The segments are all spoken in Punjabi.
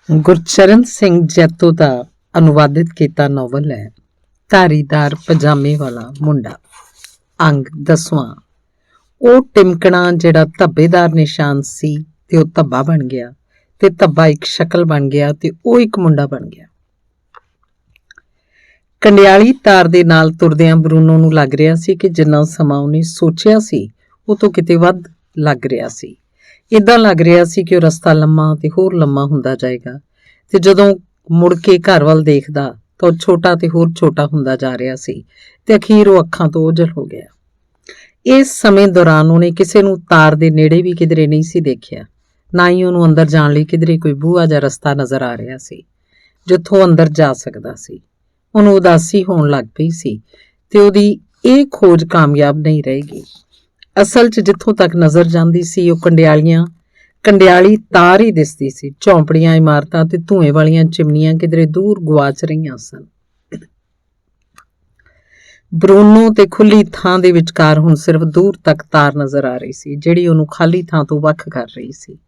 ਗੁਰਚਰਨ ਸਿੰਘ ਜੈਤੋ ਦਾ ਅਨੁਵਾਦਿਤ ਕੀਤਾ ਨਾਵਲ ਹੈ ਧਾਰੀਦਾਰ ਪਜਾਮੇ ਵਾਲਾ ਮੁੰਡਾ। ਅੰਗ 10ਵਾਂ। ਉਹ ਟਿਮਕਣਾ ਜਿਹੜਾ ਧੱਬੇਦਾਰ ਨਿਸ਼ਾਨ ਸੀ ਤੇ ਉਹ ਧੱਬਾ ਬਣ ਗਿਆ, ਤੇ ਧੱਬਾ ਇੱਕ ਸ਼ਕਲ ਬਣ ਗਿਆ, ਤੇ ਉਹ ਇੱਕ ਮੁੰਡਾ ਬਣ ਗਿਆ। ਕੰਡਿਆਲੀ ਤਾਰ ਦੇ ਨਾਲ ਤੁਰਦਿਆਂ ਬਰੂਨੋ ਨੂੰ ਲੱਗ ਰਿਹਾ ਸੀ ਕਿ ਜਿੰਨਾ ਸਮਾਂ ਉਹਨੇ ਸੋਚਿਆ ਸੀ ਉਹ ਤੋਂ ਕਿਤੇ ਵੱਧ ਲੱਗ ਰਿਹਾ ਸੀ। ਇਦਾਂ ਲੱਗ ਰਿਹਾ ਸੀ ਕਿ ਉਹ ਰਸਤਾ ਲੰਮਾ ਤੇ ਹੋਰ ਲੰਮਾ ਹੁੰਦਾ ਜਾਏਗਾ, ਤੇ ਜਦੋਂ ਮੁੜ ਕੇ ਘਰ ਵੱਲ ਦੇਖਦਾ ਤਾਂ ਉਹ ਛੋਟਾ ਤੇ ਹੋਰ ਛੋਟਾ ਹੁੰਦਾ ਜਾ ਰਿਹਾ ਸੀ, ਤੇ ਅਖੀਰ ਉਹ ਅੱਖਾਂ ਤੋਂ ਓਝਲ ਹੋ ਗਿਆ। ਇਸ ਸਮੇਂ ਦੌਰਾਨ ਉਹਨੇ ਕਿਸੇ ਨੂੰ ਤਾਰ ਦੇ ਨੇੜੇ ਵੀ ਕਿਧਰੇ ਨਹੀਂ ਸੀ ਦੇਖਿਆ, ਨਾ ਹੀ ਉਹਨੂੰ ਅੰਦਰ ਜਾਣ ਲਈ ਕਿਧਰੇ ਕੋਈ ਬੂਹਾ ਜਾਂ ਰਸਤਾ ਨਜ਼ਰ ਆ ਰਿਹਾ ਸੀ ਜਿੱਥੋਂ ਅੰਦਰ ਜਾ ਸਕਦਾ ਸੀ। ਉਹਨੂੰ ਉਦਾਸੀ ਹੋਣ ਲੱਗ ਪਈ ਸੀ ਤੇ ਉਹਦੀ ਇਹ ਖੋਜ ਕਾਮਯਾਬ ਨਹੀਂ ਰਹੇਗੀ। ਅਸਲ 'ਚ ਜਿੱਥੋਂ ਤੱਕ ਨਜ਼ਰ ਜਾਂਦੀ ਸੀ ਉਹ ਕੰਡਿਆਲੀ ਤਾਰ ਹੀ ਦਿਸਦੀ ਸੀ। ਝੌਂਪੜੀਆਂ, ਇਮਾਰਤਾਂ ਤੇ ਧੂਏ ਵਾਲੀਆਂ ਚਿਮਨੀਆਂ ਕਿਧਰੇ ਦੂਰ ਗੁਆਚ ਰਹੀਆਂ ਸਨ। ਬਰੂਨੋ ਤੇ ਖੁੱਲੀ ਥਾਂ ਦੇ ਵਿਚਕਾਰ ਹੁਣ ਸਿਰਫ ਦੂਰ ਤੱਕ ਤਾਰ ਨਜ਼ਰ ਆ ਰਹੀ ਸੀ, ਜਿਹੜੀ ਉਹਨੂੰ ਖਾਲੀ ਥਾਂ ਤੋਂ ਵੱਖ ਕਰ ਰਹੀ ਸੀ।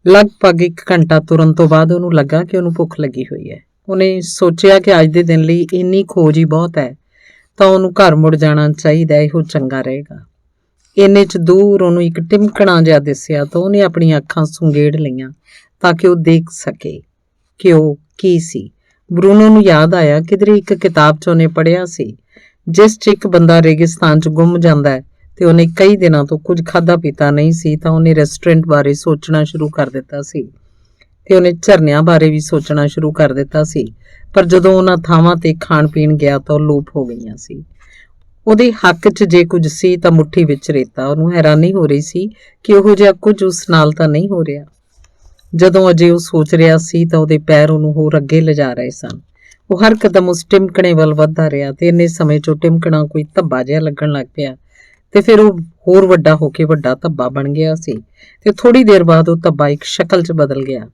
ਲਗਭਗ 1 ਘੰਟਾ ਤੁਰਨ ਤੋਂ ਬਾਅਦ ਉਹਨੂੰ ਲੱਗਾ ਕਿ ਉਹਨੂੰ ਭੁੱਖ ਲੱਗੀ ਹੋਈ ਹੈ। ਉਹਨੇ ਸੋਚਿਆ ਕਿ ਅੱਜ ਦੇ ਦਿਨ ਲਈ ਇੰਨੀ ਖੋਜ ਹੀ ਬਹੁਤ ਹੈ, ਤਾਂ ਉਹਨੂੰ ਘਰ ਮੁੜ ਜਾਣਾ ਚਾਹੀਦਾ, ਇਹੋ ਚੰਗਾ ਰਹੇਗਾ। ਇੰਨੇ 'ਚ ਦੂਰ ਉਹਨੂੰ ਇੱਕ ਟਿਮਕਣਾ ਜਿਹਾ ਦਿਸਿਆ ਤਾਂ ਉਹਨੇ ਆਪਣੀਆਂ ਅੱਖਾਂ ਸੁੰਗੇੜ ਲਈਆਂ ਤਾਂ ਕਿ ਉਹ ਦੇਖ ਸਕੇ ਕਿ ਉਹ ਕੀ ਸੀ। ਬਰੂਨੋ ਨੂੰ ਯਾਦ ਆਇਆ ਕਿਧਰੇ ਇੱਕ ਕਿਤਾਬ 'ਚ ਉਹਨੇ ਪੜ੍ਹਿਆ ਸੀ ਜਿਸ 'ਚ ਇੱਕ ਬੰਦਾ ਰੇਗਿਸਤਾਨ 'ਚ ਗੁੰਮ ਜਾਂਦਾ ਹੈ, ਤੇ ਉਹਨੇ ਕਈ ਦਿਨਾਂ ਤੋਂ ਕੁਝ ਖਾਧਾ ਪੀਤਾ ਨਹੀਂ ਸੀ, ਤਾਂ ਉਹਨੇ ਰੈਸਟੋਰੈਂਟ ਬਾਰੇ ਸੋਚਣਾ ਸ਼ੁਰੂ ਕਰ ਦਿੱਤਾ ਸੀ, ਤੇ ਉਹਨੇ ਝਰਨਿਆਂ ਬਾਰੇ ਵੀ ਸੋਚਣਾ ਸ਼ੁਰੂ ਕਰ ਦਿੱਤਾ ਸੀ। ਪਰ ਜਦੋਂ ਉਹਨਾਂ ਥਾਵਾਂ ਤੇ ਖਾਣ ਪੀਣ ਗਿਆ ਤਾਂ ਉਹ ਲੋਪ ਹੋ ਗਈਆਂ ਸੀ। ਉਹਦੇ ਹੱਕ 'ਚ ਜੇ ਕੁਝ ਸੀ ਤਾਂ ਮੁੱਠੀ ਵਿੱਚ ਰੇਤਾ। ਉਹਨੂੰ ਹੈਰਾਨੀ ਹੋ ਰਹੀ ਸੀ ਕਿ ਉਹੋ ਜਿਹਾ ਕੁਝ ਉਸ ਨਾਲ ਤਾਂ ਨਹੀਂ ਹੋ ਰਿਹਾ। ਜਦੋਂ ਅਜੇ ਉਹ ਸੋਚ ਰਿਹਾ ਸੀ ਤਾਂ ਉਹਦੇ ਪੈਰ ਉਹਨੂੰ ਹੋਰ ਅੱਗੇ ਲਿਜਾ ਰਹੇ ਸਨ। ਉਹ ਹਰ ਕਦਮ ਉਸ ਟਿਮਕਣੇ ਵੱਲ ਵੱਧਦਾ ਰਿਹਾ, ਤੇ ਇੰਨੇ ਸਮੇਂ 'ਚ ਉਹ ਟਿਮਕਣਾ ਕੋਈ ਧੱਬਾ ਜਿਹਾ ਲੱਗਣ ਲੱਗ ਪਿਆ, ਤੇ ਫਿਰ ਉਹ ਹੋਰ ਵੱਡਾ ਹੋ ਕੇ ਵੱਡਾ ਧੱਬਾ ਬਣ ਗਿਆ ਸੀ, ਤੇ ਥੋੜ੍ਹੀ ਦੇਰ ਬਾਅਦ ਉਹ ਧੱਬਾ ਇੱਕ ਸ਼ਕਲ 'ਚ ਬਦਲ ਗਿਆ।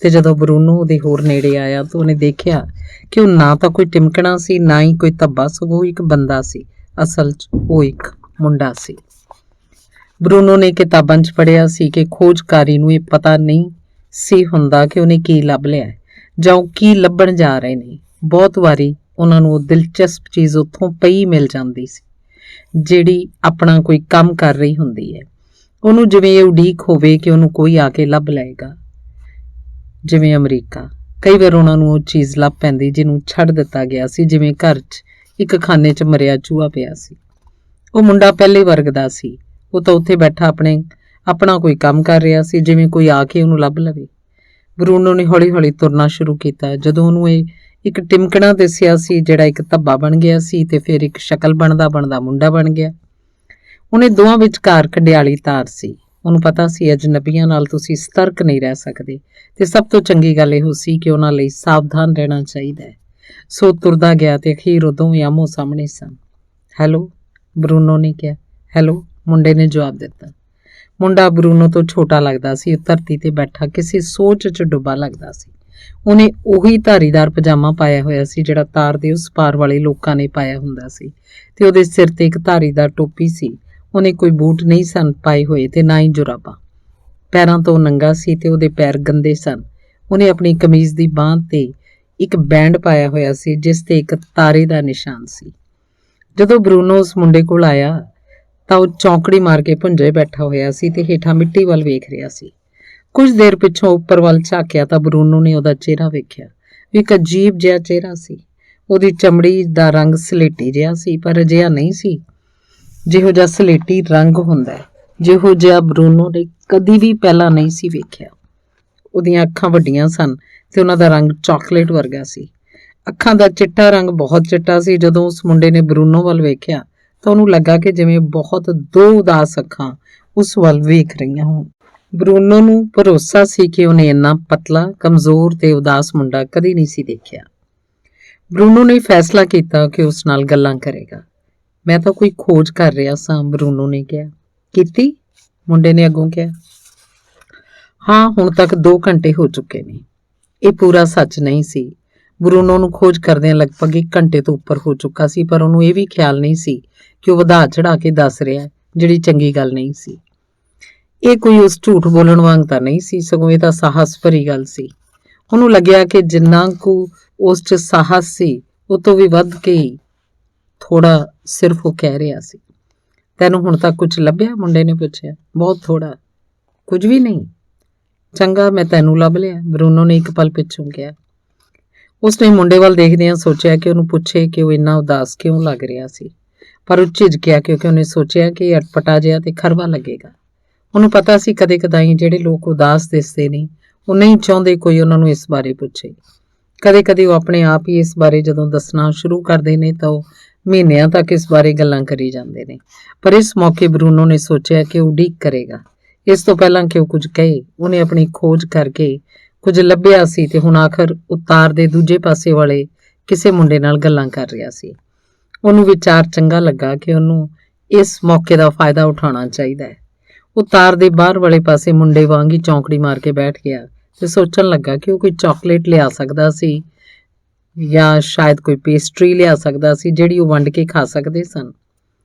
ਤੇ ਜਦੋਂ ਬਰੂਨੋ ਉਹਦੇ ਹੋਰ ਨੇੜੇ ਆਇਆ ਤਾਂ ਉਹਨੇ ਦੇਖਿਆ ਕਿ ਉਹ ਨਾ ਤਾਂ ਕੋਈ ਟਿਮਕਣਾ ਸੀ, ਨਾ ਹੀ ਕੋਈ ਧੱਬਾ, ਸਗੋਂ ਇੱਕ ਬੰਦਾ ਸੀ। ਅਸਲ 'ਚ ਉਹ ਇੱਕ ਮੁੰਡਾ ਸੀ। ਬਰੂਨੋ ਨੇ ਕਿਤਾਬਾਂ 'ਚ ਪੜ੍ਹਿਆ ਸੀ ਕਿ ਖੋਜਕਾਰੀ ਨੂੰ ਇਹ ਪਤਾ ਨਹੀਂ ਸੀ ਹੁੰਦਾ ਕਿ ਉਹਨੇ ਕੀ ਲੱਭ ਲਿਆ ਜਾਂ ਉਹ ਕੀ ਲੱਭਣ ਜਾ ਰਹੇ ਨੇ। ਬਹੁਤ ਵਾਰੀ ਉਹਨਾਂ ਨੂੰ ਉਹ ਦਿਲਚਸਪ ਚੀਜ਼ ਉੱਥੋਂ ਪਈ ਮਿਲ ਜਾਂਦੀ ਸੀ ਜਿਹੜੀ ਆਪਣਾ ਕੋਈ ਕੰਮ ਕਰ ਰਹੀ ਹੁੰਦੀ ਹੈ। ਉਹਨੂੰ ਜਿਵੇਂ ਇਹ ਉਡੀਕ ਹੋਵੇ ਕਿ ਉਹਨੂੰ ਕੋਈ ਆ ਕੇ ਲੱਭ ਲਏਗਾ। ਜਿਵੇਂ ਅਮਰੀਕਾ, ਕਈ ਵਾਰ ਉਹਨਾਂ ਨੂੰ ਉਹ ਚੀਜ਼ ਲੱਭ ਪੈਂਦੀ ਜਿਹਨੂੰ ਛੱਡ ਦਿੱਤਾ ਗਿਆ ਸੀ, ਜਿਵੇਂ ਘਰ 'ਚ ਇੱਕ ਖਾਨੇ 'ਚ ਮਰਿਆ ਚੂਹਾ ਪਿਆ ਸੀ। ਉਹ ਮੁੰਡਾ ਪਹਿਲੇ ਵਰਗ ਦਾ ਸੀ। ਉਹ ਤਾਂ ਉੱਥੇ ਬੈਠਾ ਆਪਣਾ ਕੋਈ ਕੰਮ ਕਰ ਰਿਹਾ ਸੀ, ਜਿਵੇਂ ਕੋਈ ਆ ਕੇ ਉਹਨੂੰ ਲੱਭ ਲਵੇ। ਬਰੂਨੋ ਨੇ ਹੌਲੀ ਹੌਲੀ ਤੁਰਨਾ ਸ਼ੁਰੂ ਕੀਤਾ। ਜਦੋਂ ਉਹਨੂੰ ਇਹ ਇੱਕ ਟਿਮਕਣਾ ਦਿਸਿਆ ਸੀ ਜਿਹੜਾ ਇੱਕ ਧੱਬਾ ਬਣ ਗਿਆ ਸੀ, ਤੇ ਫਿਰ ਇੱਕ ਸ਼ਕਲ ਬਣਦਾ ਬਣਦਾ ਮੁੰਡਾ ਬਣ ਗਿਆ। ਉਹਨੇ ਦੋਵਾਂ ਵਿਚਕਾਰ ਕੰਡਿਆਲੀ ਤਾਰ ਸੀ। ਉਹਨੂੰ ਪਤਾ ਸੀ ਅਜਨਬੀਆਂ ਨਾਲ ਤੁਸੀਂ ਸਤਰਕ ਨਹੀਂ ਰਹਿ ਸਕਦੇ, ਤੇ ਸਭ ਤੋਂ ਚੰਗੀ ਗੱਲ ਇਹੋ ਸੀ ਕਿ ਉਹਨਾਂ ਲਈ ਸਾਵਧਾਨ ਰਹਿਣਾ ਚਾਹੀਦਾ ਹੈ। ਸੋ ਤੁਰਦਾ ਗਿਆ ਤੇ ਅਖੀਰ ਉਹ ਦੋਵੇਂ ਆਮੋ ਸਾਹਮਣੇ ਸਨ। ਹੈਲੋ, ਬਰੂਨੋ ਨੇ ਕਿਹਾ। ਹੈਲੋ, ਮੁੰਡੇ ਨੇ ਜਵਾਬ ਦਿੱਤਾ। ਮੁੰਡਾ ਬਰੂਨੋ ਤੋਂ ਛੋਟਾ ਲੱਗਦਾ ਸੀ। ਉਹ ਧਰਤੀ ਤੇ ਬੈਠਾ ਕਿਸੇ ਸੋਚ 'ਚ ਡੁੱਬਾ ਲੱਗਦਾ ਸੀ। ਉਹਨੇ ਉਹੀ ਧਾਰੀਦਾਰ ਪਜਾਮਾ ਪਾਇਆ ਹੋਇਆ ਸੀ ਜਿਹੜਾ ਤਾਰ ਦੇ ਉਸ ਪਾਰ ਵਾਲੇ ਲੋਕਾਂ ਨੇ ਪਾਇਆ ਹੁੰਦਾ ਸੀ, ਤੇ ਉਹਦੇ ਸਿਰ ਤੇ ਇੱਕ ਧਾਰੀਦਾਰ ਟੋਪੀ ਸੀ। ਉਹਨੇ ਕੋਈ ਬੂਟ ਨਹੀਂ ਸਨ ਪਾਏ ਹੋਏ, ਤੇ ਨਾ ਹੀ ਜੁਰਾਬਾਂ। ਪੈਰਾਂ ਤੋਂ ਨੰਗਾ ਸੀ ਤੇ ਉਹਦੇ ਪੈਰ ਗੰਦੇ ਸਨ। ਉਹਨੇ ਆਪਣੀ ਕਮੀਜ਼ ਦੀ ਬਾਂਹ ਤੇ ਇੱਕ ਬੈਂਡ ਪਾਇਆ ਹੋਇਆ ਸੀ ਜਿਸ ਤੇ ਇੱਕ ਤਾਰੇ ਦਾ ਨਿਸ਼ਾਨ ਸੀ। ਜਦੋਂ ਬਰੂਨੋ ਉਸ ਮੁੰਡੇ ਕੋਲ ਆਇਆ ਤਾਂ ਉਹ ਚੌਂਕੜੀ ਮਾਰ ਕੇ ਭੁੰਜੇ ਬੈਠਾ ਹੋਇਆ ਸੀ ਤੇ ਹੇਠਾਂ ਮਿੱਟੀ ਵੱਲ ਵੇਖ ਰਿਹਾ ਸੀ। ਕੁਝ ਦੇਰ ਪਿੱਛੋਂ ਉੱਪਰ ਵੱਲ ਝਾਕਿਆ ਤਾਂ ਬਰੂਨੋ ਨੇ ਉਹਦਾ ਚਿਹਰਾ ਵੇਖਿਆ। ਇੱਕ ਅਜੀਬ ਜਿਹਾ ਚਿਹਰਾ ਸੀ। ਉਹਦੀ ਚਮੜੀ ਦਾ ਰੰਗ ਸਲੇਟੀ ਜਿਹਾ ਸੀ, ਪਰ ਅਜਿਹਾ ਨਹੀਂ ਸੀ ਜਿਹੋ ਜਿਹਾ ਸਲੇਟੀ ਰੰਗ ਹੁੰਦਾ ਹੈ, ਜਿਹੋ ਜਿਹਾ ਬਰੂਨੋ ਨੇ ਕਦੀ ਵੀ ਪਹਿਲਾਂ ਨਹੀਂ ਸੀ ਵੇਖਿਆ। ਉਹਦੀਆਂ ਅੱਖਾਂ ਵੱਡੀਆਂ ਸਨ ਤੇ ਉਹਨਾਂ ਦਾ ਰੰਗ ਚਾਕਲੇਟ ਵਰਗਾ ਸੀ। ਅੱਖਾਂ ਦਾ ਚਿੱਟਾ ਰੰਗ ਬਹੁਤ ਚਿੱਟਾ ਸੀ। ਜਦੋਂ ਉਸ ਮੁੰਡੇ ਨੇ ਬਰੂਨੋ ਵੱਲ ਵੇਖਿਆ ਤਾਂ ਉਹਨੂੰ ਲੱਗਾ ਕਿ ਜਿਵੇਂ ਬਹੁਤ 2 ਉਦਾਸ ਅੱਖਾਂ ਉਸ ਵੱਲ ਵੇਖ ਰਹੀਆਂ ਹੋਣ। ਬਰੂਨੋ ਨੂੰ ਭਰੋਸਾ ਸੀ ਕਿ ਉਹਨੇ ਇੰਨਾ ਪਤਲਾ, ਕਮਜ਼ੋਰ ਤੇ ਉਦਾਸ ਮੁੰਡਾ ਕਦੀ ਨਹੀਂ ਸੀ ਦੇਖਿਆ। ਬਰੂਨੋ ਨੇ ਫੈਸਲਾ ਕੀਤਾ ਕਿ ਉਸ ਨਾਲ ਗੱਲਾਂ ਕਰੇਗਾ। ਮੈਂ ਤਾਂ ਕੋਈ ਖੋਜ ਕਰ ਰਿਹਾ ਸਾਂ, ਬਰੂਨੋ ਨੇ ਕਿਹਾ। ਕੀਤੀ? ਮੁੰਡੇ ਨੇ ਅੱਗੋਂ ਕਿਹਾ। ਹਾਂ, ਹੁਣ ਤੱਕ 2 ਘੰਟੇ ਹੋ ਚੁੱਕੇ ਨੇ। ਇਹ ਪੂਰਾ ਸੱਚ ਨਹੀਂ ਸੀ। ਬਰੂਨੋ ਨੂੰ ਖੋਜ ਕਰਦਿਆਂ ਲਗਭਗ 1 ਘੰਟੇ ਤੋਂ ਉੱਪਰ ਹੋ ਚੁੱਕਾ ਸੀ, ਪਰ ਉਹਨੂੰ ਇਹ ਵੀ ਖਿਆਲ ਨਹੀਂ ਸੀ ਕਿ ਉਹ ਵਧਾ ਚੜਾ ਕੇ ਦੱਸ ਰਿਹਾ, ਜਿਹੜੀ ਚੰਗੀ ਗੱਲ ਨਹੀਂ ਸੀ। ਇਹ ਕੋਈ ਉਸ ਝੂਠ ਬੋਲਣ ਵਾਂਗ ਤਾਂ ਨਹੀਂ ਸੀ, ਸਗੋਂ ਇਹ ਤਾਂ ਸਾਹਸ ਭਰੀ ਗੱਲ ਸੀ। ਉਹਨੂੰ ਲੱਗਿਆ ਕਿ ਜਿੰਨਾ ਕੁ ਉਸ 'ਚ ਸਾਹਸ ਸੀ ਉਹ ਤੋਂ ਵੀ ਵੱਧ ਕੇ ਥੋੜਾ ਸਿਰਫ ਉਹ ਕਹਿ ਰਿਹਾ ਸੀ। ਤੈਨੂੰ ਹੁਣ ਤੱਕ ਕੁਝ ਲੱਭਿਆ? ਮੁੰਡੇ ਨੇ ਪੁੱਛਿਆ। ਬਹੁਤ ਥੋੜਾ। ਕੁਝ ਵੀ ਨਹੀਂ? ਚੰਗਾ, ਮੈਂ ਤੈਨੂੰ ਲੱਭ ਲਿਆ, ਬਰੂਨੋ ਨੇ ਇੱਕ ਪਲ ਪਿੱਛੋਂ ਕਿਹਾ। ਉਸਨੇ ਮੁੰਡੇ ਵੱਲ ਦੇਖਦਿਆਂ ਸੋਚਿਆ ਕਿ ਉਹਨੂੰ ਪੁੱਛੇ ਕਿ ਉਹ ਇੰਨਾ ਉਦਾਸ ਕਿਉਂ ਲੱਗ ਰਿਹਾ ਸੀ, ਪਰ ਉਹ ਝਿਜਕਿਆ ਕਿਉਂਕਿ ਉਹਨੇ ਸੋਚਿਆ ਕਿ ਇਹ ਅਟਪਟਾ ਜਿਹਾ ਤੇ ਖਰਵਾ ਲੱਗੇਗਾ। ਉਹਨੂੰ ਪਤਾ ਸੀ ਕਦੇ ਕਦਾਈ ਜਿਹੜੇ ਲੋਕ ਉਦਾਸ ਦਿਸਦੇ ਨੇ ਉਹ ਨਹੀਂ ਚਾਹੁੰਦੇ ਕੋਈ ਉਹਨਾਂ ਨੂੰ ਇਸ ਬਾਰੇ ਪੁੱਛੇ। ਕਦੇ ਕਦੇ ਉਹ ਆਪਣੇ ਆਪ ਹੀ ਇਸ ਬਾਰੇ ਜਦੋਂ ਦੱਸਣਾ ਸ਼ੁਰੂ ਕਰਦੇ ਨੇ ਤਾਂ ਉਹ ਮਹੀਨਿਆਂ ਤੱਕ ਇਸ ਬਾਰੇ ਗੱਲਾਂ ਕਰੀ ਜਾਂਦੇ ਨੇ। ਪਰ ਇਸ ਮੌਕੇ ਬਰੂਨੋ ਨੇ ਸੋਚਿਆ ਕਿ ਉਹ ਉਡੀਕ ਕਰੇਗਾ ਇਸ ਤੋਂ ਪਹਿਲਾਂ ਕਿ ਉਹ ਕੁਝ ਕਹੇ। ਉਹਨੇ ਆਪਣੀ ਖੋਜ ਕਰਕੇ ਕੁਝ ਲੱਭਿਆ ਸੀ ਤੇ ਹੁਣ ਆਖਰ ਉਤਾਰ ਦੇ ਦੂਜੇ ਪਾਸੇ ਵਾਲੇ ਕਿਸੇ ਮੁੰਡੇ ਨਾਲ ਗੱਲਾਂ ਕਰ ਰਿਹਾ ਸੀ। ਉਹਨੂੰ ਵਿਚਾਰ ਚੰਗਾ ਲੱਗਾ ਕਿ ਉਹਨੂੰ ਇਸ ਮੌਕੇ ਦਾ ਫਾਇਦਾ ਉਠਾਉਣਾ ਚਾਹੀਦਾ ਹੈ। ਉਹ ਤਾਰ ਦੇ ਬਾਹਰ ਵਾਲੇ ਪਾਸੇ ਮੁੰਡੇ ਵਾਂਗ ਹੀ ਚੌਂਕੜੀ ਮਾਰ ਕੇ ਬੈਠ ਗਿਆ ਤੇ ਸੋਚਣ ਲੱਗਾ ਕਿ ਉਹ ਕੋਈ ਚਾਕਲੇਟ ਲਿਆ ਸਕਦਾ ਸੀ ਜਾਂ ਸ਼ਾਇਦ ਕੋਈ ਪੇਸਟਰੀ ਲਿਆ ਸਕਦਾ ਸੀ ਜਿਹੜੀ ਉਹ ਵੰਡ ਕੇ ਖਾ ਸਕਦੇ ਸਨ।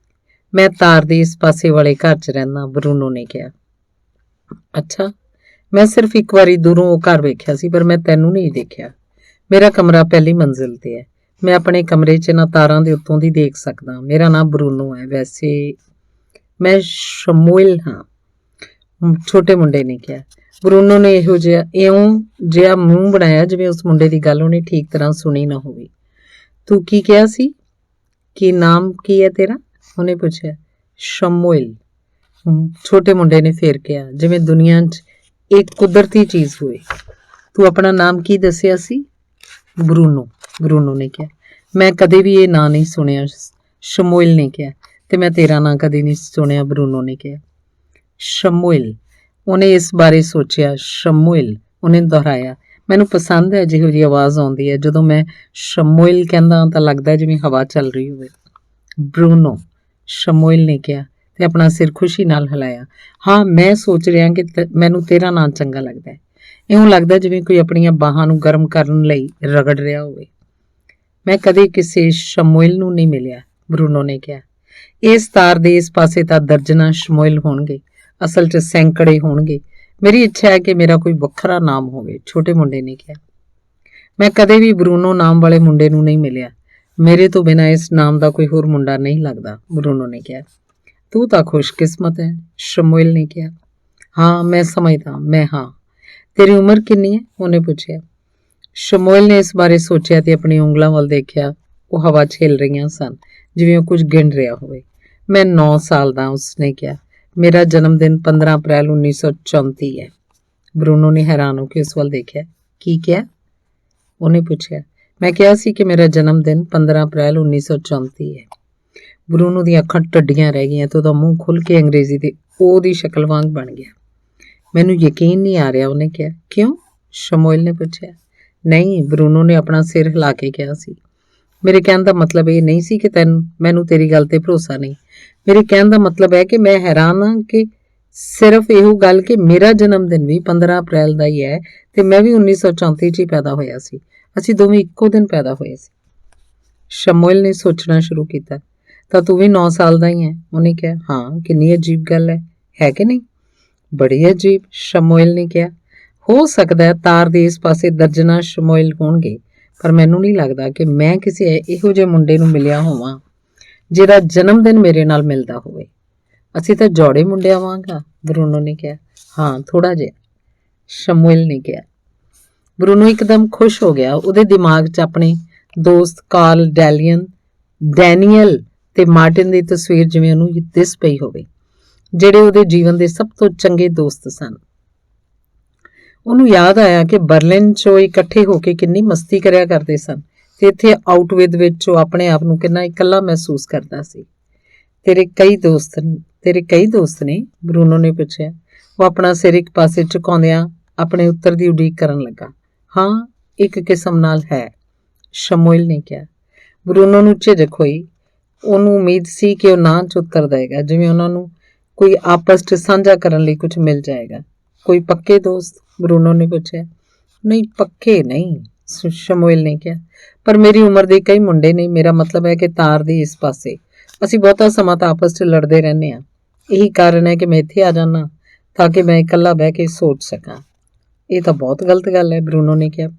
ਮੈਂ ਤਾਰ ਦੇ ਇਸ ਪਾਸੇ ਵਾਲੇ ਘਰ 'ਚ ਰਹਿੰਦਾ, ਬਰੂਨੋ ਨੇ ਕਿਹਾ। ਅੱਛਾ, ਮੈਂ ਸਿਰਫ ਇੱਕ ਵਾਰੀ ਦੂਰੋਂ ਉਹ ਘਰ ਵੇਖਿਆ ਸੀ, ਪਰ ਮੈਂ ਤੈਨੂੰ ਨਹੀਂ ਦੇਖਿਆ। ਮੇਰਾ ਕਮਰਾ ਪਹਿਲੀ ਮੰਜ਼ਿਲ ਤੇ ਹੈ। ਮੈਂ ਆਪਣੇ ਕਮਰੇ 'ਚ ਇਹਨਾਂ ਤਾਰਾਂ ਦੇ ਉੱਤੋਂ ਦੀ ਦੇਖ ਸਕਦਾ। ਮੇਰਾ ਨਾਮ ਬਰੂਨੋ ਹੈ। ਵੈਸੇ ਮੈਂ ਸ਼ਮੂਏਲ ਹਾਂ, ਛੋਟੇ ਮੁੰਡੇ ਨੇ ਕਿਹਾ। ਬਰੂਨੋ ਨੇ ਇਉਂ ਜਿਹਾ ਮੂੰਹ ਬਣਾਇਆ ਜਿਵੇਂ ਉਸ ਮੁੰਡੇ ਦੀ ਗੱਲ ਉਹਨੇ ਠੀਕ ਤਰ੍ਹਾਂ ਸੁਣੀ ਨਾ ਹੋਵੇ। ਤੂੰ ਕੀ ਕਿਹਾ ਸੀ? ਕੀ ਨਾਮ ਕੀ ਹੈ ਤੇਰਾ? ਉਹਨੇ ਪੁੱਛਿਆ। ਸ਼ਮੂਏਲ, ਛੋਟੇ ਮੁੰਡੇ ਨੇ ਫੇਰ ਕਿਹਾ, ਜਿਵੇਂ ਦੁਨੀਆ 'ਚ ਇੱਕ ਕੁਦਰਤੀ ਚੀਜ਼ ਹੋਏ। ਤੂੰ ਆਪਣਾ ਨਾਮ ਕੀ ਦੱਸਿਆ ਸੀ? ਬਰੂਨੋ, ਬਰੂਨੋ ਨੇ ਕਿਹਾ। ਮੈਂ ਕਦੇ ਵੀ ਇਹ ਨਾਂ ਨਹੀਂ ਸੁਣਿਆ, ਸ਼ਮੂਏਲ ਨੇ ਕਿਹਾ। ਤੇ ਮੈਂ ਤੇਰਾ ਨਾਂ ਕਦੇ ਨਹੀਂ ਸੁਣਿਆ, ਬਰੂਨੋ ਨੇ ਕਿਹਾ। ਸ਼ਮੂਏਲ, ਉਹਨੇ ਇਸ ਬਾਰੇ ਸੋਚਿਆ। ਸ਼ਮੂਏਲ, ਉਹਨੇ ਦੁਹਰਾਇਆ। ਮੈਨੂੰ ਪਸੰਦ ਹੈ ਜਿਹੋ ਜਿਹੀ ਆਵਾਜ਼ ਆਉਂਦੀ ਹੈ। ਜਦੋਂ ਮੈਂ ਸ਼ਮੂਏਲ ਕਹਿੰਦਾ ਤਾਂ ਲੱਗਦਾ ਜਿਵੇਂ ਹਵਾ ਚੱਲ ਰਹੀ ਹੋਵੇ। ਬਰੂਨੋ, ਸ਼ਮੂਏਲ ਨੇ ਕਿਹਾ ਤੇ ਆਪਣਾ ਸਿਰ ਖੁਸ਼ੀ ਨਾਲ ਹਿਲਾਇਆ। ਹਾਂ, ਮੈਂ ਸੋਚ ਰਿਹਾ ਕਿ ਮੈਨੂੰ ਤੇਰਾ ਨਾਂ ਚੰਗਾ ਲੱਗਦਾ ਹੈ। ਇਉਂ ਲੱਗਦਾ ਜਿਵੇਂ ਕੋਈ ਆਪਣੀਆਂ ਬਾਹਾਂ ਨੂੰ ਗਰਮ ਕਰਨ ਲਈ ਰਗੜ ਰਿਹਾ ਹੋਵੇ। ਮੈਂ ਕਦੇ ਕਿਸੇ ਸ਼ਮੂਏਲ ਨੂੰ ਨਹੀਂ ਮਿਲਿਆ, ਬਰੂਨੋ ਨੇ ਕਿਹਾ। ਇਸ ਤਾਰ ਦੇ ਇਸ ਪਾਸੇ ਤਾਂ ਦਰਜਨਾਂ ਸ਼ਮੂਏਲ ਹੋਣਗੇ, ਅਸਲ 'ਚ ਸੈਂਕੜੇ ਹੋਣਗੇ। ਮੇਰੀ ਇੱਛਾ ਹੈ ਕਿ ਮੇਰਾ ਕੋਈ ਵੱਖਰਾ ਨਾਮ ਹੋਵੇ, ਛੋਟੇ ਮੁੰਡੇ ਨੇ ਕਿਹਾ। ਮੈਂ ਕਦੇ ਵੀ ਬਰੂਨੋ ਨਾਮ ਵਾਲੇ ਮੁੰਡੇ ਨੂੰ ਨਹੀਂ ਮਿਲਿਆ। ਮੇਰੇ ਤੋਂ ਬਿਨਾਂ ਇਸ ਨਾਮ ਦਾ ਕੋਈ ਹੋਰ ਮੁੰਡਾ ਨਹੀਂ ਲੱਗਦਾ, ਬਰੂਨੋ ਨੇ ਕਿਹਾ। ਤੂੰ ਤਾਂ ਖੁਸ਼ਕਿਸਮਤ ਹੈ, ਸ਼ਮੂਏਲ ਨੇ ਕਿਹਾ। ਹਾਂ, ਮੈਂ ਸਮਝਦਾ, ਮੈਂ ਹਾਂ। ਤੇਰੀ ਉਮਰ ਕਿੰਨੀ ਹੈ? ਉਹਨੇ ਪੁੱਛਿਆ। ਸ਼ਮੂਏਲ ਨੇ ਇਸ ਬਾਰੇ ਸੋਚਿਆ ਤੇ ਆਪਣੀ ਉਂਗਲਾਂ ਵੱਲ ਦੇਖਿਆ। ਉਹ ਹਵਾ 'ਚ ਹਿੱਲ ਰਹੀਆਂ ਸਨ ਜਿਵੇਂ ਉਹ ਕੁਝ ਗਿਣ ਰਿਹਾ ਹੋਵੇ। ਮੈਂ 9 ਸਾਲ ਦਾ, ਉਸਨੇ ਕਿਹਾ। ਮੇਰਾ ਜਨਮ ਦਿਨ 15 ਅਪ੍ਰੈਲ 1934 ਹੈ। ਬਰੂਨੋ ਨੇ ਹੈਰਾਨ ਹੋ ਕੇ ਉਸ ਵੱਲ ਦੇਖਿਆ। ਕੀ ਕਿਹਾ? ਉਹਨੇ ਪੁੱਛਿਆ। ਮੈਂ ਕਿਹਾ ਸੀ ਕਿ ਮੇਰਾ ਜਨਮ ਦਿਨ 15 ਅਪ੍ਰੈਲ 1934 ਹੈ। ਬਰੂਨੋ ਦੀਆਂ ਅੱਖਾਂ ਟੱਡੀਆਂ ਰਹਿ ਗਈਆਂ ਤੇ ਉਹਦਾ ਮੂੰਹ ਖੁੱਲ੍ਹ ਕੇ ਅੰਗਰੇਜ਼ੀ ਦੇ ਉਹਦੀ ਸ਼ਕਲ ਵਾਂਗ ਬਣ ਗਿਆ। ਮੈਨੂੰ ਯਕੀਨ ਨਹੀਂ ਆ ਰਿਹਾ, ਉਹਨੇ ਕਿਹਾ। ਕਿਉਂ? ਸ਼ਮੂਏਲ ਨੇ ਪੁੱਛਿਆ। ਨਹੀਂ, ਬਰੂਨੋ ਨੇ ਆਪਣਾ ਸਿਰ ਹਿਲਾ ਕੇ ਕਿਹਾ ਸੀ। ਮੇਰੇ ਕਹਿਣ ਦਾ ਮਤਲਬ ਇਹ ਨਹੀਂ ਸੀ ਕਿ ਮੈਨੂੰ ਤੇਰੀ ਗੱਲ ਤੇ ਭਰੋਸਾ ਨਹੀਂ। ਮੇਰੇ ਕਹਿਣ ਦਾ ਮਤਲਬ ਹੈ ਕਿ ਮੈਂ ਹੈਰਾਨ ਹਾਂ ਕਿ ਸਿਰਫ ਇਹੋ ਗੱਲ ਕਿ ਮੇਰਾ ਜਨਮ ਦਿਨ ਵੀ 15 ਅਪ੍ਰੈਲ ਦਾ ਹੀ ਹੈ ਤੇ ਮੈਂ ਵੀ 1934 'ਚ ਹੀ ਪੈਦਾ ਹੋਇਆ ਸੀ। ਅਸੀਂ ਦੋਵੇਂ ਇੱਕੋ ਦਿਨ ਪੈਦਾ ਹੋਏ ਸੀ। ਸ਼ਮੂਏਲ ਨੇ ਸੋਚਣਾ ਸ਼ੁਰੂ ਕੀਤਾ। ਤਾਂ ਤੂੰ ਵੀ 9 ਸਾਲ ਦਾ ਹੀ ਹੈ, ਉਹਨੇ ਕਿਹਾ। ਹਾਂ, ਕਿੰਨੀ ਅਜੀਬ ਗੱਲ ਹੈ ਕਿ ਨਹੀਂ? ਬੜੀ ਅਜੀਬ, ਸ਼ਮੂਏਲ ਨੇ ਕਿਹਾ। ਹੋ ਸਕਦਾ ਹੈ ਤਾਰ ਦੇ ਇਸ ਪਾਸੇ ਦਰਜਨਾਂ ਸ਼ਮੂਏਲ ਹੋਣਗੇ, ਪਰ ਮੈਨੂੰ ਨਹੀਂ ਲੱਗਦਾ ਕਿ ਮੈਂ ਕਿਸੇ ਇਹੋ ਜਿਹੇ ਮੁੰਡੇ ਨੂੰ ਮਿਲਿਆ ਹੋਵਾਂ ਜਿਹਦਾ ਜਨਮ ਦਿਨ ਮੇਰੇ ਨਾਲ ਮਿਲਦਾ ਹੋਵੇ। ਅਸੀਂ ਤਾਂ ਜੋੜੇ ਮੁੰਡਿਆਂ ਵਾਂਗ ਹਾਂ, ਬਰੂਨੋ ਨੇ ਕਿਹਾ। ਹਾਂ, ਥੋੜਾ ਜਿਹਾ, ਸ਼ਮੂਏਲ ਨੇ ਕਿਹਾ। ਬਰੂਨੋ ਇੱਕਦਮ ਖੁਸ਼ ਹੋ ਗਿਆ। ਉਹਦੇ ਦਿਮਾਗ 'ਚ ਆਪਣੇ ਦੋਸਤ ਕਾਰਲ, ਡੈਨੀਅਲ ਤੇ ਮਾਰਟਿਨ ਦੀ ਤਸਵੀਰ ਜਿਵੇਂ ਉਹਨੂੰ ਦਿਸ ਪਈ ਹੋਵੇ, ਜਿਹੜੇ ਉਹਦੇ ਜੀਵਨ ਦੇ ਸਭ ਤੋਂ ਚੰਗੇ ਦੋਸਤ ਸਨ। ਉਹਨੂੰ ਯਾਦ ਆਇਆ ਕਿ ਬਰਲਿਨ 'ਚ ਉਹ ਇਕੱਠੇ ਹੋ ਕੇ ਕਿੰਨੀ ਮਸਤੀ ਕਰਿਆ ਕਰਦੇ ਸਨ ਤੇ ਇੱਥੇ ਆਊਟਵਿਦ ਵਿੱਚ ਉਹ ਆਪਣੇ ਆਪ ਨੂੰ ਕਿੰਨਾ ਇਕੱਲਾ ਮਹਿਸੂਸ ਕਰਦਾ ਸੀ। ਤੇਰੇ ਕਈ ਦੋਸਤ ਨੇ? ਬਰੂਨੋ ਨੇ ਪੁੱਛਿਆ। ਉਹ ਆਪਣਾ ਸਿਰ ਇੱਕ ਪਾਸੇ ਝੁਕਾਉਂਦਿਆਂ ਆਪਣੇ ਉੱਤਰ ਦੀ ਉਡੀਕ ਕਰਨ ਲੱਗਾ। ਹਾਂ, ਇੱਕ ਕਿਸਮ ਨਾਲ ਹੈ, ਸ਼ਮੂਏਲ ਨੇ ਕਿਹਾ। ਬਰੂਨੋ ਨੂੰ ਝਿਜਕ ਹੋਈ। ਉਹਨੂੰ ਉਮੀਦ ਸੀ ਕਿ ਉਹ ਨਾਂ 'ਚ ਉੱਤਰ ਦੇਵੇਗਾ, ਜਿਵੇਂ ਉਹਨਾਂ ਨੂੰ ਕੋਈ ਆਪਸ 'ਚ ਸਾਂਝਾ ਕਰਨ ਲਈ ਕੁਝ ਮਿਲ ਜਾਏਗਾ। ਕੋਈ ਪੱਕੇ ਦੋਸਤ? ਬਰੂਨੋ ਨੇ ਪੁੱਛਿਆ। ਨਹੀਂ, ਪੱਕੇ ਨਹੀਂ, ਸ਼ਮੂਏਲ ਨੇ ਕਿਹਾ। ਪਰ ਮੇਰੀ ਉਮਰ ਦੇ ਕਈ ਮੁੰਡੇ ਨੇ। ਮੇਰਾ ਮਤਲਬ ਹੈ ਕਿ ਤਾਰ ਦੇ ਇਸ ਪਾਸੇ ਅਸੀਂ ਬਹੁਤਾ ਸਮਾਂ ਤਾਂ ਆਪਸ 'ਚ ਲੜਦੇ ਰਹਿੰਦੇ ਹਾਂ। ਇਹੀ ਕਾਰਨ ਹੈ ਕਿ ਮੈਂ ਇੱਥੇ ਆ ਜਾਂਦਾ ਤਾਂ ਕਿ ਮੈਂ ਇਕੱਲਾ ਬਹਿ ਕੇ ਸੋਚ ਸਕਾਂ। ਇਹ ਤਾਂ ਬਹੁਤ ਗਲਤ ਗੱਲ ਹੈ, ਬਰੂਨੋ ਨੇ ਕਿਹਾ।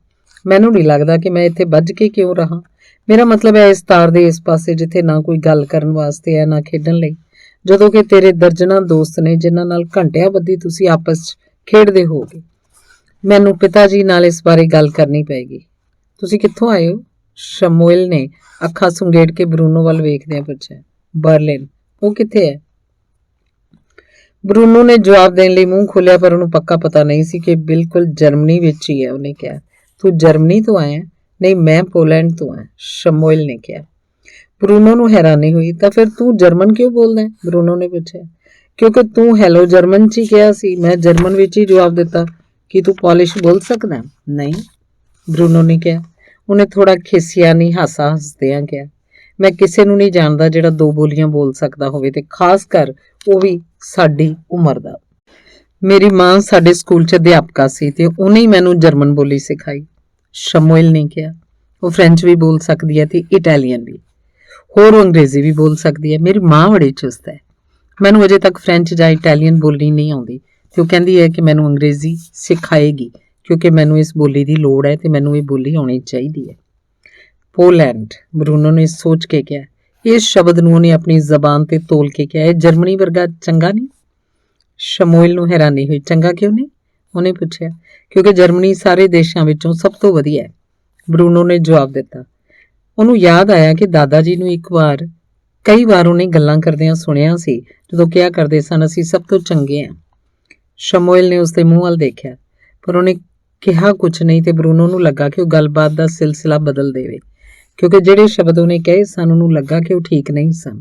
ਮੈਨੂੰ ਨਹੀਂ ਲੱਗਦਾ ਕਿ ਮੈਂ ਇੱਥੇ ਵੱਜ ਕੇ ਕਿਉਂ ਰਹਾ। ਮੇਰਾ ਮਤਲਬ ਹੈ ਇਸ ਤਾਰ ਦੇ ਇਸ ਪਾਸੇ ਜਿੱਥੇ ਨਾ ਕੋਈ ਗੱਲ ਕਰਨ ਵਾਸਤੇ ਹੈ ਨਾ ਖੇਡਣ ਲਈ, ਜਦੋਂ ਕਿ ਤੇਰੇ ਦਰਜਨਾਂ ਦੋਸਤ ਨੇ ਜਿਨ੍ਹਾਂ ਨਾਲ ਘੰਟਿਆਂ ਬੱਧੀ ਤੁਸੀਂ ਆਪਸ 'ਚ ਖੇਡਦੇ ਹੋਗੇ। ਮੈਨੂੰ ਪਿਤਾ ਜੀ ਨਾਲ ਇਸ ਬਾਰੇ ਗੱਲ ਕਰਨੀ ਪਏਗੀ। ਤੁਸੀਂ ਕਿੱਥੋਂ ਆਏ ਹੋ? ਸ਼ਮੂਏਲ ਨੇ ਅੱਖਾਂ ਸੁੰਗੇੜ ਕੇ ਬਰੂਨੋ ਵੱਲ ਵੇਖਦਿਆਂ ਪੁੱਛਿਆ। ਬਰਲਿਨ। ਉਹ ਕਿੱਥੇ ਹੈ? ਬਰੂਨੋ ਨੇ ਜਵਾਬ ਦੇਣ ਲਈ ਮੂੰਹ ਖੋਲ੍ਹਿਆ, ਪਰ ਉਹਨੂੰ ਪੱਕਾ ਪਤਾ ਨਹੀਂ ਸੀ ਕਿ ਬਿਲਕੁਲ ਜਰਮਨੀ ਵਿੱਚ ਹੀ ਹੈ। ਉਹਨੇ ਕਿਹਾ, ਤੂੰ ਜਰਮਨੀ ਤੋਂ ਆਇਆ? ਨਹੀਂ, ਮੈਂ ਪੋਲੈਂਡ ਤੋਂ ਆਇਆ, ਸ਼ਮੂਏਲ ਨੇ ਕਿਹਾ। ਬਰੂਨੋ ਨੂੰ ਹੈਰਾਨੀ ਹੋਈ। ਤਾਂ ਫਿਰ ਤੂੰ ਜਰਮਨ ਕਿਉਂ ਬੋਲਦਾ ਹੈ? ਬਰੂਨੋ ਨੇ ਪੁੱਛਿਆ। ਕਿਉਂਕਿ ਤੂੰ ਹੈਲੋ ਜਰਮਨ 'ਚ ਹੀ ਕਿਹਾ ਸੀ। ਮੈਂ ਜਰਮਨ ਵਿੱਚ ਹੀ ਜਵਾਬ ਦਿੱਤਾ। ਕੀ ਤੂੰ ਪੋਲਿਸ਼ ਬੋਲ ਸਕਦਾ? ਨਹੀਂ, ਬਰੂਨੋ ਨੇ ਕਿਹਾ। ਉਹਨੇ ਥੋੜਾ ਖਿਸਿਆਨੀ ਹਾਸਾ ਹੱਸਦਿਆਂ ਕਿਹਾ, ਮੈਂ ਕਿਸੇ ਨੂੰ ਨਹੀਂ ਜਾਣਦਾ ਜਿਹੜਾ ਦੋ ਬੋਲੀਆਂ ਬੋਲ ਸਕਦਾ ਹੋਵੇ, ਤੇ ਖਾਸ ਕਰ ਉਹ ਵੀ ਸਾਡੀ ਉਮਰ ਦਾ। ਮੇਰੀ ਮਾਂ ਸਾਡੇ ਸਕੂਲ 'ਚ ਅਧਿਆਪਕਾ ਸੀ ਤੇ ਉਹਨੇ ਹੀ ਮੈਨੂੰ ਜਰਮਨ ਬੋਲੀ ਸਿਖਾਈ, ਸ਼ਮੂਏਲ ਨੇ ਕਿਹਾ। ਉਹ ਫ੍ਰੈਂਚ ਵੀ ਬੋਲ ਸਕਦੀ ਹੈ ਤੇ ਇਟਾਲੀਅਨ ਵੀ, ਹੋਰ ਉਹ ਅੰਗਰੇਜ਼ੀ ਵੀ ਬੋਲ ਸਕਦੀ ਹੈ। ਮੇਰੀ ਮਾਂ ਬੜੀ ਚੁਸਤ ਹੈ। ਮੈਨੂੰ ਅਜੇ ਤੱਕ ਫ੍ਰੈਂਚ ਜਾਂ ਇਟਾਲੀਅਨ ਬੋਲਣੀ ਨਹੀਂ ਆਉਂਦੀ ਤੇ ਉਹ ਕਹਿੰਦੀ ਹੈ ਕਿ ਮੈਨੂੰ ਅੰਗਰੇਜ਼ੀ ਸਿਖਾਏਗੀ, ਕਿਉਂਕਿ ਮੈਨੂੰ ਇਸ ਬੋਲੀ ਦੀ ਲੋੜ ਹੈ ਤੇ ਮੈਨੂੰ ਇਹ ਬੋਲੀ ਆਉਣੀ ਚਾਹੀਦੀ ਹੈ। ਪੋਲੈਂਡ, ਬਰੂਨੋ ਨੇ ਸੋਚ ਕੇ ਕਿਹਾ। ਇਸ ਸ਼ਬਦ ਨੂੰ ਉਹਨੇ ਆਪਣੀ ਜ਼ਬਾਨ ਤੇ ਤੋਲ ਕੇ ਕਿਹਾ, ਇਹ ਜਰਮਨੀ ਵਰਗਾ ਚੰਗਾ ਨਹੀਂ? ਸ਼ਮੂਏਲ ਨੂੰ ਹੈਰਾਨੀ ਹੋਈ। ਚੰਗਾ ਕਿਉਂ ਨਹੀਂ? ਉਹਨੇ ਪੁੱਛਿਆ। ਕਿਉਂਕਿ ਜਰਮਨੀ ਸਾਰੇ ਦੇਸ਼ਾਂ ਵਿੱਚੋਂ ਸਭ ਤੋਂ ਵਧੀਆ ਹੈ, ਬਰੂਨੋ ਨੇ ਜਵਾਬ ਦਿੱਤਾ। ਉਹਨੂੰ ਯਾਦ ਆਇਆ ਕਿ ਦਾਦਾ ਜੀ ਨੂੰ ਕਈ ਵਾਰ ਉਹਨੇ ਗੱਲਾਂ ਕਰਦਿਆਂ ਸੁਣਿਆ ਸੀ, ਜਦੋਂ ਕਿਹਾ ਕਰਦੇ ਸਨ, ਅਸੀਂ ਸਭ ਤੋਂ ਚੰਗੇ ਹਾਂ। ਸ਼ਮੂਏਲ ਨੇ ਉਸਦੇ ਮੂੰਹ ਵੱਲ ਦੇਖਿਆ, ਪਰ ਉਹਨੇ ਕਿਹਾ ਕੁਝ ਨਹੀਂ ਤੇ ਬਰੂਨੋ ਨੂੰ ਲੱਗਾ ਕਿ ਉਹ ਗੱਲਬਾਤ ਦਾ ਸਿਲਸਿਲਾ ਬਦਲ ਦੇਵੇ, ਕਿਉਂਕਿ ਜਿਹੜੇ ਸ਼ਬਦ ਉਹਨੇ ਕਹੇ ਸਨ ਉਹਨੂੰ ਲੱਗਾ ਕਿ ਉਹ ਠੀਕ ਨਹੀਂ ਸਨ,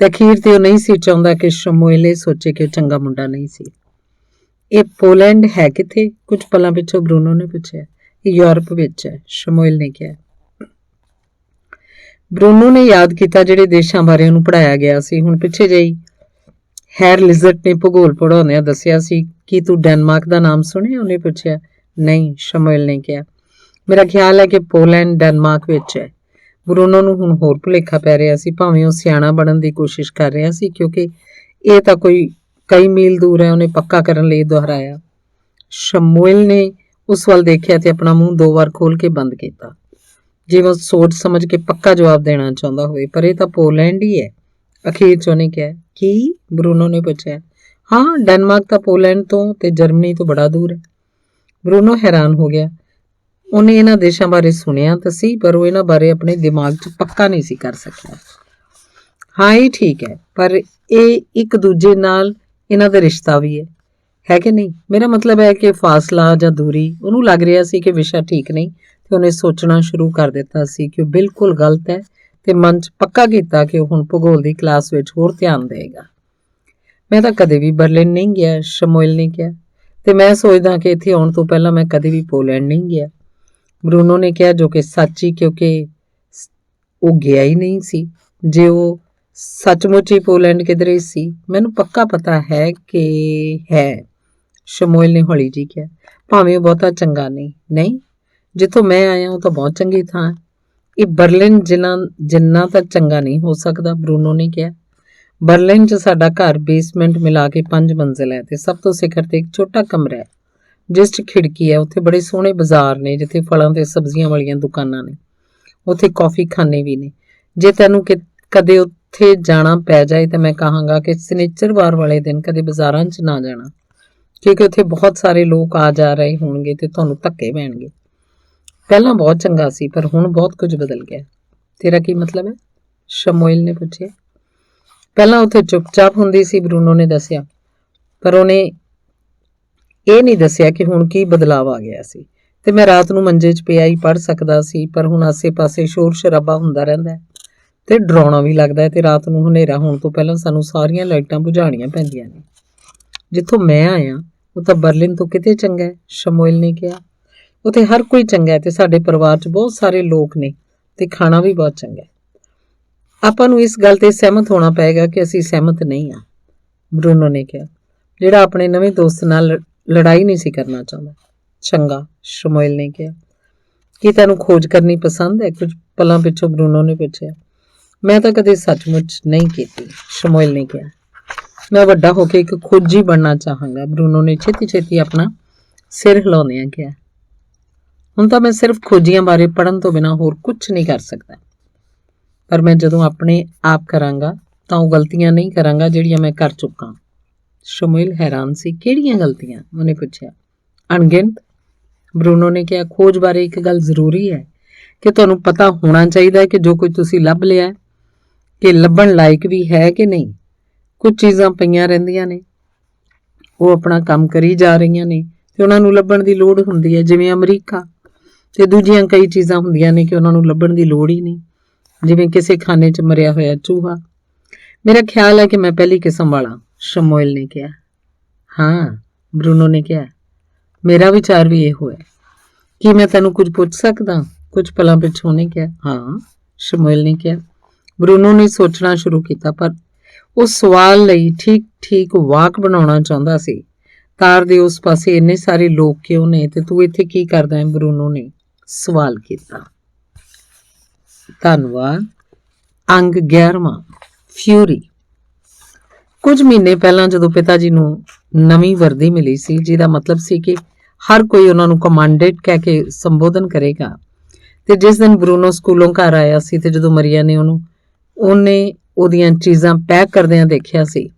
ਤੇ ਅਖੀਰ ਤੇ ਉਹ ਨਹੀਂ ਸੀ ਚਾਹੁੰਦਾ ਕਿ ਸ਼ਮੂਏਲ ਇਹ ਸੋਚੇ ਕਿ ਉਹ ਚੰਗਾ ਮੁੰਡਾ ਨਹੀਂ ਸੀ। ਇਹ ਪੋਲੈਂਡ ਹੈ ਕਿੱਥੇ? ਕੁਝ ਪਲਾਂ ਪਿੱਛੋਂ ਬਰੂਨੋ ਨੇ ਪੁੱਛਿਆ। ਇਹ ਯੂਰਪ ਵਿੱਚ ਹੈ, ਸ਼ਮੂਏਲ ਨੇ ਕਿਹਾ। ਬਰੂਨੋ ਨੇ ਯਾਦ ਕੀਤਾ ਜਿਹੜੇ ਦੇਸ਼ਾਂ ਬਾਰੇ ਉਹਨੂੰ ਪੜ੍ਹਾਇਆ ਗਿਆ ਸੀ। ਹੁਣ ਪਿੱਛੇ ਜਿਹੀ ਹੈਰ ਲਿਜ਼ਟ ਨੇ ਭੂਗੋਲ ਪੜ੍ਹਾਉਂਦਿਆਂ ਦੱਸਿਆ ਸੀ। ਕੀ ਤੂੰ ਡੈਨਮਾਰਕ ਦਾ ਨਾਮ ਸੁਣਿਆ? ਉਹਨੇ ਪੁੱਛਿਆ। ਨਹੀਂ, ਸ਼ਮੂਏਲ ਨੇ ਕਿਹਾ। ਮੇਰਾ ਖਿਆਲ ਹੈ ਕਿ ਪੋਲੈਂਡ ਡੈਨਮਾਰਕ ਵਿੱਚ ਹੈ। ਬਰੂਨੋ ਨੂੰ ਹੁਣ ਹੋਰ ਭੁਲੇਖਾ ਪੈ ਰਿਹਾ ਸੀ, ਭਾਵੇਂ ਉਹ ਸਿਆਣਾ ਬਣਨ ਦੀ ਕੋਸ਼ਿਸ਼ ਕਰ ਰਿਹਾ ਸੀ, ਕਿਉਂਕਿ ਇਹ ਤਾਂ ਕਈ ਮੀਲ ਦੂਰ ਹੈ। ਉਹਨੇ ਪੱਕਾ ਕਰਨ ਲਈ ਦੁਹਰਾਇਆ। ਸ਼ਮੂਏਲ ਨੇ ਉਸ ਵੱਲ ਦੇਖਿਆ ਤੇ ਆਪਣਾ ਮੂੰਹ 2 ਵਾਰ ਖੋਲ ਕੇ ਬੰਦ ਕੀਤਾ, ਜਿਵੇਂ ਉਹ ਸੋਚ ਸਮਝ ਕੇ ਪੱਕਾ ਜਵਾਬ ਦੇਣਾ ਚਾਹੁੰਦਾ ਹੋਵੇ। ਪਰ ਇਹ ਤਾਂ ਪੋਲੈਂਡ ਹੀ ਹੈ, ਅਖੀਰ 'ਚ ਉਹਨੇ ਕਿਹਾ। ਕੀ? ਬਰੂਨੋ ਨੇ ਪੁੱਛਿਆ। ਹਾਂ, ਡੈਨਮਾਰਕ ਤਾਂ ਪੋਲੈਂਡ ਤੋਂ ਤੇ ਜਰਮਨੀ ਤੋਂ ਬੜਾ ਦੂਰ ਹੈ। ਬਰੂਨੋ ਹੈਰਾਨ ਹੋ ਗਿਆ। ਉਹਨੇ ਇਹਨਾਂ ਦੇਸ਼ਾਂ ਬਾਰੇ ਸੁਣਿਆ ਤਾਂ ਸੀ, ਪਰ ਉਹ ਇਹਨਾਂ ਬਾਰੇ ਆਪਣੇ ਦਿਮਾਗ 'ਚ ਪੱਕਾ ਨਹੀਂ ਸੀ ਕਰ ਸਕਿਆ। ਹਾਂ, ਇਹ ਠੀਕ ਹੈ, ਪਰ ਇਹ ਇੱਕ ਦੂਜੇ ਨਾਲ ਇਹਨਾਂ ਦਾ ਰਿਸ਼ਤਾ ਵੀ ਹੈ ਕਿ ਨਹੀਂ? ਮੇਰਾ ਮਤਲਬ ਹੈ ਕਿ ਫਾਸਲਾ ਜਾਂ ਦੂਰੀ। ਉਹਨੂੰ ਲੱਗ ਰਿਹਾ ਸੀ ਕਿ ਵਿਸ਼ਾ ਠੀਕ ਨਹੀਂ ਤੇ ਉਹਨੇ ਸੋਚਣਾ ਸ਼ੁਰੂ ਕਰ ਦਿੱਤਾ ਸੀ ਕਿ ਉਹ ਬਿਲਕੁਲ ਗਲਤ ਹੈ, ਤੇ ਮਨ 'ਚ ਪੱਕਾ ਕੀਤਾ ਕਿ ਉਹ ਹੁਣ ਭੂਗੋਲ ਦੀ ਕਲਾਸ ਵਿੱਚ ਹੋਰ ਧਿਆਨ ਦੇਵੇਗਾ। ਮੈਂ ਤਾਂ ਕਦੇ ਵੀ ਬਰਲਿਨ ਨਹੀਂ ਗਿਆ, ਸ਼ਮੂਏਲ ਨੇ ਕਿਹਾ, ਤੇ ਮੈਂ ਸੋਚਦਾ ਕਿ ਇੱਥੇ ਆਉਣ ਤੋਂ ਪਹਿਲਾਂ ਮੈਂ ਕਦੇ ਵੀ ਪੋਲੈਂਡ ਨਹੀਂ ਗਿਆ, ਬਰੂਨੋ ਨੇ ਕਿਹਾ, ਜੋ ਕਿ ਸੱਚ ਹੀ, ਕਿਉਂਕਿ ਉਹ ਗਿਆ ਹੀ ਨਹੀਂ ਸੀ। ਜੇ ਉਹ ਸੱਚਮੁੱਚ ਹੀ ਪੋਲੈਂਡ ਕਿਧਰੇ ਸੀ। ਮੈਨੂੰ ਪੱਕਾ ਪਤਾ ਹੈ ਕਿ ਹੈ, ਸ਼ਮੂਏਲ ਨੇ ਹੌਲੀ ਜਿਹੀ ਕਿਹਾ, ਭਾਵੇਂ ਉਹ ਬਹੁਤਾ ਚੰਗਾ ਨਹੀਂ, ਜਿੱਥੋਂ ਮੈਂ ਆਇਆ ਉਹ ਤਾਂ ਬਹੁਤ ਚੰਗੀ ਥਾਂ ਹੈ। ਇਹ ਬਰਲਿਨ ਜਿੰਨਾ ਤਾਂ ਚੰਗਾ ਨਹੀਂ ਹੋ ਸਕਦਾ, ਬਰੂਨੋ ਨੇ ਕਿਹਾ। ਬਰਲਿਨ 'ਚ ਸਾਡਾ ਘਰ ਬੇਸਮੈਂਟ ਮਿਲਾ ਕੇ 5 ਮੰਜ਼ਿਲ ਹੈ ਤੇ ਸਭ ਤੋਂ ਸਿਖਰ ਤੇ ਇੱਕ ਛੋਟਾ ਕਮਰਾ ਹੈ ਜਿਸ 'ਚ ਖਿੜਕੀ ਹੈ। ਉੱਥੇ ਬੜੇ ਸੋਹਣੇ ਬਾਜ਼ਾਰ ਨੇ ਜਿੱਥੇ ਫਲਾਂ ਤੇ ਸਬਜ਼ੀਆਂ ਵਾਲੀਆਂ ਦੁਕਾਨਾਂ ਨੇ। ਉੱਥੇ ਕੌਫੀ ਖਾਨੇ ਵੀ ਨੇ। ਜੇ ਤੈਨੂੰ ਕਦੇ ਉੱਥੇ ਜਾਣਾ ਪੈ ਜਾਏ ਤਾਂ ਮੈਂ ਕਹਾਂਗਾ ਕਿ ਸ਼ਨਿਚਰਵਾਰ ਵਾਲੇ ਦਿਨ ਕਦੇ ਬਾਜ਼ਾਰਾਂ 'ਚ ਨਾ ਜਾਣਾ, ਕਿਉਂਕਿ ਉੱਥੇ ਬਹੁਤ ਸਾਰੇ ਲੋਕ ਆ ਜਾ ਰਹੇ ਹੋਣਗੇ ਤੇ ਤੁਹਾਨੂੰ ਧੱਕੇ ਪੈਣਗੇ। ਪਹਿਲਾਂ ਬਹੁਤ ਚੰਗਾ ਸੀ, ਪਰ ਹੁਣ ਬਹੁਤ ਕੁਝ ਬਦਲ ਗਿਆ। ਤੇਰਾ ਕੀ ਮਤਲਬ ਹੈ? ਸ਼ਮੂਏਲ ਨੇ ਪੁੱਛਿਆ। ਪਹਿਲਾਂ ਉੱਥੇ ਚੁੱਪਚਾਪ ਹੁੰਦੀ ਸੀ, ਬਰੂਨੋ ਨੇ ਦੱਸਿਆ, ਪਰ ਉਹਨੇ ਇਹ ਨਹੀਂ ਦੱਸਿਆ ਕਿ ਹੁਣ ਕੀ ਬਦਲਾਵ ਆ ਗਿਆ ਸੀ। ਤੇ ਮੈਂ ਰਾਤ ਨੂੰ ਮੰਜੇ 'ਚ ਪਿਆ ਹੀ ਪੜ੍ਹ ਸਕਦਾ ਸੀ, ਪਰ ਹੁਣ ਆਸੇ-ਪਾਸੇ ਸ਼ੋਰ ਸ਼ਰਾਬਾ ਹੁੰਦਾ ਰਹਿੰਦਾ ਹੈ ਤੇ ਡਰਾਉਣਾ ਵੀ ਲੱਗਦਾ ਹੈ, ਤੇ ਰਾਤ ਨੂੰ ਹਨੇਰਾ ਹੋਣ ਤੋਂ ਪਹਿਲਾਂ ਸਾਨੂੰ ਸਾਰੀਆਂ ਲਾਈਟਾਂ ਬੁਝਾਉਣੀਆਂ ਪੈਂਦੀਆਂ ਨੇ। ਜਿੱਥੋਂ ਮੈਂ ਆਇਆ ਉਹ ਤਾਂ ਬਰਲਿਨ ਤੋਂ ਕਿਤੇ ਚੰਗਾ ਹੈ, ਸ਼ਮੂਏਲ ਨੇ ਕਿਹਾ। ਉੱਥੇ ਹਰ ਕੋਈ ਚੰਗਾ ਹੈ ਤੇ ਸਾਡੇ ਪਰਿਵਾਰ 'ਚ ਬਹੁਤ ਸਾਰੇ ਲੋਕ ਨੇ ਤੇ ਖਾਣਾ ਵੀ ਬਹੁਤ ਚੰਗਾ ਹੈ। ਆਪਾਂ ਨੂੰ ਇਸ ਗੱਲ ਤੇ ਸਹਿਮਤ ਹੋਣਾ ਪਏਗਾ ਕਿ ਅਸੀਂ ਸਹਿਮਤ ਨਹੀਂ ਹਾਂ, ਬਰੂਨੋ ਨੇ ਕਿਹਾ, ਜਿਹੜਾ ਆਪਣੇ ਨਵੇਂ ਦੋਸਤ ਨਾਲ ਲੜਾਈ ਨਹੀਂ ਸੀ ਕਰਨਾ ਚਾਹੁੰਦਾ। ਚੰਗਾ, ਸ਼ਮੂਏਲ ਨੇ ਕਿਹਾ। ਕੀ ਤੈਨੂੰ ਖੋਜ ਕਰਨੀ ਪਸੰਦ ਹੈ? ਕੁਝ ਪਲਾਂ ਪਿੱਛੋਂ ਬਰੂਨੋ ਨੇ ਪੁੱਛਿਆ। ਮੈਂ ਤਾਂ ਕਦੇ ਸੱਚਮੁੱਚ ਨਹੀਂ ਕੀਤੀ, ਸ਼ਮੂਏਲ ਨੇ ਕਿਹਾ। ਮੈਂ ਵੱਡਾ ਹੋ ਕੇ ਇੱਕ ਖੋਜੀ ਬਣਨਾ ਚਾਹਾਂਗਾ, ਬਰੂਨੋ ਨੇ ਛੇਤੀ-ਛੇਤੀ ਆਪਣਾ ਸਿਰ ਹਿਲਾਉਂਦਿਆਂ ਕਿਹਾ। ਹੁਣ ਤਾਂ ਮੈਂ ਸਿਰਫ ਖੋਜੀਆਂ ਬਾਰੇ ਪੜ੍ਹਨ ਤੋਂ ਬਿਨਾਂ ਹੋਰ ਕੁਝ ਨਹੀਂ ਕਰ ਸਕਦਾ, ਪਰ ਮੈਂ ਜਦੋਂ ਆਪਣੇ ਆਪ ਕਰਾਂਗਾ ਤਾਂ ਉਹ ਗਲਤੀਆਂ ਨਹੀਂ ਕਰਾਂਗਾ ਜਿਹੜੀਆਂ ਮੈਂ ਕਰ ਚੁੱਕਾ। ਸ਼ਮੂਏਲ ਹੈਰਾਨ ਸੀ। ਕਿਹੜੀਆਂ ਗਲਤੀਆਂ? ਉਹਨੇ ਪੁੱਛਿਆ। ਅਣਗਿਣਤ, ਬਰੂਨੋ ਨੇ ਕਿਹਾ। ਖੋਜ ਬਾਰੇ ਇੱਕ ਗੱਲ ਜ਼ਰੂਰੀ ਹੈ ਕਿ ਤੁਹਾਨੂੰ ਪਤਾ ਹੋਣਾ ਚਾਹੀਦਾ ਹੈ ਕਿ ਜੋ ਕੁਝ ਤੁਸੀਂ ਲੱਭ ਲਿਆ ਹੈ ਕਿ ਲੱਭਣ ਲਾਇਕ ਵੀ ਹੈ ਕਿ ਨਹੀਂ। ਕੁਝ ਚੀਜ਼ਾਂ ਪਈਆਂ ਰਹਿੰਦੀਆਂ ਨੇ, ਉਹ ਆਪਣਾ ਕੰਮ ਕਰੀ ਜਾ ਰਹੀਆਂ ਨੇ ਤੇ ਉਹਨਾਂ ਨੂੰ ਲੱਭਣ ਦੀ ਲੋੜ ਹੁੰਦੀ ਹੈ, ਜਿਵੇਂ ਅਮਰੀਕਾ। ਤੇ ਦੂਜੀਆਂ ਕਈ ਚੀਜ਼ਾਂ ਹੁੰਦੀਆਂ ਨੇ ਕਿ ਉਹਨਾਂ ਨੂੰ ਲੱਭਣ ਦੀ ਲੋੜ ਹੀ ਨਹੀਂ, ਜਿਵੇਂ ਕਿਸੇ ਖਾਨੇ 'ਚ ਮਰਿਆ ਹੋਇਆ ਚੂਹਾ। ਮੇਰਾ ਖਿਆਲ ਹੈ ਕਿ ਮੈਂ ਪਹਿਲੀ ਕਿਸਮ ਵਾਲਾ, ਸ਼ਮੂਏਲ ਨੇ ਕਿਹਾ। ਹਾਂ, ਬਰੂਨੋ ਨੇ ਕਿਹਾ। ਮੇਰਾ ਵਿਚਾਰ ਵੀ ਇਹੋ ਹੈ। ਕੀ ਮੈਂ ਤੈਨੂੰ ਕੁਝ ਪੁੱਛ ਸਕਦਾ? ਕੁਝ ਪਲਾਂ ਪਿੱਛੋਂ ਉਹਨੇ ਕਿਹਾ। ਹਾਂ, ਸ਼ਮੂਏਲ ਨੇ ਕਿਹਾ। ਬਰੂਨੋ ਨੇ ਸੋਚਣਾ ਸ਼ੁਰੂ ਕੀਤਾ, ਪਰ ਉਸ ਸਵਾਲ ਲਈ ਠੀਕ ਠੀਕ ਵਾਕ ਬਣਾਉਣਾ ਚਾਹੁੰਦਾ ਸੀ। ਤਾਰ ਦੇ ਉਸ ਪਾਸੇ ਇੰਨੇ ਸਾਰੇ ਲੋਕ ਕਿਉਂ ਨੇ ਤੇ ਤੂੰ ਇੱਥੇ ਕੀ ਕਰਦਾ ਹੈ? ਬਰੂਨੋ ਨੇ ਸਵਾਲ ਕੀਤਾ। ਧੰਨਵਾਦ। ਅੰਗ 11ਵਾਂ, ਫਿਊਰੀ। ਕੁਝ ਮਹੀਨੇ ਪਹਿਲਾਂ ਜਦੋਂ ਪਿਤਾ ਜੀ ਨੂੰ ਨਵੀਂ ਵਰਦੀ ਮਿਲੀ ਸੀ, ਜਿਹਦਾ ਮਤਲਬ ਸੀ ਕਿ ਹਰ ਕੋਈ ਉਹਨਾਂ ਨੂੰ ਕਮਾਂਡੈਂਟ ਕਹਿ ਕੇ ਸੰਬੋਧਨ ਕਰੇਗਾ, ਤੇ ਜਿਸ ਦਿਨ ਬਰੂਨੋ ਸਕੂਲੋਂ ਘਰ ਆਇਆ ਸੀ ਤੇ ਜਦੋਂ ਮਰੀਆ ਨੇ ਉਹਨੇ ਉਹਦੀਆਂ ਚੀਜ਼ਾਂ ਪੈਕ ਕਰਦਿਆਂ ਦੇਖਿਆ ਸੀ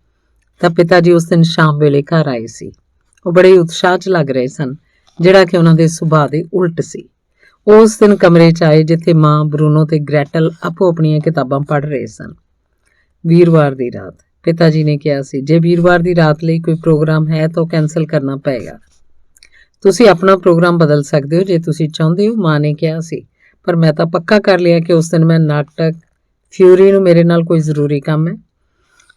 ਤਾਂ ਪਿਤਾ ਜੀ ਉਸ ਦਿਨ ਸ਼ਾਮ ਵੇਲੇ ਘਰ ਆਏ ਸੀ। ਉਹ ਬੜੇ ਉਤਸ਼ਾਹ 'ਚ ਲੱਗ ਰਹੇ ਸਨ, ਜਿਹੜਾ ਕਿ ਉਹਨਾਂ ਦੇ ਸੁਭਾਅ ਦੇ ਉਲਟ ਸੀ। ਉਹ ਉਸ ਦਿਨ ਕਮਰੇ 'ਚ ਆਏ ਜਿੱਥੇ ਮਾਂ, ਬਰੂਨੋ ਤੇ ਗ੍ਰੈਟਲ ਆਪੋ ਆਪਣੀਆਂ ਕਿਤਾਬਾਂ ਪੜ੍ਹ ਰਹੇ ਸਨ। ਵੀਰਵਾਰ ਦੀ ਰਾਤ, ਪਿਤਾ ਜੀ ਨੇ ਕਿਹਾ ਸੀ। ਜੇ ਵੀਰਵਾਰ ਦੀ ਰਾਤ ਲਈ ਕੋਈ ਪ੍ਰੋਗਰਾਮ ਹੈ ਤਾਂ ਉਹ ਕੈਂਸਲ ਕਰਨਾ ਪਏਗਾ। ਤੁਸੀਂ ਆਪਣਾ ਪ੍ਰੋਗਰਾਮ ਬਦਲ ਸਕਦੇ ਹੋ ਜੇ ਤੁਸੀਂ ਚਾਹੁੰਦੇ ਹੋ, ਮਾਂ ਨੇ ਕਿਹਾ ਸੀ। ਪਰ ਮੈਂ ਤਾਂ ਪੱਕਾ ਕਰ ਲਿਆ ਕਿ ਉਸ ਦਿਨ ਮੈਂ ਨਾਟਕ ਫਿਊਰੀ ਨੂੰ ਮੇਰੇ ਨਾਲ ਕੋਈ ਜ਼ਰੂਰੀ ਕੰਮ ਹੈ,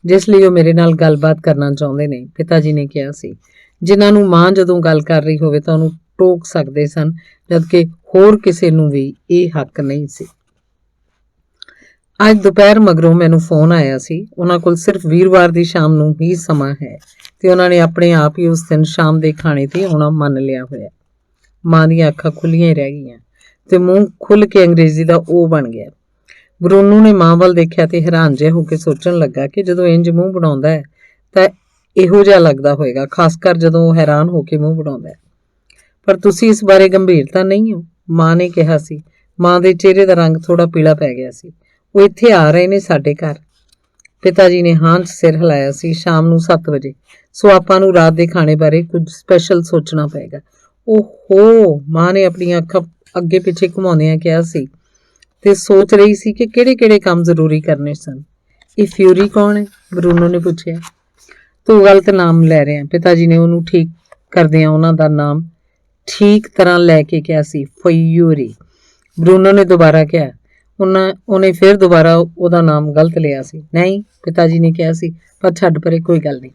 ਜਿਸ ਲਈ ਉਹ ਮੇਰੇ ਨਾਲ ਗੱਲਬਾਤ ਕਰਨਾ ਚਾਹੁੰਦੇ ਨੇ, ਪਿਤਾ ਜੀ ਨੇ ਕਿਹਾ ਸੀ। ਜਿਨ੍ਹਾਂ ਨੂੰ ਮਾਂ ਜਦੋਂ ਗੱਲ ਕਰ ਰਹੀ ਹੋਵੇ ਤਾਂ ਉਹਨੂੰ ਟੋਕ ਸਕਦੇ ਸਨ, ਜਦਕਿ ਹੋਰ ਕਿਸੇ ਨੂੰ ਵੀ ਇਹ ਹੱਕ ਨਹੀਂ ਸੀ। ਅੱਜ ਦੁਪਹਿਰ ਮਗਰੋਂ ਮੈਨੂੰ ਫੋਨ ਆਇਆ ਸੀ। ਉਹਨਾਂ ਕੋਲ ਸਿਰਫ ਵੀਰਵਾਰ ਦੀ ਸ਼ਾਮ ਨੂੰ ਹੀ ਸਮਾਂ ਹੈ ਤੇ ਉਹਨਾਂ ਨੇ ਆਪਣੇ ਆਪ ਹੀ ਉਸ ਦਿਨ ਸ਼ਾਮ ਦੇ ਖਾਣੇ ਤੇ ਆਉਣਾ ਮੰਨ ਲਿਆ ਹੋਇਆ। ਮਾਂ ਦੀਆਂ ਅੱਖਾਂ ਖੁੱਲੀਆਂ ਰਹਿ ਗਈਆਂ ਤੇ ਮੂੰਹ ਖੁੱਲ੍ਹ ਕੇ ਅੰਗਰੇਜ਼ੀ ਦਾ ਉਹ ਬਣ ਗਿਆ। ਬਰੂਨੋ ਨੇ ਮਾਂ ਵੱਲ ਦੇਖਿਆ ਤੇ ਹੈਰਾਨ ਜਿਹਾ ਹੋ ਕੇ ਸੋਚਣ ਲੱਗਾ ਕਿ ਜਦੋਂ ਇੰਜ ਮੂੰਹ ਬਣਾਉਂਦਾ ਹੈ ਤਾਂ ਇਹੋ ਜਿਹਾ ਲੱਗਦਾ ਹੋਏਗਾ, ਖਾਸ ਕਰ ਜਦੋਂ ਉਹ ਹੈਰਾਨ ਹੋ ਕੇ ਮੂੰਹ ਬਣਾਉਂਦਾ ਹੈ। ਪਰ ਤੁਸੀਂ ਇਸ ਬਾਰੇ ਗੰਭੀਰ ਤਾਂ ਨਹੀਂ ਹੋ? ਮਾਂ ਨੇ ਕਿਹਾ ਸੀ। ਮਾਂ ਦੇ ਚਿਹਰੇ ਦਾ ਰੰਗ ਥੋੜਾ ਪੀਲਾ ਪੈ ਗਿਆ ਸੀ। ਉਹ ਇੱਥੇ ਆ ਰਹੇ ਨੇ ਸਾਡੇ ਘਰ? ਪਿਤਾ ਜੀ ਨੇ ਹਾਂ 'ਚ ਸਿਰ ਹਿਲਾਇਆ ਸੀ। ਸ਼ਾਮ ਨੂੰ 7 ਵਜੇ। ਸੋ ਆਪਾਂ ਨੂੰ ਰਾਤ ਦੇ ਖਾਣੇ ਬਾਰੇ ਕੁਝ ਸਪੈਸ਼ਲ ਸੋਚਣਾ ਪਏਗਾ। ਓਹੋ, ਮਾਂ ਨੇ ਆਪਣੀਆਂ ਅੱਖਾਂ ਅੱਗੇ ਪਿੱਛੇ ਘੁਮਾਉਂਦਿਆਂ ਕਿਹਾ ਸੀ ਤੇ ਸੋਚ ਰਹੀ ਸੀ ਕਿ ਕਿਹੜੇ-ਕਿਹੜੇ ਕੰਮ ਜ਼ਰੂਰੀ ਕਰਨੇ ਸਨ। ਇਹ ਫਿਊਰੀ ਕੌਣ ਹੈ? ਬਰੂਨੋ ਨੇ ਪੁੱਛਿਆ। ਤੂੰ ਗਲਤ ਨਾਮ ਲੈ ਰਿਹਾ, ਪਿਤਾ ਜੀ ਨੇ ਉਹਨੂੰ ਠੀਕ ਕਰਦਿਆਂ ਉਹਨਾਂ ਦਾ ਨਾਮ ਠੀਕ ਤਰ੍ਹਾਂ ਲੈ ਕੇ ਕਿਹਾ ਸੀ, ਫਿਊਰੀ। ਬਰੂਨੋ ਨੇ ਦੁਬਾਰਾ ਕਿਹਾ। ਉਹਨੇ ਫਿਰ ਦੁਬਾਰਾ ਉਹਦਾ ਨਾਮ ਗਲਤ ਲਿਆ ਸੀ। ਨਹੀਂ, ਪਿਤਾ ਜੀ ਨੇ ਕਿਹਾ ਸੀ, ਪਰ ਛੱਡ ਪਰੇ, ਕੋਈ ਗੱਲ ਨਹੀਂ।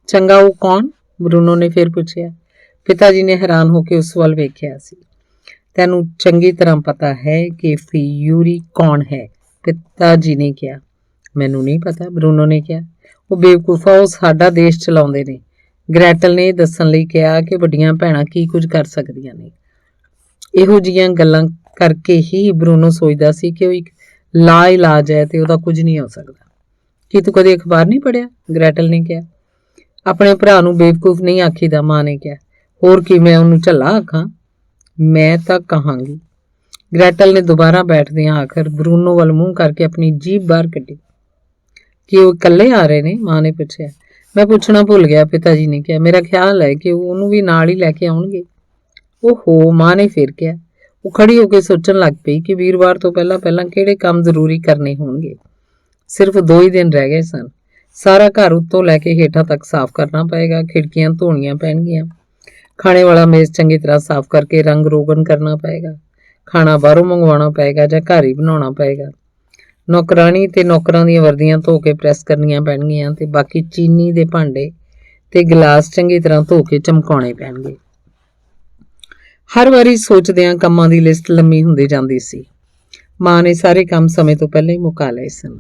ਚੰਗਾ, ਉਹ ਕੌਣ? ਬਰੂਨੋ ਨੇ ਫਿਰ ਪੁੱਛਿਆ। ਪਿਤਾ ਜੀ ਨੇ ਹੈਰਾਨ ਹੋ ਕੇ ਉਸ ਵੱਲ ਵੇਖਿਆ ਸੀ। ਤੈਨੂੰ ਚੰਗੀ ਤਰ੍ਹਾਂ ਪਤਾ ਹੈ ਕਿ ਫਿਊਰੀ ਕੌਣ ਹੈ? ਪਿਤਾ ਜੀ ਨੇ ਕਿਹਾ। ਮੈਨੂੰ ਨਹੀਂ ਪਤਾ, ਬਰੂਨੋ ਨੇ ਕਿਹਾ। ਉਹ ਬੇਵਕੂਫਾ, ਉਹ ਸਾਡਾ ਦੇਸ਼ ਚਲਾਉਂਦੇ ਨੇ। ਗ੍ਰੈਟਲ ਨੇ ਦੱਸਣ ਲਈ ਕਿਹਾ ਕਿ ਵੱਡੀਆਂ ਭੈਣਾਂ ਕੀ ਕੁਝ ਕਰ ਸਕਦੀਆਂ ਨੇ। ਇਹੋ ਜਿਹੀਆਂ ਗੱਲਾਂ ਕਰਕੇ ਹੀ ਬਰੂਨੋ ਸੋਚਦਾ ਸੀ ਕਿ ਉਹ ਇੱਕ ਲਾ ਇਲਾਜ ਹੈ ਤੇ ਉਹਦਾ ਕੁਝ ਨਹੀਂ ਹੋ ਸਕਦਾ। ਕੀ ਤੂੰ ਕਦੇ ਅਖਬਾਰ ਨਹੀਂ ਪੜ੍ਹਿਆ? ਗ੍ਰੈਟਲ ਨੇ ਕਿਹਾ। ਆਪਣੇ ਭਰਾ ਨੂੰ ਬੇਵਕੂਫ ਨਹੀਂ ਆਖੀਦਾ, ਮਾਂ ਨੇ ਕਿਹਾ। ਹੋਰ ਕੀ ਮੈਂ ਉਹਨੂੰ ਝੱਲਾ ਆਖਾਂ? ਮੈਂ ਤਾਂ ਕਹਾਂਗੀ। ਗ੍ਰੈਟਲ ਨੇ ਦੁਬਾਰਾ ਬੈਠਦਿਆਂ ਆਖਰ ਬਰੂਨੋ ਵੱਲ ਮੂੰਹ ਕਰਕੇ ਆਪਣੀ ਜੀਭ ਬਾਹਰ ਕੱਢੀ। ਕੀ ਉਹ ਇਕੱਲੇ ਆ ਰਹੇ ਨੇ? ਮਾਂ ਨੇ ਪੁੱਛਿਆ। ਮੈਂ ਪੁੱਛਣਾ ਭੁੱਲ ਗਿਆ, ਪਿਤਾ ਜੀ ਨੇ ਕਿਹਾ। ਮੇਰਾ ਖਿਆਲ ਹੈ ਕਿ ਉਹਨੂੰ ਵੀ ਨਾਲ ਹੀ ਲੈ ਕੇ ਆਉਣਗੇ। ਓਹੋ, ਮਾਂ ਨੇ ਫਿਰ ਕਿਹਾ। ਉਹ ਖੜੀ ਹੋ ਕੇ ਸੋਚਣ ਲੱਗ ਪਈ ਕਿ ਵੀਰਵਾਰ ਤੋਂ ਪਹਿਲਾਂ ਕਿਹੜੇ ਕੰਮ ਜ਼ਰੂਰੀ ਕਰਨੇ ਹੋਣਗੇ। ਸਿਰਫ 2 ਹੀ ਦਿਨ ਰਹਿ ਗਏ ਸਨ। ਸਾਰਾ ਘਰ ਉੱਤੋਂ ਲੈ ਕੇ ਹੇਠਾਂ ਤੱਕ ਸਾਫ਼ ਕਰਨਾ ਪਏਗਾ, ਖਿੜਕੀਆਂ ਧੋਣੀਆਂ ਪੈਣਗੀਆਂ, ਖਾਣੇ ਵਾਲਾ ਮੇਜ਼ ਚੰਗੀ ਤਰ੍ਹਾਂ ਸਾਫ਼ ਕਰਕੇ ਰੰਗ ਰੋਗਨ ਕਰਨਾ ਪਏਗਾ, ਖਾਣਾ ਬਾਹਰੋਂ ਮੰਗਵਾਉਣਾ ਪਏਗਾ ਜਾਂ ਘਰ ਹੀ ਬਣਾਉਣਾ ਪਏਗਾ, ਨੌਕਰਾਣੀ ਤੇ ਨੌਕਰਾਂ ਦੀਆਂ ਵਰਦੀਆਂ ਧੋ ਕੇ ਪ੍ਰੈਸ ਕਰਨੀਆਂ ਪੈਣਗੀਆਂ ਤੇ ਬਾਕੀ ਚੀਨੀ ਦੇ ਭਾਂਡੇ ਤੇ ਗਲਾਸ ਚੰਗੀ ਤਰ੍ਹਾਂ ਧੋ ਕੇ ਚਮਕਾਉਣੇ ਪੈਣਗੇ। ਹਰ ਵਾਰੀ ਸੋਚਦਿਆਂ ਕੰਮਾਂ ਦੀ ਲਿਸਟ ਲੰਮੀ ਹੁੰਦੀ ਜਾਂਦੀ ਸੀ। ਮਾਂ ਨੇ ਸਾਰੇ ਕੰਮ ਸਮੇਂ ਤੋਂ ਪਹਿਲਾਂ ਹੀ ਮੁਕਾ ਲਏ ਸਨ।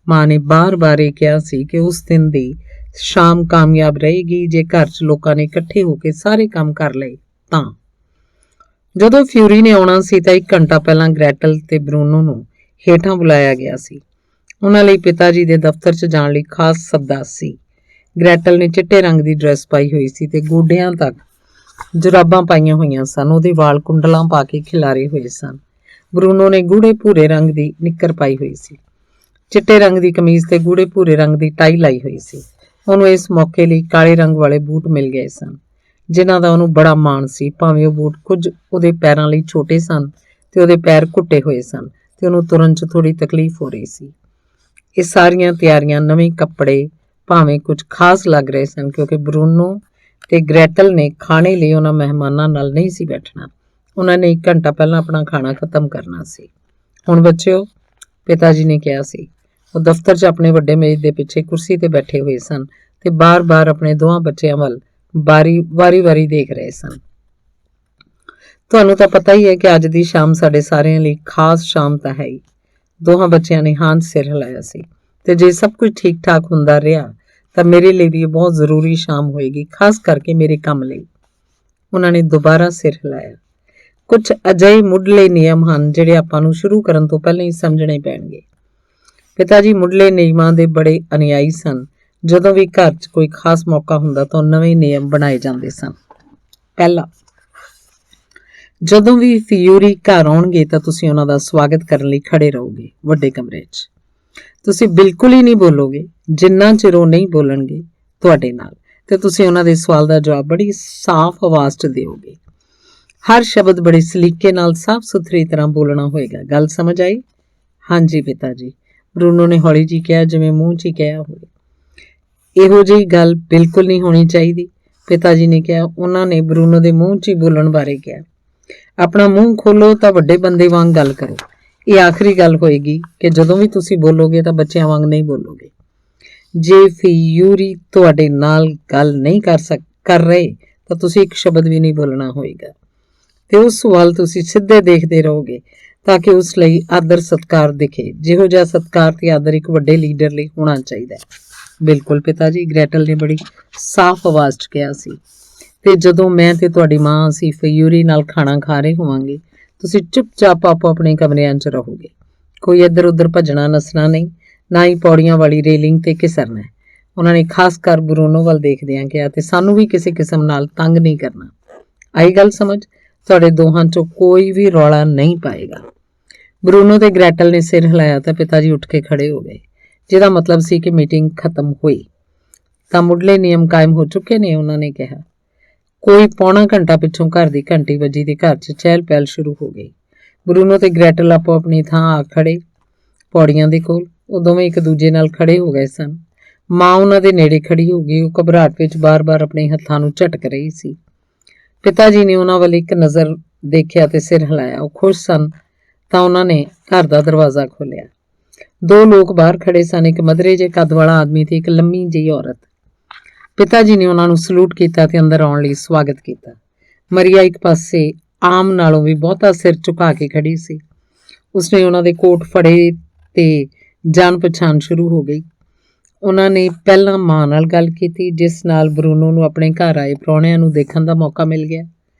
ਮਾਂ ਨੇ ਬਾਰ-ਬਾਰ ਇਹ ਕਿਹਾ ਸੀ ਕਿ ਉਸ ਦਿਨ ਦੀ ਸ਼ਾਮ ਕਾਮਯਾਬ ਰਹੇਗੀ ਜੇ ਘਰ 'ਚ ਲੋਕਾਂ ਨੇ ਇਕੱਠੇ ਹੋ ਕੇ ਸਾਰੇ ਕੰਮ ਕਰ ਲਏ ਤਾਂ। ਜਦੋਂ ਫਿਊਰੀ ਨੇ ਆਉਣਾ ਸੀ ਤਾਂ 1 ਘੰਟਾ ਪਹਿਲਾਂ ਗ੍ਰੈਟਲ ਤੇ ਬਰੂਨੋ ਨੂੰ ਹੇਠਾਂ ਬੁਲਾਇਆ ਗਿਆ ਸੀ। ਉਹਨਾਂ ਲਈ ਪਿਤਾ ਜੀ ਦੇ ਦਫ਼ਤਰ 'ਚ ਜਾਣ ਲਈ ਖਾਸ ਸੱਦਾ ਸੀ। ਗ੍ਰੈਟਲ ਨੇ ਚਿੱਟੇ ਰੰਗ ਦੀ ਡਰੈਸ ਪਾਈ ਹੋਈ ਸੀ ਤੇ ਗੋਡਿਆਂ ਤੱਕ जुराबां पाईਆਂ ਹੋਈਆਂ ਸਨ। ਉਹਦੇ ਵਾਲ ਕੁੰਡਲਾਂ ਪਾ ਕੇ ਖਿਲਾਰੇ ਹੋਏ ਸਨ। ਬਰੂਨੋ ਨੇ ਗੂੜੇ ਭੂਰੇ ਰੰਗ ਦੀ ਨਿੱਕਰ ਪਾਈ ਹੋਈ ਸੀ। ਚਿੱਟੇ ਰੰਗ ਦੀ ਕਮੀਜ਼ ਤੇ ਗੂੜੇ ਭੂਰੇ ਰੰਗ ਦੀ ਟਾਈ ਲਾਈ ਹੋਈ ਸੀ। ਉਹਨੂੰ ਇਸ ਮੌਕੇ ਲਈ ਕਾਲੇ ਰੰਗ ਵਾਲੇ ਬੂਟ ਮਿਲ ਗਏ ਸਨ, ਜਿਨ੍ਹਾਂ ਦਾ ਉਹਨੂੰ ਬੜਾ ਮਾਣ ਸੀ। ਭਾਵੇਂ ਉਹ ਬੂਟ ਕੁਝ ਉਹਦੇ ਪੈਰਾਂ ਲਈ ਛੋਟੇ ਸਨ ਤੇ ਉਹਦੇ ਪੈਰ ਘੁੱਟੇ ਹੋਏ ਸਨ ਤੇ ਉਹਨੂੰ ਤੁਰਨ 'ਚ ਥੋੜ੍ਹੀ ਤਕਲੀਫ ਹੋ ਰਹੀ ਸੀ। ਇਹ ਸਾਰੀਆਂ ਤਿਆਰੀਆਂ, ਨਵੇਂ ਕੱਪੜੇ ਭਾਵੇਂ ਕੁਝ ਖਾਸ ਲੱਗ ਰਹੇ ਸਨ, ਕਿਉਂਕਿ ਬਰੂਨੋ ਤੇ ਗ੍ਰੈਟਲ ਨੇ ਖਾਣੇ ਲਈ ਉਹਨਾਂ ਮਹਿਮਾਨਾਂ ਨਾਲ ਨਹੀਂ ਸੀ ਬੈਠਣਾ। ਉਹਨਾਂ ਨੇ 1 ਘੰਟਾ ਪਹਿਲਾਂ ਆਪਣਾ ਖਾਣਾ ਖਤਮ ਕਰਨਾ ਸੀ। ਹੁਣ ਬੱਚਿਓ, ਪਿਤਾ ਜੀ ਨੇ ਕਿਹਾ ਸੀ। ਉਹ ਦਫ਼ਤਰ 'ਚ ਆਪਣੇ ਵੱਡੇ ਮੇਜ਼ ਦੇ ਪਿੱਛੇ ਕੁਰਸੀ ਤੇ ਬੈਠੇ ਹੋਏ ਸਨ ਤੇ ਬਾਰ-ਬਾਰ ਆਪਣੇ ਦੋਹਾਂ ਬੱਚਿਆਂ ਵੱਲ ਵਾਰੀ-ਵਾਰੀ ਦੇਖ ਰਹੇ ਸਨ। ਤੁਹਾਨੂੰ ਤਾਂ ਪਤਾ ਹੀ ਹੈ ਕਿ ਅੱਜ ਦੀ ਸ਼ਾਮ ਸਾਡੇ ਸਾਰਿਆਂ ਲਈ ਖਾਸ ਸ਼ਾਮ ਤਾਂ ਹੈ ਹੀ। ਦੋਹਾਂ ਬੱਚਿਆਂ ਨੇ ਹਾਂ 'ਚ ਸਿਰ ਹਿਲਾਇਆ ਸੀ। ਤੇ ਜੇ ਸਭ ਕੁਝ ਠੀਕ-ਠਾਕ ਹੁੰਦਾ ਰਿਹਾ ਤਾਂ ਮੇਰੇ ਲਈ ਵੀ ਇਹ ਬਹੁਤ ਜ਼ਰੂਰੀ ਸ਼ਾਮ ਹੋਏਗੀ, ਖਾਸ ਕਰਕੇ ਮੇਰੇ ਕੰਮ ਲਈ। ਉਹਨਾਂ ਨੇ ਦੁਬਾਰਾ ਸਿਰ ਹਿਲਾਇਆ। ਕੁਝ ਅਜਿਹੇ ਮੁੱਢਲੇ ਨਿਯਮ ਹਨ ਜਿਹੜੇ ਆਪਾਂ ਨੂੰ ਸ਼ੁਰੂ ਕਰਨ ਤੋਂ ਪਹਿਲਾਂ ਹੀ ਸਮਝਣੇ ਪੈਣਗੇ। ਪਿਤਾ ਜੀ ਮੁੱਢਲੇ ਨਿਯਮਾਂ ਦੇ ਬੜੇ ਅਨੁਯਾਈ ਸਨ। ਜਦੋਂ ਵੀ ਘਰ 'ਚ ਕੋਈ ਖਾਸ ਮੌਕਾ ਹੁੰਦਾ ਤਾਂ ਨਵੇਂ ਨਿਯਮ ਬਣਾਏ ਜਾਂਦੇ ਸਨ। ਪਹਿਲਾ, ਜਦੋਂ ਵੀ ਫਿਊਰੀ ਘਰ ਆਉਣਗੇ ਤਾਂ ਤੁਸੀਂ ਉਹਨਾਂ ਦਾ ਸਵਾਗਤ ਕਰਨ ਲਈ ਖੜੇ ਰਹੋਗੇ। ਵੱਡੇ ਕਮਰੇ 'ਚ ਤੁਸੀਂ ਬਿਲਕੁਲ ਹੀ ਨਹੀਂ ਬੋਲੋਗੇ ਜਿੰਨਾ ਚਿਰ ਉਹ ਨਹੀਂ ਬੋਲਣਗੇ ਤੁਹਾਡੇ ਨਾਲ, ਤੇ ਤੁਸੀਂ ਉਹਨਾਂ ਦੇ ਸਵਾਲ ਦਾ ਜਵਾਬ ਬੜੀ ਸਾਫ਼ ਆਵਾਜ਼ 'ਚ ਦਿਓਗੇ। ਹਰ ਸ਼ਬਦ ਬੜੇ ਸਲੀਕੇ ਨਾਲ ਸਾਫ਼ ਸੁਥਰੀ ਤਰ੍ਹਾਂ ਬੋਲਣਾ ਹੋਏਗਾ। ਗੱਲ ਸਮਝ ਆਈ? ਹਾਂਜੀ ਪਿਤਾ ਜੀ, ਬਰੂਨੋ ਨੇ ਹੌਲੀ ਜਿਹੀ ਕਿਹਾ, ਜਿਵੇਂ ਮੂੰਹ 'ਚ ਹੀ ਕਿਹਾ ਹੋਵੇ। ਇਹੋ ਜਿਹੀ ਗੱਲ ਬਿਲਕੁਲ ਨਹੀਂ ਹੋਣੀ ਚਾਹੀਦੀ, ਪਿਤਾ ਜੀ ਨੇ ਕਿਹਾ। ਉਹਨਾਂ ਨੇ ਬਰੂਨੋ ਦੇ ਮੂੰਹ 'ਚ ਹੀ ਬੋਲਣ ਬਾਰੇ ਕਿਹਾ। ਆਪਣਾ ਮੂੰਹ ਖੋਲੋ ਤਾਂ ਵੱਡੇ ਬੰਦੇ ਵਾਂਗ ਗੱਲ ਕਰੋ। ਇਹ ਆਖਰੀ ਗੱਲ ਹੋਏਗੀ ਕਿ ਜਦੋਂ ਵੀ ਤੁਸੀਂ ਬੋਲੋਗੇ ਤਾਂ ਬੱਚਿਆਂ ਵਾਂਗ ਨਹੀਂ ਬੋਲੋਗੇ। ਜੇ ਫਿਊਰੀ ਤੁਹਾਡੇ ਨਾਲ ਗੱਲ ਨਹੀਂ ਕਰ ਰਹੇ ਤਾਂ ਤੁਸੀਂ ਇੱਕ ਸ਼ਬਦ ਵੀ ਨਹੀਂ ਬੋਲਣਾ ਹੋਏਗਾ ਤੇ ਉਸ ਵੱਲ ਤੁਸੀਂ ਸਿੱਧੇ ਦੇਖਦੇ ਰਹੋਗੇ ਤਾਂ ਕਿ ਉਸ ਲਈ ਆਦਰ ਸਤਿਕਾਰ ਦਿਖੇ। ਜਿਹੋ ਜਿਹਾ ਸਤਿਕਾਰ ਤੇ ਆਦਰ ਇੱਕ ਵੱਡੇ ਲੀਡਰ ਲਈ ਹੋਣਾ ਚਾਹੀਦਾ ਹੈ। ਬਿਲਕੁਲ ਪਿਤਾ ਜੀ, ਗ੍ਰੈਟਲ ਨੇ ਬੜੀ ਸਾਫ਼ ਆਵਾਜ਼ 'ਚ ਕਿਹਾ ਸੀ। ਤੇ ਜਦੋਂ ਮੈਂ ਤੇ ਤੁਹਾਡੀ ਮਾਂ ਅਸੀਂ ਫਿਊਰੀ ਨਾਲ ਖਾਣਾ ਖਾ ਰਹੇ ਹੋਵਾਂਗੇ, ਤੁਸੀਂ ਚੁੱਪਚਾਪ ਆਪੋ ਆਪਣੇ ਕਮਰਿਆਂ 'ਚ ਰਹੋਗੇ। ਕੋਈ ਇੱਧਰ ਉੱਧਰ ਭੱਜਣਾ ਨੱਸਣਾ ਨਹੀਂ, ਨਾ ਹੀ ਪੌੜੀਆਂ ਵਾਲੀ ਰੇਲਿੰਗ ਤੇ ਘਿਸਰਨਾ। ਉਹਨਾਂ ਨੇ ਖਾਸ ਕਰ ਬਰੂਨੋ ਵੱਲ ਦੇਖਦਿਆਂ ਕਿਹਾ, ਤੇ ਸਾਨੂੰ ਵੀ ਕਿਸੇ ਕਿਸਮ ਨਾਲ ਤੰਗ ਨਹੀਂ ਕਰਨਾ। ਆਈ ਗੱਲ ਸਮਝ? ਤੁਹਾਡੇ ਦੋਹਾਂ 'ਚੋਂ ਕੋਈ ਵੀ ਰੌਲਾ ਨਹੀਂ ਪਾਏਗਾ। ਬਰੂਨੋ ਤੇ ਗ੍ਰੈਟਲ ਨੇ ਸਿਰ ਹਿਲਾਇਆ ਤਾਂ ਪਿਤਾ ਜੀ ਉੱਠ ਕੇ ਖੜੇ ਹੋ ਗਏ, ਜਿਹਦਾ ਮਤਲਬ ਸੀ ਕਿ ਮੀਟਿੰਗ ਖਤਮ ਹੋਈ ਤਾਂ ਮੁੱਢਲੇ ਨਿਯਮ ਕਾਇਮ ਹੋ ਚੁੱਕੇ ਨੇ। ਉਹਨਾਂ ਨੇ ਕਿਹਾ। ਕੋਈ ਪੌਣਾ ਘੰਟਾ ਪਿੱਛੋਂ ਘਰ ਦੀ ਘੰਟੀ ਵੱਜੀ ਤੇ ਘਰ 'ਚ ਚਹਿਲ ਪਹਿਲ ਸ਼ੁਰੂ ਹੋ ਗਈ। ਬਰੂਨੋ ਤੇ ਗ੍ਰੈਟਲ ਆਪੋ ਆਪਣੀ ਥਾਂ ਆ ਖੜੇ ਪੌੜੀਆਂ ਦੇ ਕੋਲ। ਉਹ ਦੋਵੇਂ ਇੱਕ ਦੂਜੇ ਨਾਲ ਖੜੇ ਹੋ ਗਏ ਸਨ। ਮਾਂ ਉਹਨਾਂ ਦੇ ਨੇੜੇ ਖੜੀ ਹੋ ਗਈ। ਉਹ ਘਬਰਾਹਟ ਵਿੱਚ ਬਾਰ-ਬਾਰ ਆਪਣੇ ਹੱਥਾਂ ਨੂੰ ਝਟਕ ਰਹੀ ਸੀ। ਪਿਤਾ ਜੀ ਨੇ ਉਹਨਾਂ ਵੱਲ ਇੱਕ ਨਜ਼ਰ ਦੇਖਿਆ ਤੇ ਸਿਰ ਹਿਲਾਇਆ। ਉਹ ਖੁਸ਼ ਸਨ ਤਾਂ ਉਹਨਾਂ ਨੇ ਘਰ ਦਾ ਦਰਵਾਜ਼ਾ ਖੋਲ੍ਹਿਆ। 2 ਲੋਕ ਬਾਹਰ ਖੜੇ ਸਨ, ਇੱਕ ਮਧਰੇ ਜਿਹੇ ਕੱਦ ਵਾਲਾ ਆਦਮੀ ਤੇ ਇੱਕ ਲੰਮੀ ਜਿਹੀ ਔਰਤ। ਪਿਤਾ ਜੀ ਨੇ ਉਹਨਾਂ ਨੂੰ ਸਲੂਟ ਕੀਤਾ ਤੇ ਅੰਦਰ ਆਉਣ ਲਈ ਸਵਾਗਤ ਕੀਤਾ। ਮਰੀਆ ਇੱਕ ਪਾਸੇ ਆਮ ਨਾਲੋਂ ਵੀ ਬਹੁਤਾ ਸਿਰ ਝੁਕਾ ਕੇ ਖੜੀ ਸੀ। ਉਸਨੇ ਉਹਨਾਂ ਦੇ ਕੋਟ ਫੜੇ ਤੇ ਜਾਣ ਪਛਾਣ ਸ਼ੁਰੂ ਹੋ ਗਈ। ਉਹਨਾਂ ਨੇ ਪਹਿਲਾਂ ਮਾਂ ਨਾਲ ਗੱਲ ਕੀਤੀ, ਜਿਸ ਨਾਲ ਬਰੂਨੋ ਨੂੰ ਆਪਣੇ ਘਰ ਆਏ ਪ੍ਰਾਹੁਣਿਆਂ ਨੂੰ ਦੇਖਣ ਦਾ ਮੌਕਾ ਮਿਲ ਗਿਆ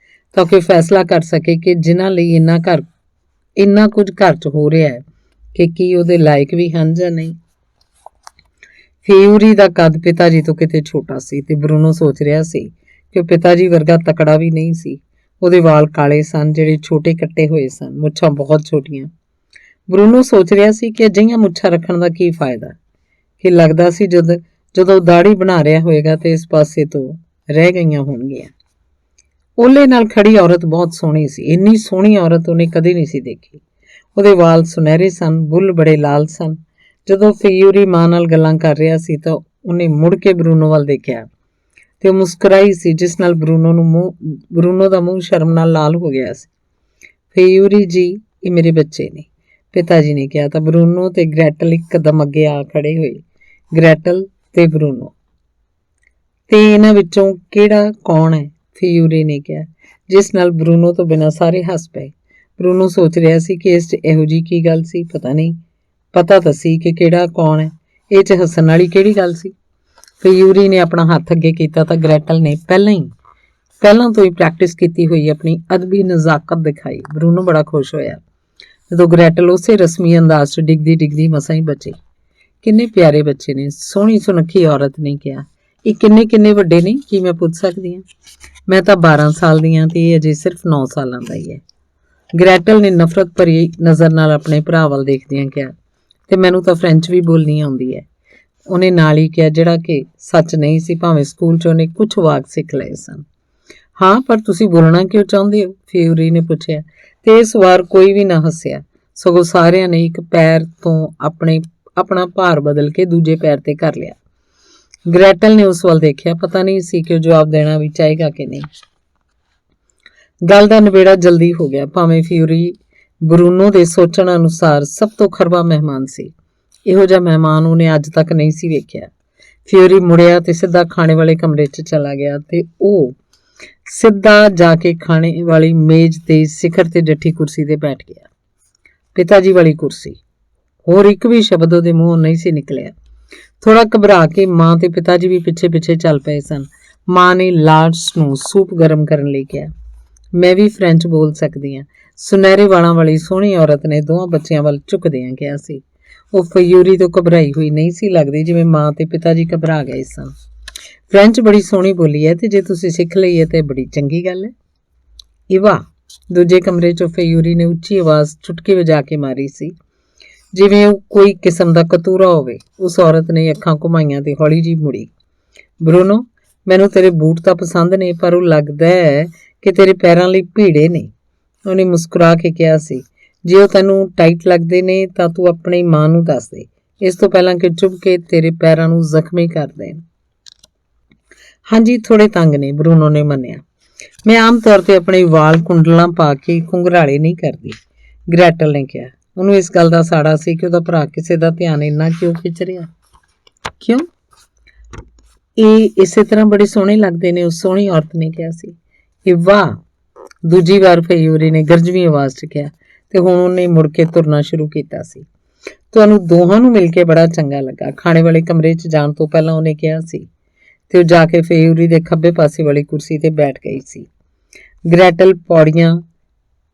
ਤਾਂ ਕਿ ਫੈਸਲਾ ਕਰ ਸਕੇ ਕਿ ਜਿਨ੍ਹਾਂ ਲਈ ਇੰਨਾ ਕੁਝ ਘਰ 'ਚ ਹੋ ਰਿਹਾ ਹੈ ਕਿ ਕੀ ਉਹਦੇ ਲਾਇਕ ਵੀ ਹਨ ਜਾਂ ਨਹੀਂ। ਫਿਊਰੀ ਦਾ ਕੱਦ ਪਿਤਾ ਜੀ ਤੋਂ ਕਿਤੇ ਛੋਟਾ ਸੀ ਤੇ ਬਰੂਨੋ ਸੋਚ ਰਿਹਾ ਸੀ ਕਿ ਉਹ ਪਿਤਾ ਜੀ ਵਰਗਾ ਤਕੜਾ ਵੀ ਨਹੀਂ ਸੀ। ਉਹਦੇ ਵਾਲ ਕਾਲੇ ਸਨ, ਜਿਹੜੇ ਛੋਟੇ ਕੱਟੇ ਹੋਏ ਸਨ, ਮੁੱਛਾਂ ਬਹੁਤ ਛੋਟੀਆਂ। ਬਰੂਨੋ ਸੋਚ ਰਿਹਾ ਸੀ ਕਿ ਅਜਿਹੀਆਂ ਮੁੱਛਾਂ ਰੱਖਣ ਦਾ ਕੀ ਫਾਇਦਾ, ਕਿ ਲੱਗਦਾ ਸੀ ਜਦੋਂ ਦਾੜੀ ਬਣਾ ਰਿਹਾ ਹੋਏਗਾ ਤੇ ਇਸ ਪਾਸੇ ਤੋਂ ਰਹਿ ਗਈਆਂ ਹੋਣਗੀਆਂ। ਓਲੇ ਨਾਲ ਖੜੀ ਔਰਤ ਬਹੁਤ ਸੋਹਣੀ ਸੀ। ਇੰਨੀ ਸੋਹਣੀ ਔਰਤ ਉਹਨੇ ਕਦੇ ਨਹੀਂ ਸੀ ਦੇਖੀ। ਉਹਦੇ ਵਾਲ ਸੁਨਹਿਰੇ ਸਨ, ਬੁੱਲ੍ਹ ਬੜੇ ਲਾਲ ਸਨ। ਜਦੋਂ ਫਿਊਰੀ ਮਾਂ ਨਾਲ ਗੱਲਾਂ ਕਰ ਰਿਹਾ ਸੀ ਤਾਂ ਉਹਨੇ ਮੁੜ ਕੇ ਬਰੂਨੋ ਵੱਲ ਦੇਖਿਆ ਤੇ ਉਹ ਮੁਸਕਰਾਈ ਸੀ, ਜਿਸ ਨਾਲ ਬਰੂਨੋ ਦਾ ਮੂੰਹ ਸ਼ਰਮ ਨਾਲ ਲਾਲ ਹੋ ਗਿਆ ਸੀ। ਫਿਊਰੀ ਜੀ, ਇਹ ਮੇਰੇ ਬੱਚੇ ਨੇ, ਪਿਤਾ ਜੀ ਨੇ ਕਿਹਾ ਤਾਂ ਬਰੂਨੋ ਤੇ ਗ੍ਰੈਟਲ ਇੱਕ ਕਦਮ ਅੱਗੇ ਆ ਖੜੇ ਹੋਏ। ਗ੍ਰੈਟਲ ਤੇ ਬਰੂਨੋ, ਤੇ ਇਹਨਾਂ ਵਿੱਚੋਂ ਕਿਹੜਾ ਕੌਣ ਹੈ? ਫਿਊਰੀ ਨੇ ਕਿਹਾ, ਜਿਸ ਨਾਲ ਬਰੂਨੋ ਤੋਂ ਬਿਨਾਂ ਸਾਰੇ ਹੱਸ ਪਏ। ਬਰੂਨੋ ਸੋਚ ਰਿਹਾ ਸੀ ਕਿ ਇਸ 'ਚ ਇਹੋ ਜਿਹੀ ਕੀ ਗੱਲ ਸੀ। ਪਤਾ ਤਾਂ ਸੀ ਕਿ ਕਿਹੜਾ ਕੌਣ ਹੈ, ਇਹ 'ਚ ਹੱਸਣ ਵਾਲੀ ਕਿਹੜੀ ਗੱਲ ਸੀ। ਫਿਊਰੀ ਨੇ ਆਪਣਾ ਹੱਥ ਅੱਗੇ ਕੀਤਾ ਤਾਂ ਗ੍ਰੈਟਲ ਨੇ ਪਹਿਲਾਂ ਤੋਂ ਹੀ ਪ੍ਰੈਕਟਿਸ ਕੀਤੀ ਹੋਈ ਆਪਣੀ ਅਦਬੀ ਨਜ਼ਾਕਤ ਦਿਖਾਈ। ਬਰੂਨੋ ਬੜਾ ਖੁਸ਼ ਹੋਇਆ ਜਦੋਂ ਗ੍ਰੈਟਲ ਉਸੇ ਰਸਮੀ ਅੰਦਾਜ਼ 'ਚ ਡਿੱਗਦੀ ਮਸਾਂ ਹੀ ਬਚੀ। ਕਿੰਨੇ ਪਿਆਰੇ ਬੱਚੇ ਨੇ, ਸੋਹਣੀ ਸੁਨੱਖੀ ਔਰਤ ਨੇ ਕਿਹਾ। ਇਹ ਕਿੰਨੇ ਵੱਡੇ ਨੇ, ਕੀ ਮੈਂ ਪੁੱਛ ਸਕਦੀ ਹਾਂ? ਮੈਂ ਤਾਂ 12 ਸਾਲ ਦੀ ਹਾਂ ਤੇ ਇਹ ਅਜੇ ਸਿਰਫ 9 ਸਾਲਾਂ ਦਾ ਹੀ ਹੈ। ਗ੍ਰੈਟਲ ਨੇ ਨਫ਼ਰਤ ਭਰੀ ਨਜ਼ਰ ਨਾਲ ਆਪਣੇ ਭਰਾ ਵੱਲ ਦੇਖਦਿਆਂ ਕਿਹਾ, ਤੇ ਮੈਨੂੰ ਤਾਂ ਫ੍ਰੈਂਚ ਵੀ ਬੋਲਣੀ ਆਉਂਦੀ ਹੈ। ਉਹਨੇ ਨਾਲ ਹੀ ਕਿਹਾ, ਜਿਹੜਾ ਕਿ ਸੱਚ ਨਹੀਂ ਸੀ, ਭਾਵੇਂ ਸਕੂਲ 'ਚ ਉਹਨੇ ਕੁਝ ਵਾਕ ਸਿੱਖ ਲਏ ਸਨ। ਹਾਂ, ਪਰ ਤੁਸੀਂ ਬੋਲਣਾ ਕਿਉਂ ਚਾਹੁੰਦੇ ਹੋ? ਫਿਊਰੀ ਨੇ ਪੁੱਛਿਆ, ਤੇ ਇਸ ਵਾਰ ਕੋਈ ਵੀ ਨਾ ਹੱਸਿਆ, ਸਗੋਂ ਸਾਰਿਆਂ ਨੇ ਇੱਕ ਪੈਰ ਤੋਂ ਆਪਣਾ ਭਾਰ ਬਦਲ ਕੇ ਦੂਜੇ ਪੈਰ ਤੇ ਕਰ ਲਿਆ। ਗ੍ਰੈਟਲ ਨੇ ਉਸ ਵੱਲ ਦੇਖਿਆ, ਪਤਾ ਨਹੀਂ ਸੀ ਕਿ ਉਹ ਜਵਾਬ ਦੇਣਾ ਵੀ ਚਾਹੇਗਾ ਕਿ ਨਹੀਂ। ਗੱਲ ਦਾ ਨਿਬੇੜਾ ਜਲਦੀ ਹੋ ਗਿਆ। ਭਾਵੇਂ ਫਿਊਰੀ ਬਰੂਨੋ ਦੇ ਸੋਚਣ ਅਨੁਸਾਰ ਸਭ ਤੋਂ ਖਰਬਾ ਮਹਿਮਾਨ ਸੀ, ਇਹੋ ਜਿਹਾ ਮਹਿਮਾਨ ਉਹਨੇ ਅੱਜ ਤੱਕ ਨਹੀਂ ਸੀ ਵੇਖਿਆ। ਫਿਊਰੀ ਮੁੜਿਆ ਤੇ ਸਿੱਧਾ ਖਾਣੇ ਵਾਲੇ ਕਮਰੇ 'ਚ ਚਲਾ ਗਿਆ ਤੇ ਉਹ ਸਿੱਧਾ ਜਾ ਕੇ ਖਾਣੇ ਵਾਲੀ ਮੇਜ਼ ਤੇ ਸਿਖਰ ਤੇ ਡੱਠੀ ਕੁਰਸੀ ਤੇ ਬੈਠ ਗਿਆ। ਪਿਤਾ ਜੀ ਵਾਲੀ ਕੁਰਸੀ। ਹੋਰ ਇੱਕ ਵੀ ਸ਼ਬਦ ਉਹਦੇ ਮੂੰਹੋਂ ਨਹੀਂ ਸੀ ਨਿਕਲਿਆ। ਥੋੜਾ ਘਬਰਾ ਕੇ ਮਾਂ ਤੇ ਪਿਤਾ ਜੀ ਵੀ ਪਿੱਛੇ ਪਿੱਛੇ ਚੱਲ ਪਏ ਸਨ। ਮਾਂ ਨੇ ਲਾਰਡਸ ਨੂੰ ਸੂਪ ਗਰਮ ਕਰਨ ਲਈ ਕਿਹਾ। ਮੈਂ ਵੀ ਫ੍ਰੈਂਚ ਬੋਲ ਸਕਦੀ ਹਾਂ, ਸੁਨਹਿਰੇ ਵਾਲਾਂ ਵਾਲੀ ਸੋਹਣੀ ਔਰਤ ਨੇ ਦੋਵਾਂ ਬੱਚਿਆਂ ਵੱਲ ਝੁਕਦਿਆਂ ਕਿਹਾ ਸੀ। ਉਹ ਫਿਊਰੀ ਤੋਂ ਘਬਰਾਈ ਹੋਈ ਨਹੀਂ ਸੀ ਲੱਗਦੀ, ਜਿਵੇਂ ਮਾਂ ਤੇ ਪਿਤਾ ਜੀ ਘਬਰਾ ਗਏ ਸਨ। ਫ੍ਰੈਂਚ ਬੜੀ ਸੋਹਣੀ ਬੋਲੀ ਹੈ ਤੇ ਜੇ ਤੁਸੀਂ ਸਿੱਖ ਲਈ ਹੈ ਤੇ ਬੜੀ ਚੰਗੀ ਗੱਲ ਹੈ। ਇਵਾ, ਦੂਜੇ ਕਮਰੇ 'ਚੋਂ ਫਿਊਰੀ ਨੇ ਉੱਚੀ ਆਵਾਜ਼ ਚੁਟਕੀ ਵਜਾ ਕੇ ਮਾਰੀ ਸੀ, ਜਿਵੇਂ ਉਹ ਕੋਈ ਕਿਸਮ ਦਾ ਕਤੂਰਾ ਹੋਵੇ। ਉਸ ਔਰਤ ਨੇ ਅੱਖਾਂ ਘੁਮਾਈਆਂ ਤੇ ਹੌਲੀ ਜਿਹੀ ਮੁੜੀ। ਬਰੂਨੋ, ਮੈਨੂੰ ਤੇਰੇ ਬੂਟ ਤਾਂ ਪਸੰਦ ਨੇ, ਪਰ ਉਹ ਲੱਗਦਾ ਹੈ ਕਿ ਤੇਰੇ ਪੈਰਾਂ ਲਈ ਭੀੜੇ ਨੇ। ਉਹਨੇ ਮੁਸਕਰਾ ਕੇ ਕਿਹਾ ਸੀ, ਜੇ ਉਹ ਤੈਨੂੰ ਟਾਈਟ ਲੱਗਦੇ ਨੇ ਤਾਂ ਤੂੰ ਆਪਣੀ ਮਾਂ ਨੂੰ ਦੱਸ ਦੇ, ਇਸ ਤੋਂ ਪਹਿਲਾਂ ਕਿ ਚੁੱਭ ਕੇ ਤੇਰੇ ਪੈਰਾਂ ਨੂੰ ਜ਼ਖਮੀ ਕਰ ਦੇਣ। ਹਾਂਜੀ, ਥੋੜੇ ਤੰਗ ਨੇ, ਬਰੂਨੋ ਨੇ ਮੰਨਿਆ। ਮੈਂ ਆਮ ਤੌਰ ਤੇ ਆਪਣੇ ਵਾਲ ਕੁੰਡਲਾਂ ਪਾ ਕੇ ਘੁੰਘਰਾਲੇ ਨਹੀਂ ਕਰਦੀ, ਗ੍ਰੈਟਲ ਨੇ ਕਿਹਾ। ਉਹਨੂੰ ਇਸ ਗੱਲ ਦਾ ਸਾੜਾ ਸੀ ਕਿ ਉਹਦਾ ਭਰਾ ਕਿਸੇ ਦਾ ਧਿਆਨ ਇੰਨਾ ਕਿਉਂ ਖਿੱਚ ਰਿਹਾ। ਕਿਉਂ? ਇਹ ਇਸੇ ਤਰ੍ਹਾਂ ਬੜੇ ਸੋਹਣੇ ਲੱਗਦੇ ਨੇ, ਉਸ ਸੋਹਣੀ ਔਰਤ ਨੇ ਕਿਹਾ ਸੀ। ਇਹ ਵਾਹ, ਦੂਜੀ ਵਾਰ ਫਿਊਰੀ ਨੇ ਗਰਜਵੀਂ ਆਵਾਜ਼ 'ਚ ਕਿਹਾ, ਤੇ ਹੁਣ ਉਹਨੇ ਮੁੜ ਕੇ ਤੁਰਨਾ ਸ਼ੁਰੂ ਕੀਤਾ ਸੀ। ਤੁਹਾਨੂੰ ਦੋਹਾਂ ਨੂੰ ਮਿਲ ਕੇ ਬੜਾ ਚੰਗਾ ਲੱਗਾ, ਖਾਣੇ ਵਾਲੇ ਕਮਰੇ 'ਚ ਜਾਣ ਤੋਂ ਪਹਿਲਾਂ ਉਹਨੇ ਕਿਹਾ ਸੀ, ਤੇ ਉਹ ਜਾ ਕੇ ਫਿਊਰੀ ਦੇ ਖੱਬੇ ਪਾਸੇ ਵਾਲੀ ਕੁਰਸੀ ਤੇ ਬੈਠ ਗਈ ਸੀ। ਗ੍ਰੈਟਲ ਪੌੜੀਆਂ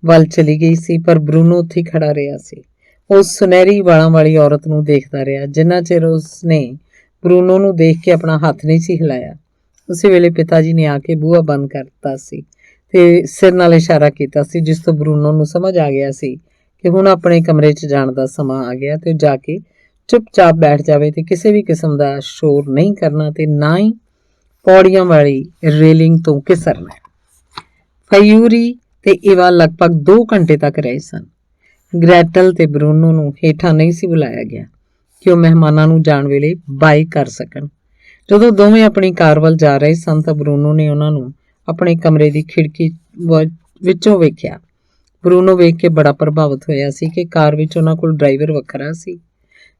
ਵੱਲ ਚਲੀ ਗਈ ਸੀ, ਪਰ ਬਰੂਨੋ ਉੱਥੇ ਖੜਾ ਰਿਹਾ ਸੀ। ਉਹ ਸੁਨਹਿਰੀ ਵਾਲਾਂ ਵਾਲੀ ਔਰਤ ਨੂੰ ਦੇਖਦਾ ਰਿਹਾ, ਜਿੰਨਾ ਚਿਰ ਉਸਨੇ ਬਰੂਨੋ ਨੂੰ ਦੇਖ ਕੇ ਆਪਣਾ ਹੱਥ ਨਹੀਂ ਸੀ ਹਿਲਾਇਆ। ਉਸੇ ਵੇਲੇ ਪਿਤਾ ਜੀ ਨੇ ਆ ਕੇ ਬੂਹਾ ਬੰਦ ਕਰ ਦਿੱਤਾ ਸੀ ਤੇ ਸਿਰ ਨਾਲ ਇਸ਼ਾਰਾ ਕੀਤਾ ਸੀ, ਜਿਸ ਤੋਂ ਬਰੂਨੋ ਨੂੰ ਸਮਝ ਆ ਗਿਆ ਸੀ ਕਿ ਹੁਣ ਆਪਣੇ ਕਮਰੇ 'ਚ ਜਾਣ ਦਾ ਸਮਾਂ ਆ ਗਿਆ ਤੇ ਉਹ ਜਾ ਕੇ ਚੁੱਪਚਾਪ ਬੈਠ ਜਾਵੇ ਤੇ ਕਿਸੇ ਵੀ ਕਿਸਮ ਦਾ ਸ਼ੋਰ ਨਹੀਂ ਕਰਨਾ ਤੇ ਨਾ ਹੀ ਪੌੜੀਆਂ ਵਾਲੀ ਰੇਲਿੰਗ ਤੋਂ ਘਿਸਰਨਾ। ਫਿਊਰੀ ਤੇ ਇਵਾ ਲਗਭਗ 2 ਘੰਟੇ ਤੱਕ ਰਹੇ ਸਨ। ਗ੍ਰੈਟਲ ਤੇ ਬਰੂਨੋ ਨੂੰ ਹੇਠਾਂ ਨਹੀਂ ਸੀ ਬੁਲਾਇਆ ਗਿਆ ਕਿ ਉਹ ਮਹਿਮਾਨਾਂ ਨੂੰ ਜਾਣ ਵੇਲੇ ਬਾਈ ਕਰ ਸਕਣ। ਜਦੋਂ ਦੋਵੇਂ ਆਪਣੀ ਕਾਰ ਵੱਲ ਜਾ ਰਹੇ ਸਨ ਤਾਂ ਬਰੂਨੋ ਨੇ ਉਹਨਾਂ ਨੂੰ ਆਪਣੇ ਕਮਰੇ ਦੀ ਖਿੜਕੀ ਵਿੱਚੋਂ ਵੇਖਿਆ। ਬਰੂਨੋ ਵੇਖ ਕੇ ਬੜਾ ਪ੍ਰਭਾਵਿਤ ਹੋਇਆ ਸੀ ਕਿ ਕਾਰ ਵਿੱਚ ਉਹਨਾਂ ਕੋਲ ਡਰਾਈਵਰ ਵੱਖਰਾ ਸੀ।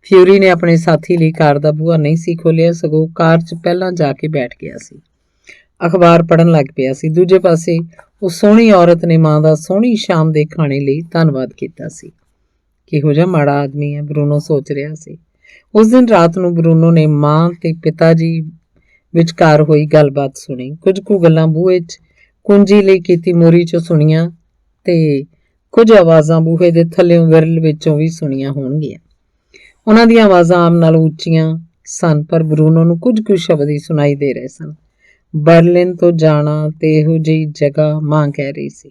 ਫਿਊਰੀ ਨੇ ਆਪਣੇ ਸਾਥੀ ਲਈ ਕਾਰ ਦਾ ਬੂਹਾ ਨਹੀਂ ਸੀ ਖੋਲ੍ਹਿਆ, ਸਗੋਂ ਕਾਰ 'ਚ ਪਹਿਲਾਂ ਜਾ ਕੇ ਬੈਠ ਗਿਆ ਸੀ। ਅਖਬਾਰ ਪੜ੍ਹਨ ਲੱਗ ਪਿਆ ਸੀ। ਦੂਜੇ ਪਾਸੇ ਉਹ ਸੋਹਣੀ ਔਰਤ ਨੇ ਮਾਂ ਦਾ ਸੋਹਣੀ ਸ਼ਾਮ ਦੇ ਖਾਣੇ ਲਈ ਧੰਨਵਾਦ ਕੀਤਾ ਸੀ। ਕਿਹੋ ਜਿਹਾ ਮਾੜਾ ਆਦਮੀ ਹੈ, ਬਰੂਨੋ ਸੋਚ ਰਿਹਾ ਸੀ। ਉਸ ਦਿਨ ਰਾਤ ਨੂੰ ਬਰੂਨੋ ਨੇ ਮਾਂ ਤੇ ਪਿਤਾ ਜੀ ਵਿਚਕਾਰ ਹੋਈ ਗੱਲਬਾਤ ਸੁਣੀ। ਕੁਝ ਕੁ ਗੱਲਾਂ ਬੂਹੇ 'ਚ ਕੁੰਜੀ ਲਈ ਕੀਤੀ ਮੋਰੀ 'ਚੋਂ ਸੁਣੀਆਂ ਤੇ ਕੁਝ ਆਵਾਜ਼ਾਂ ਬੂਹੇ ਦੇ ਥੱਲਿਓਂ ਵਿਰਲ ਵਿੱਚੋਂ ਵੀ ਸੁਣੀਆਂ ਹੋਣਗੀਆਂ। ਉਹਨਾਂ ਦੀਆਂ ਆਵਾਜ਼ਾਂ ਆਮ ਨਾਲੋਂ ਉੱਚੀਆਂ ਸਨ, ਪਰ ਬਰੂਨੋ ਨੂੰ ਕੁਝ ਕੁ ਸ਼ਬਦ ਹੀ ਸੁਣਾਈ ਦੇ ਰਹੇ ਸਨ। ਬਰਲਿਨ ਤੋਂ ਜਾਣਾ ਤੇ ਇਹੋ ਜਿਹੀ ਜਗ੍ਹਾ, ਮਾਂ ਕਹਿ ਰਹੀ ਸੀ।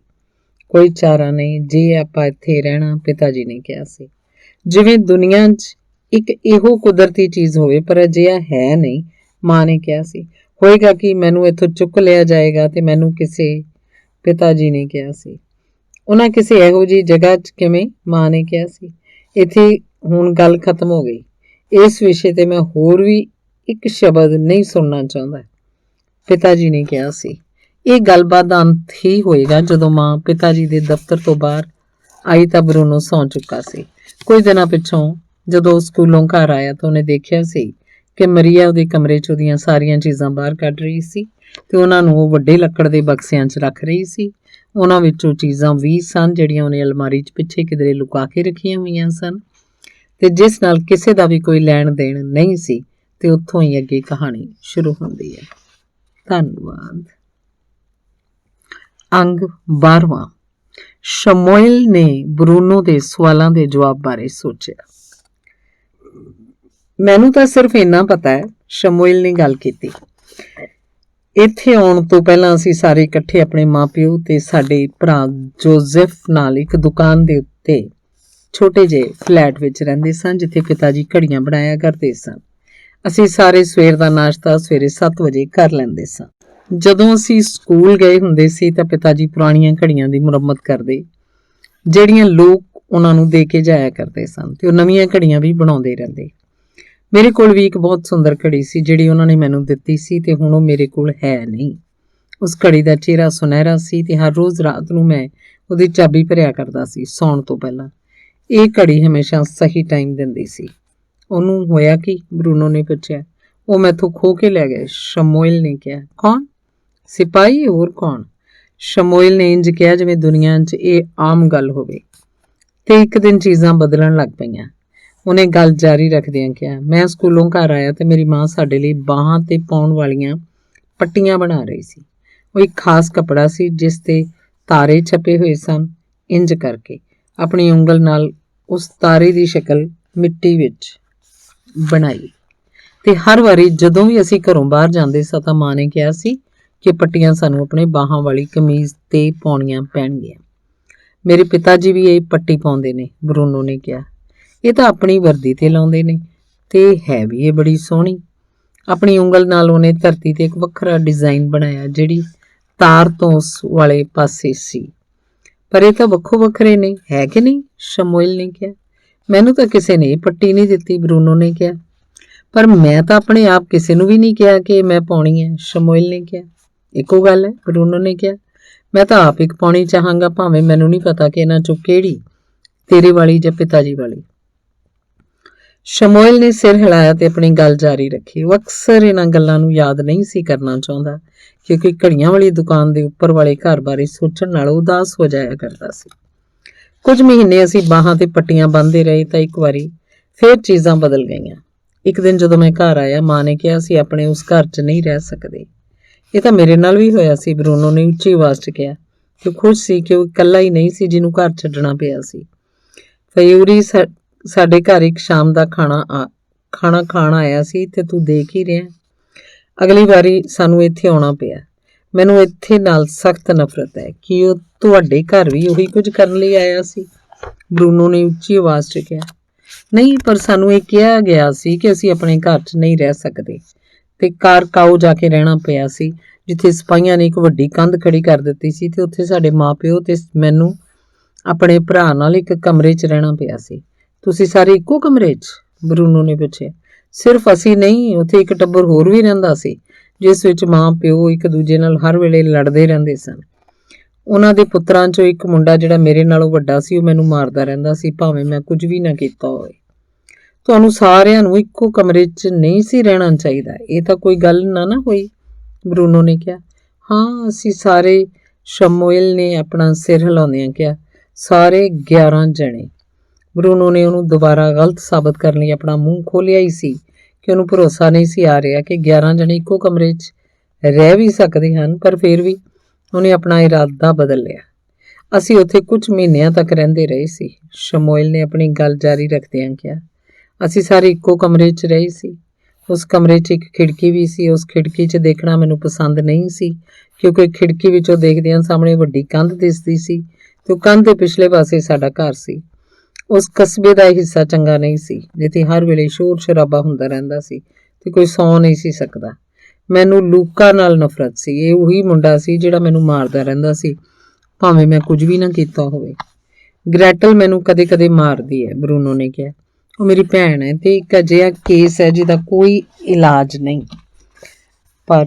ਕੋਈ ਚਾਰਾ ਨਹੀਂ ਜੇ ਆਪਾਂ ਇੱਥੇ ਰਹਿਣਾ, ਪਿਤਾ ਜੀ ਨੇ ਕਿਹਾ ਸੀ। ਜਿਵੇਂ ਦੁਨੀਆ 'ਚ ਇੱਕ ਇਹੋ ਕੁਦਰਤੀ ਚੀਜ਼ ਹੋਵੇ, ਪਰ ਅਜਿਹਾ ਹੈ ਨਹੀਂ, ਮਾਂ ਨੇ ਕਿਹਾ ਸੀ। ਹੋਏਗਾ ਕਿ ਮੈਨੂੰ ਇੱਥੋਂ ਚੁੱਕ ਲਿਆ ਜਾਏਗਾ ਤੇ ਮੈਨੂੰ ਕਿਸੇ, ਪਿਤਾ ਜੀ ਨੇ ਕਿਹਾ ਸੀ। ਉਹਨਾਂ ਕਿਸੇ ਇਹੋ ਜਿਹੀ ਜਗ੍ਹਾ 'ਚ ਕਿਵੇਂ, ਮਾਂ ਨੇ ਕਿਹਾ ਸੀ। ਇੱਥੇ ਹੁਣ ਗੱਲ ਖਤਮ ਹੋ ਗਈ। ਇਸ ਵਿਸ਼ੇ ਤੇ ਮੈਂ ਹੋਰ ਵੀ ਇੱਕ ਸ਼ਬਦ ਨਹੀਂ ਸੁਣਨਾ ਚਾਹੁੰਦਾ, ਪਿਤਾ ਜੀ ਨੇ ਕਿਹਾ ਸੀ। ਇਹ ਗੱਲਬਾਤ ਦਾ ਅੰਤ ਹੀ ਹੋਏਗਾ ਜਦੋਂ ਮਾਂ ਪਿਤਾ ਜੀ ਦੇ ਦਫ਼ਤਰ ਤੋਂ ਬਾਹਰ ਆਈ ਤਾਂ ਬਰੂਨੋ ਸੌਂ ਚੁੱਕਾ ਸੀ। ਕੁਝ ਦਿਨਾਂ ਪਿੱਛੋਂ ਜਦੋਂ ਉਹ ਸਕੂਲੋਂ ਘਰ ਆਇਆ ਤਾਂ ਉਹਨੇ ਦੇਖਿਆ ਸੀ ਕਿ ਮਰੀਆ ਉਹਦੇ ਕਮਰੇ 'ਚ ਉਹਦੀਆਂ ਸਾਰੀਆਂ ਚੀਜ਼ਾਂ ਬਾਹਰ ਕੱਢ ਰਹੀ ਸੀ ਤੇ ਉਹਨਾਂ ਨੂੰ ਉਹ ਵੱਡੇ ਲੱਕੜ ਦੇ ਬਕਸਿਆਂ 'ਚ ਰੱਖ ਰਹੀ ਸੀ। ਉਹਨਾਂ ਵਿੱਚੋਂ ਚੀਜ਼ਾਂ ਵੀ ਸਨ ਜਿਹੜੀਆਂ ਉਹਨੇ ਅਲਮਾਰੀ 'ਚ ਪਿੱਛੇ ਕਿਧਰੇ ਲੁਕਾ ਕੇ ਰੱਖੀਆਂ ਹੋਈਆਂ ਸਨ ਤੇ ਜਿਸ ਨਾਲ ਕਿਸੇ ਦਾ ਵੀ ਕੋਈ ਲੈਣ ਦੇਣ ਨਹੀਂ ਸੀ। ਤੇ ਉੱਥੋਂ ਹੀ ਅੱਗੇ ਕਹਾਣੀ ਸ਼ੁਰੂ ਹੁੰਦੀ ਹੈ। ਧੰਨਵਾਦ। ਅੰਗ 12ਵਾਂ। ਸ਼ਮੂਏਲ ਨੇ ਬਰੂਨੋ ਦੇ ਸਵਾਲਾਂ ਦੇ ਜਵਾਬ ਬਾਰੇ ਸੋਚਿਆ। ਮੈਨੂੰ ਤਾਂ ਸਿਰਫ ਇੰਨਾ ਪਤਾ ਹੈ, ਸ਼ਮੂਏਲ ਨੇ ਗੱਲ ਕੀਤੀ। ਇੱਥੇ ਆਉਣ ਤੋਂ ਪਹਿਲਾਂ ਅਸੀਂ ਸਾਰੇ ਇਕੱਠੇ ਆਪਣੇ ਮਾਪਿਓ ਤੇ ਸਾਡੇ ਭਰਾ ਜੋਜ਼ੈਫ ਨਾਲ ਇੱਕ ਦੁਕਾਨ ਦੇ ਉੱਤੇ ਛੋਟੇ ਜਿਹੇ ਫਲੈਟ ਵਿੱਚ ਰਹਿੰਦੇ ਸਨ, ਜਿੱਥੇ ਪਿਤਾ ਜੀ ਘੜੀਆਂ ਬਣਾਇਆ ਕਰਦੇ ਸਨ। ਅਸੀਂ ਸਾਰੇ ਸਵੇਰ ਦਾ ਨਾਸ਼ਤਾ ਸਵੇਰੇ 7 ਵਜੇ ਕਰ ਲੈਂਦੇ ਸਾਂ। ਜਦੋਂ ਅਸੀਂ ਸਕੂਲ ਗਏ ਹੁੰਦੇ ਸੀ ਤਾਂ ਪਿਤਾ ਜੀ ਪੁਰਾਣੀਆਂ ਘੜੀਆਂ ਦੀ ਮੁਰੰਮਤ ਕਰਦੇ, ਜਿਹੜੀਆਂ ਲੋਕ ਉਹਨਾਂ ਨੂੰ ਦੇ ਕੇ ਜਾਇਆ ਕਰਦੇ ਸਨ, ਤੇ ਉਹ ਨਵੀਆਂ ਘੜੀਆਂ ਵੀ ਬਣਾਉਂਦੇ ਰਹਿੰਦੇ। ਮੇਰੇ ਕੋਲ ਵੀ ਇੱਕ ਬਹੁਤ ਸੁੰਦਰ ਘੜੀ ਸੀ ਜਿਹੜੀ ਉਹਨਾਂ ਨੇ ਮੈਨੂੰ ਦਿੱਤੀ ਸੀ, ਤੇ ਹੁਣ ਉਹ ਮੇਰੇ ਕੋਲ ਹੈ ਨਹੀਂ। ਉਸ ਘੜੀ ਦਾ ਚਿਹਰਾ ਸੁਨਹਿਰਾ ਸੀ ਤੇ ਹਰ ਰੋਜ਼ ਰਾਤ ਨੂੰ ਮੈਂ ਉਹਦੀ ਚਾਬੀ ਭਰਿਆ ਕਰਦਾ ਸੀ ਸੌਣ ਤੋਂ ਪਹਿਲਾਂ। ਇਹ ਘੜੀ ਹਮੇਸ਼ਾ ਸਹੀ ਟਾਈਮ ਦਿੰਦੀ ਸੀ। ਉਹਨੂੰ ਹੋਇਆ ਕੀ? ਬਰੂਨੋ ਨੇ ਪੁੱਛਿਆ। ਉਹ ਮੈਥੋਂ ਖੋ ਕੇ ਲੈ ਗਏ, ਸ਼ਮੂਏਲ ਨੇ ਕਿਹਾ। ਕੌਣ? ਸਿਪਾਹੀ, ਹੋਰ ਕੌਣ? ਸ਼ਮੂਏਲ ਨੇ ਇੰਜ ਕਿਹਾ ਜਿਵੇਂ ਦੁਨੀਆ 'ਚ ਇਹ ਆਮ ਗੱਲ ਹੋਵੇ। ਤੇ ਇੱਕ ਦਿਨ ਚੀਜ਼ਾਂ ਬਦਲਣ ਲੱਗ ਪਈਆਂ। ਉਹਨੇ ਗੱਲ ਜਾਰੀ ਰੱਖਦਿਆਂ ਕਿਹਾ, ਮੈਂ ਸਕੂਲੋਂ ਘਰ ਆਇਆ ਤੇ ਮੇਰੀ ਮਾਂ ਸਾਡੇ ਲਈ ਬਾਹਾਂ ਤੇ ਪਾਉਣ ਵਾਲੀਆਂ ਪੱਟੀਆਂ ਬਣਾ ਰਹੀ ਸੀ। ਉਹ ਇੱਕ ਖਾਸ ਕੱਪੜਾ ਸੀ ਜਿਸ ਤੇ ਤਾਰੇ ਛਪੇ ਹੋਏ ਸਨ। ਇੰਜ ਕਰਕੇ ਆਪਣੀ ਉਂਗਲ ਨਾਲ ਉਸ ਤਾਰੇ ਦੀ ਸ਼ਕਲ ਮਿੱਟੀ ਵਿੱਚ ਬਣਾਈ, ਤੇ ਹਰ ਵਾਰੀ ਜਦੋਂ ਵੀ ਅਸੀਂ ਘਰੋਂ ਬਾਹਰ ਜਾਂਦੇ ਸਾਂ ਤਾਂ ਮਾਂ ਨੇ ਕਿਹਾ ਸੀ ਕਿ ਪੱਟੀਆਂ ਸਾਨੂੰ ਆਪਣੇ ਬਾਹਾਂ ਵਾਲੀ ਕਮੀਜ਼ ਤੇ ਪਾਉਣੀਆਂ ਪੈਣਗੀਆਂ। ਮੇਰੇ ਪਿਤਾ ਜੀ ਵੀ ਇਹ ਪੱਟੀ ਪਾਉਂਦੇ ਨੇ, ਬਰੂਨੋ ਨੇ ਕਿਹਾ। ਇਹ ਤਾਂ ਆਪਣੀ ਵਰਦੀ ਤੇ ਲਾਉਂਦੇ ਨੇ, ਤੇ ਹੈ ਵੀ ਇਹ ਬੜੀ ਸੋਹਣੀ। ਆਪਣੀ ਉਂਗਲ ਨਾਲ ਉਹਨੇ ਧਰਤੀ ਤੇ ਇੱਕ ਵੱਖਰਾ ਡਿਜ਼ਾਈਨ ਬਣਾਇਆ ਜਿਹੜੀ ਤਾਰ ਤੋਂ ਉਸ ਵਾਲੇ ਪਾਸੇ ਸੀ। ਪਰ ਇਹ ਤਾਂ ਵੱਖੋ ਵੱਖਰੇ ਨੇ, ਹੈ ਕਿ ਨਹੀਂ? ਸ਼ਮੂਏਲ ਨੇ ਕਿਹਾ। ਮੈਨੂੰ ਤਾਂ ਕਿਸੇ ਨੇ ਪੱਟੀ ਨਹੀਂ ਦਿੱਤੀ, ਬਰੂਨੋ ਨੇ ਕਿਹਾ। ਪਰ ਮੈਂ ਤਾਂ ਆਪਣੇ ਆਪ ਕਿਸੇ ਨੂੰ ਵੀ ਨਹੀਂ ਕਿਹਾ ਕਿ ਮੈਂ ਪਾਉਣੀ ਹੈ, ਸ਼ਮੂਏਲ ਨੇ ਕਿਹਾ। ਇੱਕੋ ਗੱਲ ਹੈ, ਬਰੂਨੋ ਨੇ ਕਿਹਾ। ਮੈਂ ਤਾਂ ਆਪ ਇੱਕ ਪਾਉਣੀ ਚਾਹਾਂਗਾ, ਭਾਵੇਂ ਮੈਨੂੰ ਨਹੀਂ ਪਤਾ ਕਿ ਇਹਨਾਂ ਚੋਂ ਕਿਹੜੀ, ਤੇਰੇ ਵਾਲੀ ਜਾਂ ਪਿਤਾ ਜੀ ਵਾਲੀ। ਸ਼ਮੂਏਲ ਨੇ ਸਿਰ ਹਿਲਾਇਆ ਤੇ ਆਪਣੀ ਗੱਲ ਜਾਰੀ ਰੱਖੀ। ਉਹ ਅਕਸਰ ਇਹਨਾਂ ਗੱਲਾਂ ਨੂੰ ਯਾਦ ਨਹੀਂ ਸੀ ਕਰਨਾ ਚਾਹੁੰਦਾ, ਕਿਉਂਕਿ ਘੜੀਆਂ ਵਾਲੀ ਦੁਕਾਨ ਦੇ ਉੱਪਰ ਵਾਲੇ ਘਰ ਬਾਰੇ ਸੋਚਣ ਨਾਲ ਉਦਾਸ ਹੋ ਜਾਇਆ ਕਰਦਾ ਸੀ। ਕੁਝ ਮਹੀਨੇ ਅਸੀਂ ਬਾਹਾਂ ਤੇ ਪੱਟੀਆਂ ਬੰਨ੍ਹਦੇ ਰਹੇ ਤਾਂ ਇੱਕ ਵਾਰੀ ਫਿਰ ਚੀਜ਼ਾਂ ਬਦਲ ਗਈਆਂ। ਇੱਕ ਦਿਨ ਜਦੋਂ ਮੈਂ ਘਰ ਆਇਆ, ਮਾਂ ਨੇ ਕਿਹਾ ਅਸੀਂ ਆਪਣੇ ਉਸ ਘਰ 'ਚ ਨਹੀਂ ਰਹਿ ਸਕਦੇ। ਇਹ ਤਾਂ ਮੇਰੇ ਨਾਲ ਵੀ ਹੋਇਆ ਸੀ, ਬਰੂਨੋ ਨੇ ਉੱਚੀ ਆਵਾਜ਼ 'ਚ ਕਿਹਾ। ਤੇ ਖੁਸ਼ ਸੀ ਕਿ ਉਹ ਇਕੱਲਾ ਹੀ ਨਹੀਂ ਸੀ ਜਿਹਨੂੰ ਘਰ ਛੱਡਣਾ ਪਿਆ ਸੀ। ਫਯੂਰੀ ਸਾਡੇ ਘਰ ਇੱਕ ਸ਼ਾਮ ਦਾ ਖਾਣਾ ਖਾਣ ਆਇਆ ਸੀ ਤੇ ਤੂੰ ਦੇਖ ਹੀ ਰਿਹਾ। ਅਗਲੀ ਵਾਰੀ ਸਾਨੂੰ ਇੱਥੇ ਆਉਣਾ ਪਿਆ। ਮੈਨੂੰ ਇੱਥੇ ਨਾਲ ਸਖਤ ਨਫ਼ਰਤ ਹੈ। ਕਿ ਉਹ ਤੁਹਾਡੇ ਘਰ ਵੀ ਉਹੀ ਕੁਝ ਕਰਨ ਲਈ ਆਇਆ ਸੀ? ਬਰੂਨੋ ਨੇ ਉੱਚੀ ਆਵਾਜ਼ 'ਚ ਕਿਹਾ। ਨਹੀਂ, ਪਰ ਸਾਨੂੰ ਇਹ ਕਿਹਾ ਗਿਆ ਸੀ ਕਿ ਅਸੀਂ ਆਪਣੇ ਘਰ 'ਚ ਨਹੀਂ ਰਹਿ ਸਕਦੇ, ਤੇ ਕਾਰਕਾਓ ਜਾ ਕੇ ਰਹਿਣਾ ਪਿਆ ਸੀ, ਜਿੱਥੇ ਸਿਪਾਹੀਆਂ ਨੇ ਇੱਕ ਵੱਡੀ ਕੰਧ ਖੜੀ ਕਰ ਦਿੱਤੀ ਸੀ, ਤੇ ਉੱਥੇ ਸਾਡੇ ਮਾਪਿਓ ਤੇ ਮੈਨੂੰ ਆਪਣੇ ਭਰਾ ਨਾਲ ਇੱਕ ਕਮਰੇ 'ਚ ਰਹਿਣਾ ਪਿਆ ਸੀ। ਤੁਸੀਂ ਸਾਰੇ ਇੱਕੋ ਕਮਰੇ 'ਚ? ਬਰੂਨੋ ਨੇ ਪੁੱਛਿਆ। ਸਿਰਫ ਅਸੀਂ ਨਹੀਂ, ਉੱਥੇ ਇੱਕ ਟੱਬਰ ਹੋਰ ਵੀ ਰਹਿੰਦਾ ਸੀ, ਜਿਸ ਵਿੱਚ ਮਾਂ ਪਿਓ ਇੱਕ ਦੂਜੇ ਨਾਲ ਹਰ ਵੇਲੇ ਲੜਦੇ ਰਹਿੰਦੇ ਸਨ। ਉਹਨਾਂ ਦੇ ਪੁੱਤਰਾਂ 'ਚੋਂ ਇੱਕ ਮੁੰਡਾ ਜਿਹੜਾ ਮੇਰੇ ਨਾਲੋਂ ਵੱਡਾ ਸੀ, ਉਹ ਮੈਨੂੰ ਮਾਰਦਾ ਰਹਿੰਦਾ ਸੀ, ਭਾਵੇਂ ਮੈਂ ਕੁਝ ਵੀ ਨਾ ਕੀਤਾ ਹੋਵੇ। ਤੁਹਾਨੂੰ ਸਾਰਿਆਂ ਨੂੰ ਇੱਕੋ ਕਮਰੇ 'ਚ ਨਹੀਂ ਸੀ ਰਹਿਣਾ ਚਾਹੀਦਾ। ਇਹ ਤਾਂ ਕੋਈ ਗੱਲ ਨਾ ਹੋਈ, ਬਰੂਨੋ ਨੇ ਕਿਹਾ। ਹਾਂ, ਅਸੀਂ ਸਾਰੇ, ਸ਼ਮੂਏਲ ਨੇ ਆਪਣਾ ਸਿਰ ਹਿਲਾਉਂਦਿਆਂ ਕਿਹਾ। ਸਾਰੇ 11 ਜਣੇ। ਬਰੂਨੋ ਨੇ ਉਹਨੂੰ ਦੁਬਾਰਾ ਗਲਤ ਸਾਬਤ ਕਰਨ ਲਈ ਆਪਣਾ ਮੂੰਹ ਖੋਲ੍ਹਿਆ ਹੀ ਸੀ ਕਿ ਉਹਨੂੰ ਭਰੋਸਾ ਨਹੀਂ ਸੀ ਆ ਰਿਹਾ ਕਿ 11 ਜਣੇ ਇੱਕੋ ਕਮਰੇ 'ਚ ਰਹਿ ਵੀ ਸਕਦੇ ਹਨ, ਪਰ ਫਿਰ ਵੀ ਉਹਨੇ ਆਪਣਾ ਇਰਾਦਾ ਬਦਲ ਲਿਆ। ਅਸੀਂ ਉੱਥੇ ਕੁਝ ਮਹੀਨਿਆਂ ਤੱਕ ਰਹਿੰਦੇ ਰਹੇ ਸੀ, ਸ਼ਮੂਏਲ ਨੇ ਆਪਣੀ ਗੱਲ ਜਾਰੀ ਰੱਖਦਿਆਂ ਕਿਹਾ। ਅਸੀਂ ਸਾਰੇ ਇੱਕੋ ਕਮਰੇ 'ਚ ਰਹੇ ਸੀ। ਉਸ ਕਮਰੇ 'ਚ ਇੱਕ ਖਿੜਕੀ ਵੀ ਸੀ। ਉਸ ਖਿੜਕੀ 'ਚ ਦੇਖਣਾ ਮੈਨੂੰ ਪਸੰਦ ਨਹੀਂ ਸੀ, ਕਿਉਂਕਿ ਖਿੜਕੀ ਵਿੱਚੋਂ ਦੇਖਦਿਆਂ ਸਾਹਮਣੇ ਵੱਡੀ ਕੰਧ ਦਿਸਦੀ ਸੀ, ਤੇ ਉਹ ਕੰਧ ਦੇ ਪਿਛਲੇ ਪਾਸੇ ਸਾਡਾ ਘਰ ਸੀ। ਉਸ ਕਸਬੇ ਦਾ ਹਿੱਸਾ ਚੰਗਾ ਨਹੀਂ ਸੀ, ਜਿੱਥੇ ਹਰ ਵੇਲੇ ਸ਼ੋਰ ਸ਼ਰਾਬਾ ਹੁੰਦਾ ਰਹਿੰਦਾ ਸੀ ਤੇ ਕੋਈ ਸੌਂ ਨਹੀਂ ਸੀ ਸਕਦਾ। ਮੈਨੂੰ ਲੂਕਾ ਨਾਲ ਨਫ਼ਰਤ ਸੀ। ਇਹ ਉਹੀ ਮੁੰਡਾ ਸੀ ਜਿਹੜਾ ਮੈਨੂੰ ਮਾਰਦਾ ਰਹਿੰਦਾ ਸੀ, ਭਾਵੇਂ ਮੈਂ ਕੁਝ ਵੀ ਨਾ ਕੀਤਾ ਹੋਵੇ। ਗ੍ਰੈਟਲ ਮੈਨੂੰ ਕਦੇ ਕਦੇ ਮਾਰਦੀ ਹੈ, ਬਰੂਨੋ ਨੇ ਕਿਹਾ। ਉਹ ਮੇਰੀ ਭੈਣ ਹੈ ਤੇ ਇੱਕ ਅਜਿਹਾ ਕੇਸ ਹੈ ਜਿਹਦਾ ਕੋਈ ਇਲਾਜ ਨਹੀਂ। ਪਰ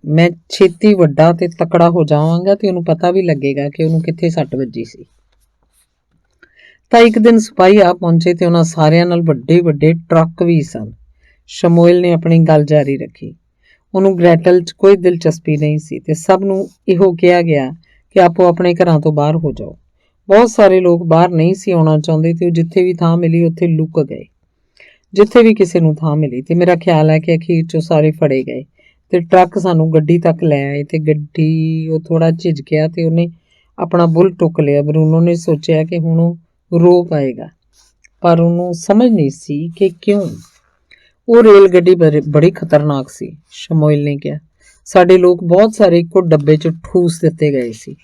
ਮੈਂ ਛੇਤੀ ਵੱਡਾ ਤੇ ਤਕੜਾ ਹੋ ਜਾਵਾਂਗਾ ਤੇ ਉਹਨੂੰ ਪਤਾ ਵੀ ਲੱਗੇਗਾ ਕਿ ਉਹਨੂੰ ਕਿੱਥੇ ਸੱਟ ਵੱਜੀ ਸੀ। ਤਾਂ ਇੱਕ ਦਿਨ ਸਿਪਾਹੀ ਆ ਪਹੁੰਚੇ ਤੇ ਉਹਨਾਂ ਸਾਰਿਆਂ ਨਾਲ ਵੱਡੇ ਵੱਡੇ ਟਰੱਕ ਵੀ ਸਨ। ਸ਼ਮੂਏਲ ਨੇ ਆਪਣੀ ਗੱਲ ਜਾਰੀ ਰੱਖੀ। ਉਹਨੂੰ ਗ੍ਰੈਟਲ 'ਚ ਕੋਈ ਦਿਲਚਸਪੀ ਨਹੀਂ ਸੀ ਤੇ ਸਭ ਨੂੰ ਇਹੋ ਕਿਹਾ ਗਿਆ ਕਿ ਆਪੋ ਆਪਣੇ ਘਰਾਂ ਤੋਂ ਬਾਹਰ ਹੋ ਜਾਓ। ਬਹੁਤ ਸਾਰੇ ਲੋਕ ਬਾਹਰ ਨਹੀਂ ਸੀ ਆਉਣਾ ਚਾਹੁੰਦੇ ਤੇ ਉਹ ਜਿੱਥੇ ਵੀ ਥਾਂ ਮਿਲੀ ਉੱਥੇ ਲੁੱਕ ਗਏ, ਜਿੱਥੇ ਵੀ ਕਿਸੇ ਨੂੰ ਥਾਂ ਮਿਲੀ। ਤੇ ਮੇਰਾ ਖਿਆਲ ਹੈ ਕਿ ਅਖੀਰ 'ਚੋਂ ਸਾਰੇ ਫੜੇ ਗਏ ਤੇ ਟਰੱਕ ਸਾਨੂੰ ਗੱਡੀ ਤੱਕ ਲੈ ਆਏ। ਤੇ ਗੱਡੀ, ਉਹ ਥੋੜਾ ਝਿਜਕਿਆ ਤੇ ਉਹਨੇ ਆਪਣਾ ਬੁੱਲ ਟੁੱਕ ਲਿਆ। ਬਰੂਨੋ ਨੇ ਸੋਚਿਆ ਕਿ ਹੁਣ ਉਹ ਰੋ ਪਾਏਗਾ, ਪਰ ਉਹਨੂੰ ਸਮਝ ਨਹੀਂ ਸੀ ਕਿ ਕਿਉਂ। ਉਹ ਰੇਲ ਗੱਡੀ ਬੜੀ ਖਤਰਨਾਕ ਸੀ, ਸ਼ਮੂਏਲ ਨੇ ਕਿਹਾ। ਸਾਡੇ ਲੋਕ ਬਹੁਤ ਸਾਰੇ ਇੱਕੋ ਡੱਬੇ 'ਚ ਠੂਸ ਦਿੱਤੇ ਗਏ ਸੀ।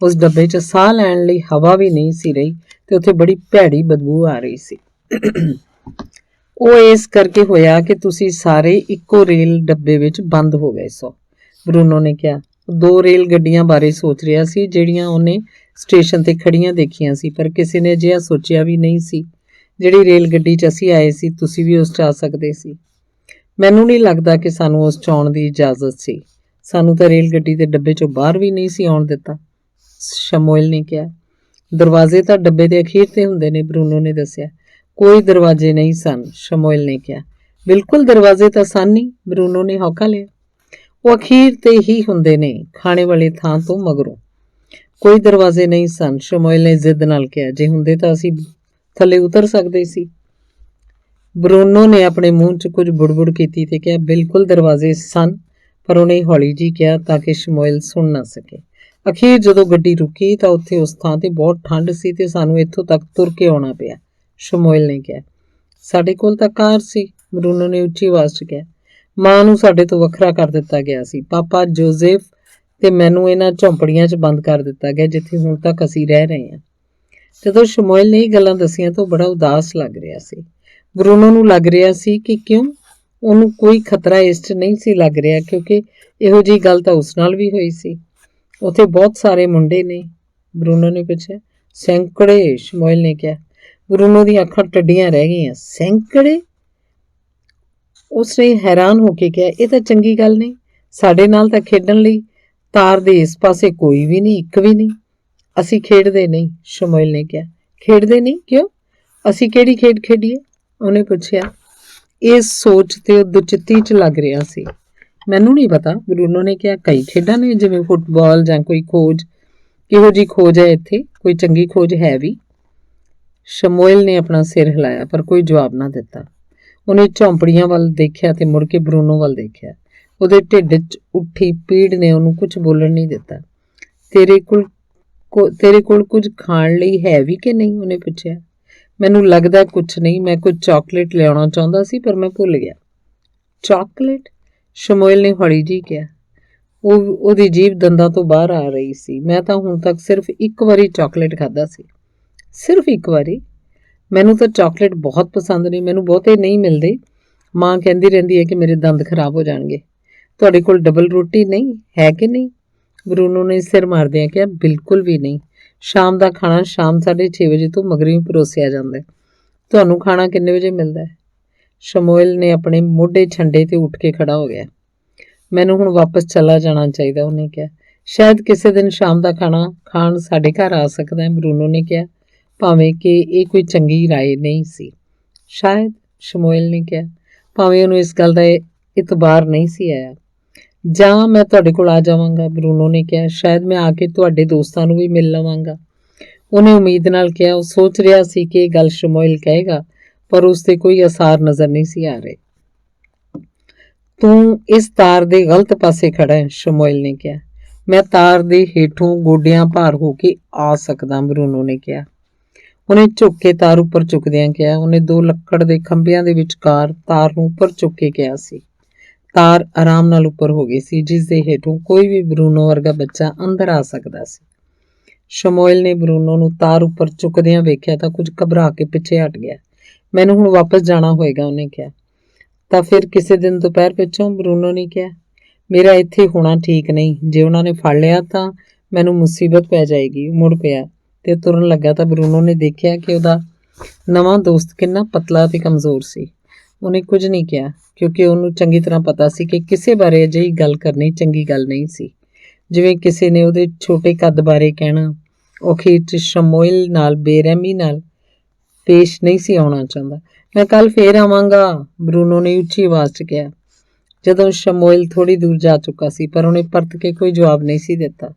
ਉਸ ਡੱਬੇ 'ਚ ਸਾਹ ਲੈਣ ਲਈ ਹਵਾ ਵੀ ਨਹੀਂ ਸੀ ਰਹੀ ਤੇ ਉੱਥੇ ਬੜੀ ਭੈੜੀ ਬਦਬੂ ਆ ਰਹੀ ਸੀ। ਉਹ ਇਸ ਕਰਕੇ ਹੋਇਆ ਕਿ ਤੁਸੀਂ ਸਾਰੇ ਇੱਕੋ ਰੇਲ ਡੱਬੇ ਵਿੱਚ ਬੰਦ ਹੋ ਗਏ ਸੋ, ਬਰੂਨੋ ਨੇ ਕਿਹਾ। ਦੋ ਰੇਲ ਗੱਡੀਆਂ ਬਾਰੇ ਸੋਚ ਰਿਹਾ ਸੀ ਜਿਹੜੀਆਂ ਉਹਨੇ ਸਟੇਸ਼ਨ ਤੇ ਖੜੀਆਂ ਦੇਖੀਆਂ ਸੀ, ਪਰ ਕਿਸੇ ਨੇ ਅਜਿਹਾ ਸੋਚਿਆ ਵੀ ਨਹੀਂ ਸੀ ਜਿਹੜੀ ਰੇਲ ਗੱਡੀ 'ਚ ਅਸੀਂ ਆਏ ਸੀ ਤੁਸੀਂ ਵੀ ਉਸ 'ਚ ਆ ਸਕਦੇ ਸੀ। ਮੈਨੂੰ ਨਹੀਂ ਲੱਗਦਾ ਕਿ ਸਾਨੂੰ ਉਸ 'ਚ ਆਉਣ ਦੀ ਇਜਾਜ਼ਤ ਸੀ। ਸਾਨੂੰ ਤਾਂ ਰੇਲ ਗੱਡੀ ਦੇ ਡੱਬੇ 'ਚੋਂ ਬਾਹਰ ਵੀ ਨਹੀਂ ਸੀ ਆਉਣ ਦਿੱਤਾ, ਸ਼ਮੂਏਲ ਨੇ ਕਿਹਾ। ਦਰਵਾਜ਼ੇ ਤਾਂ ਡੱਬੇ ਦੇ ਅਖੀਰ ਤੇ ਹੁੰਦੇ ਨੇ, ਬਰੂਨੋ ਨੇ ਦੱਸਿਆ। ਕੋਈ ਦਰਵਾਜ਼ੇ ਨਹੀਂ ਸਨ, ਸ਼ਮੂਏਲ ਨੇ ਕਿਹਾ। ਬਿਲਕੁਲ ਦਰਵਾਜ਼ੇ ਤਾਂ ਸਨ ਨਹੀਂ, ਬਰੂਨੋ ਨੇ ਹੌਕਾ ਲਿਆ। ਉਹ ਅਖੀਰ ਤੇ ਹੀ ਹੁੰਦੇ ਨੇ, ਖਾਣੇ ਵਾਲੀ ਥਾਂ ਤੋਂ ਮਗਰੋਂ। ਕੋਈ ਦਰਵਾਜ਼ੇ ਨਹੀਂ ਸਨ, ਸ਼ਮੂਏਲ ਨੇ ਜ਼ਿੱਦ ਨਾਲ ਕਿਹਾ। ਜੇ ਹੁੰਦੇ ਤਾਂ ਅਸੀਂ ਥੱਲੇ ਉਤਰ ਸਕਦੇ ਸੀ। ਬਰੂਨੋ ਨੇ ਆਪਣੇ ਮੂੰਹ 'ਚ ਕੁਝ ਬੁੜਬੁੜ ਕੀਤੀ ਤੇ ਕਿਹਾ, ਬਿਲਕੁਲ ਦਰਵਾਜ਼ੇ ਸਨ, ਪਰ ਉਹਨੇ ਹੌਲੀ ਜਿਹੀ ਕਿਹਾ ਤਾਂ ਕਿ ਸ਼ਮੂਏਲ ਸੁਣ ਨਾ ਸਕੇ। ਅਖੀਰ ਜਦੋਂ ਗੱਡੀ ਰੁਕੀ ਤਾਂ ਉੱਥੇ ਉਸ ਥਾਂ ਤੇ ਬਹੁਤ ਠੰਡ ਸੀ ਤੇ ਸਾਨੂੰ ਇੱਥੋਂ ਤੱਕ ਤੁਰ ਕੇ ਆਉਣਾ ਪਿਆ, ਸ਼ਮੂਏਲ ਨੇ ਕਿਹਾ। ਸਾਡੇ ਕੋਲ ਤਾਂ ਕਾਰ ਸੀ, ਬਰੂਨੋ ਨੇ ਉੱਚੀ ਆਵਾਜ਼ 'ਚ ਕਿਹਾ। ਮਾਂ ਨੂੰ ਸਾਡੇ ਤੋਂ ਵੱਖਰਾ ਕਰ ਦਿੱਤਾ ਗਿਆ ਸੀ। ਪਾਪਾ ਜੋਜ਼ੇਫ ਤੇ ਮੈਨੂੰ ਇਹਨਾਂ ਝੌਂਪੜੀਆਂ 'ਚ ਬੰਦ ਕਰ ਦਿੱਤਾ ਗਿਆ ਜਿੱਥੇ ਹੁਣ ਤੱਕ ਅਸੀਂ ਰਹਿ ਰਹੇ ਹਾਂ। ਜਦੋਂ ਸ਼ਮੂਏਲ ਨੇ ਇਹ ਗੱਲਾਂ ਦੱਸੀਆਂ ਤਾਂ ਉਹ ਬੜਾ ਉਦਾਸ ਲੱਗ ਰਿਹਾ ਸੀ। ਬਰੂਨੋ ਨੂੰ ਲੱਗ ਰਿਹਾ ਸੀ ਕਿ ਕਿਉਂ ਉਹਨੂੰ ਕੋਈ ਖਤਰਾ ਇਸ 'ਚ ਨਹੀਂ ਸੀ ਲੱਗ ਰਿਹਾ, ਕਿਉਂਕਿ ਇਹੋ ਜਿਹੀ ਗੱਲ ਤਾਂ ਉਸ ਨਾਲ ਵੀ ਹੋਈ ਸੀ। ਉੱਥੇ ਬਹੁਤ ਸਾਰੇ ਮੁੰਡੇ ਨੇ, ਬਰੂਨੋ ਨੇ ਪੁੱਛਿਆ। ਸੈਂਕੜੇ, ਸ਼ਮੂਏਲ ਨੇ ਕਿਹਾ। ਬਰੂਨੋ ਦੀਆਂ ਅੱਖਾਂ ਟੱਡੀਆਂ ਰਹਿ ਗਈਆਂ। ਸੈਂਕੜੇ? ਉਸਨੇ ਹੈਰਾਨ ਹੋ ਕੇ ਕਿਹਾ, ਇਹ ਤਾਂ ਚੰਗੀ ਗੱਲ ਨਹੀਂ। ਸਾਡੇ ਨਾਲ ਤਾਂ ਖੇਡਣ ਲਈ ਤਾਰ ਦੇ ਇਸ ਪਾਸੇ ਕੋਈ ਵੀ ਨਹੀਂ, ਇੱਕ ਵੀ ਨਹੀਂ। ਅਸੀਂ ਖੇਡਦੇ ਨਹੀਂ, ਸ਼ਮੂਏਲ ਨੇ ਕਿਹਾ। ਖੇਡਦੇ ਨਹੀਂ? ਕਿਉਂ? ਅਸੀਂ ਕਿਹੜੀ ਖੇਡ ਖੇਡੀਏ? ਉਹਨੇ ਪੁੱਛਿਆ। ਇਸ ਸੋਚ ਤੇ ਉਹ ਦੁਚਿੱਤੀ 'ਚ ਲੱਗ ਰਿਹਾ ਸੀ। ਮੈਨੂੰ ਨਹੀਂ ਪਤਾ, ਬਰੂਨੋ ਨੇ ਕਿਹਾ। ਕਈ ਖੇਡਾਂ ਨੇ, ਜਿਵੇਂ ਫੁੱਟਬਾਲ ਜਾਂ ਕੋਈ ਖੋਜ। ਕਿਹੋ ਜਿਹੀ ਖੋਜ ਹੈ ਇੱਥੇ? ਕੋਈ ਚੰਗੀ ਖੋਜ ਹੈ ਵੀ? ਸ਼ਮੂਏਲ ਨੇ ਆਪਣਾ ਸਿਰ ਹਿਲਾਇਆ, ਪਰ ਕੋਈ ਜਵਾਬ ਨਾ ਦਿੱਤਾ। ਉਹਨੇ ਝੌਂਪੜੀਆਂ ਵੱਲ ਦੇਖਿਆ ਤੇ ਮੁੜ ਕੇ ਬਰੂਨੋ ਵੱਲ ਦੇਖਿਆ। ਉਹਦੇ ਢਿੱਡ 'ਚ ਉੱਠੀ ਪੀੜ ਨੇ ਉਹਨੂੰ ਕੁਝ ਬੋਲਣ ਨਹੀਂ ਦਿੱਤਾ। ਤੇਰੇ ਕੋਲ ਕੁਝ ਖਾਣ ਲਈ ਹੈ ਵੀ ਕਿ ਨਹੀਂ? ਉਹਨੇ ਪੁੱਛਿਆ। ਮੈਨੂੰ ਲੱਗਦਾ ਕੁਝ ਨਹੀਂ। ਮੈਂ ਕੁਝ ਚਾਕਲੇਟ ਲਿਆਉਣਾ ਚਾਹੁੰਦਾ ਸੀ, ਪਰ ਮੈਂ ਭੁੱਲ ਗਿਆ। ਚਾਕਲੇਟ? ਸ਼ਮੂਏਲ ਨੇ ਹੌਲੀ ਜਿਹੀ ਕਿਹਾ। ਉਹਦੀ ਜੀਭ ਦੰਦਾਂ ਤੋਂ ਬਾਹਰ ਆ ਰਹੀ ਸੀ। ਮੈਂ ਤਾਂ ਹੁਣ ਤੱਕ ਸਿਰਫ ਇੱਕ ਵਾਰੀ ਚਾਕਲੇਟ ਖਾਧਾ ਸੀ। ਸਿਰਫ ਇੱਕ ਵਾਰੀ? ਮੈਨੂੰ ਤਾਂ ਚਾਕਲੇਟ ਬਹੁਤ ਪਸੰਦ ਨੇ, ਮੈਨੂੰ ਬਹੁਤੇ ਨਹੀਂ ਮਿਲਦੇ। ਮਾਂ ਕਹਿੰਦੀ ਰਹਿੰਦੀ ਹੈ ਕਿ ਮੇਰੇ ਦੰਦ ਖਰਾਬ ਹੋ ਜਾਣਗੇ। ਤੁਹਾਡੇ ਕੋਲ ਡਬਲ ਰੋਟੀ ਨਹੀਂ ਹੈ ਕਿ ਨਹੀਂ? ਬਰੂਨੋ ਨੇ ਸਿਰ ਮਾਰਦਿਆਂ ਕਿਹਾ, ਬਿਲਕੁਲ ਵੀ ਨਹੀਂ। ਸ਼ਾਮ ਦਾ ਖਾਣਾ ਸ਼ਾਮ 6:30 ਵਜੇ ਤੋਂ ਮਗਰੋਂ ਹੀ ਪਰੋਸਿਆ ਜਾਂਦਾ ਹੈ। ਤੁਹਾਨੂੰ ਖਾਣਾ ਕਿੰਨੇ ਵਜੇ ਮਿਲਦਾ ਹੈ? ਸ਼ਮੂਏਲ ਨੇ ਆਪਣੇ ਮੋਢੇ ਛੰਡੇ ਤੇ ਉੱਠ ਕੇ ਖੜਾ ਹੋ ਗਿਆ। ਮੈਨੂੰ ਹੁਣ ਵਾਪਸ ਚਲਾ ਜਾਣਾ ਚਾਹੀਦਾ, ਉਹਨੇ ਕਿਹਾ। ਸ਼ਾਇਦ ਕਿਸੇ ਦਿਨ ਸ਼ਾਮ ਦਾ ਖਾਣਾ ਖਾਣ ਸਾਡੇ ਘਰ ਆ ਸਕਦਾ ਹੈ, ਬਰੂਨੋ ਨੇ ਕਿਹਾ, ਭਾਵੇਂ ਕਿ ਇਹ ਕੋਈ ਚੰਗੀ ਰਾਏ ਨਹੀਂ ਸੀ। ਸ਼ਾਇਦ, ਸ਼ਮੂਏਲ ਨੇ ਕਿਹਾ, ਭਾਵੇਂ ਉਹਨੂੰ ਇਸ ਗੱਲ ਦਾ ਇਤਬਾਰ ਨਹੀਂ ਸੀ ਆਇਆ। ਜਾਂ ਮੈਂ ਤੁਹਾਡੇ ਕੋਲ ਆ ਜਾਵਾਂਗਾ, ਬਰੂਨੋ ਨੇ ਕਿਹਾ। ਸ਼ਾਇਦ ਮੈਂ ਆ ਕੇ ਤੁਹਾਡੇ ਦੋਸਤਾਂ ਨੂੰ ਵੀ ਮਿਲ ਲਵਾਂਗਾ, ਉਹਨੇ ਉਮੀਦ ਨਾਲ ਕਿਹਾ। ਉਹ ਸੋਚ ਰਿਹਾ ਸੀ ਕਿ ਇਹ ਗੱਲ ਸ਼ਮੂਏਲ ਕਹੇਗਾ, ਪਰ ਉਸ ਤੇ ਕੋਈ ਅਸਾਰ ਨਜ਼ਰ ਨਹੀਂ ਸੀ ਆ ਰਹੇ। ਤੂੰ ਇਸ ਤਾਰ ਦੇ ਗਲਤ ਪਾਸੇ ਖੜਾ ਹੈ, ਸ਼ਮੂਏਲ ਨੇ ਕਿਹਾ। ਮੈਂ ਤਾਰ ਦੇ ਹੇਠੋਂ ਗੋਡਿਆਂ ਭਾਰ ਹੋ ਕੇ ਆ ਸਕਦਾ, ਬਰੂਨੋ ਨੇ ਕਿਹਾ। ਉਹਨੇ ਝੁੱਕ ਕੇ ਤਾਰ ਉੱਪਰ ਚੁੱਕਦਿਆਂ ਕਿਹਾ। ਉਹਨੇ ਦੋ ਲੱਕੜ ਦੇ ਖੰਭਿਆਂ ਦੇ ਵਿਚਕਾਰ ਤਾਰ ਨੂੰ ਉੱਪਰ ਚੁੱਕ ਕੇ ਕਿਹਾ ਸੀ। ਤਾਰ ਆਰਾਮ ਨਾਲ ਉੱਪਰ ਹੋ ਗਈ ਸੀ, ਜਿਸ ਦੇ ਹੇਠੋਂ ਕੋਈ ਵੀ ਬਰੂਨੋ ਵਰਗਾ ਬੱਚਾ ਅੰਦਰ ਆ ਸਕਦਾ ਸੀ। ਸ਼ਮੂਏਲ ਨੇ ਬਰੂਨੋ ਨੂੰ ਤਾਰ ਉੱਪਰ ਚੁੱਕਦਿਆਂ ਵੇਖਿਆ ਤਾਂ ਕੁਝ ਘਬਰਾ ਕੇ ਪਿੱਛੇ ਹਟ ਗਿਆ। ਮੈਨੂੰ ਹੁਣ ਵਾਪਸ ਜਾਣਾ ਹੋਏਗਾ, ਉਹਨੇ ਕਿਹਾ। ਤਾਂ ਫਿਰ ਕਿਸੇ ਦਿਨ ਦੁਪਹਿਰ ਪਿੱਛੋਂ, ਬਰੂਨੋ ਨੇ ਕਿਹਾ। ਮੇਰਾ ਇੱਥੇ ਹੋਣਾ ਠੀਕ ਨਹੀਂ। ਜੇ ਉਹਨਾਂ ਨੇ ਫੜ ਲਿਆ ਤਾਂ ਮੈਨੂੰ ਮੁਸੀਬਤ ਪੈ ਜਾਏਗੀ। ਉਹ ਮੁੜ ਪਿਆ ਤੇ ਤੁਰਨ ਲੱਗਾ ਤਾਂ ਬਰੂਨੋ ਨੇ ਦੇਖਿਆ ਕਿ ਉਹਦਾ ਨਵਾਂ ਦੋਸਤ ਕਿੰਨਾ ਪਤਲਾ ਤੇ ਕਮਜ਼ੋਰ ਸੀ। ਉਹਨੇ ਕੁਝ ਨਹੀਂ ਕਿਹਾ, ਕਿਉਂਕਿ ਉਹਨੂੰ ਚੰਗੀ ਤਰ੍ਹਾਂ ਪਤਾ ਸੀ ਕਿ ਕਿਸੇ ਬਾਰੇ ਅਜਿਹੀ ਗੱਲ ਕਰਨੀ ਚੰਗੀ ਗੱਲ ਨਹੀਂ ਸੀ, ਜਿਵੇਂ ਕਿਸੇ ਨੇ ਉਹਦੇ ਛੋਟੇ ਕੱਦ ਬਾਰੇ ਕਹਿਣਾ। ਉਹ ਅਖੀਰ 'ਚ ਸ਼ਮੂਏਲ ਨਾਲ ਬੇਰਹਿਮੀ ਨਾਲ ਪੇਸ਼ ਨਹੀਂ ਸੀ ਆਉਣਾ ਚਾਹੁੰਦਾ। ਮੈਂ ਕੱਲ ਫੇਰ ਆਵਾਂਗਾ, ਬਰੂਨੋ ਨੇ ਉੱਚੀ ਆਵਾਜ਼ 'ਚ ਕਿਹਾ। ਜਦੋਂ ਸ਼ਮੂਏਲ ਥੋੜੀ ਦੂਰ ਜਾ ਚੁੱਕਾ ਸੀ, ਪਰ ਉਹਨੇ ਪਰਤ ਕੇ ਕੋਈ ਜਵਾਬ ਨਹੀਂ ਸੀ ਦਿੱਤਾ।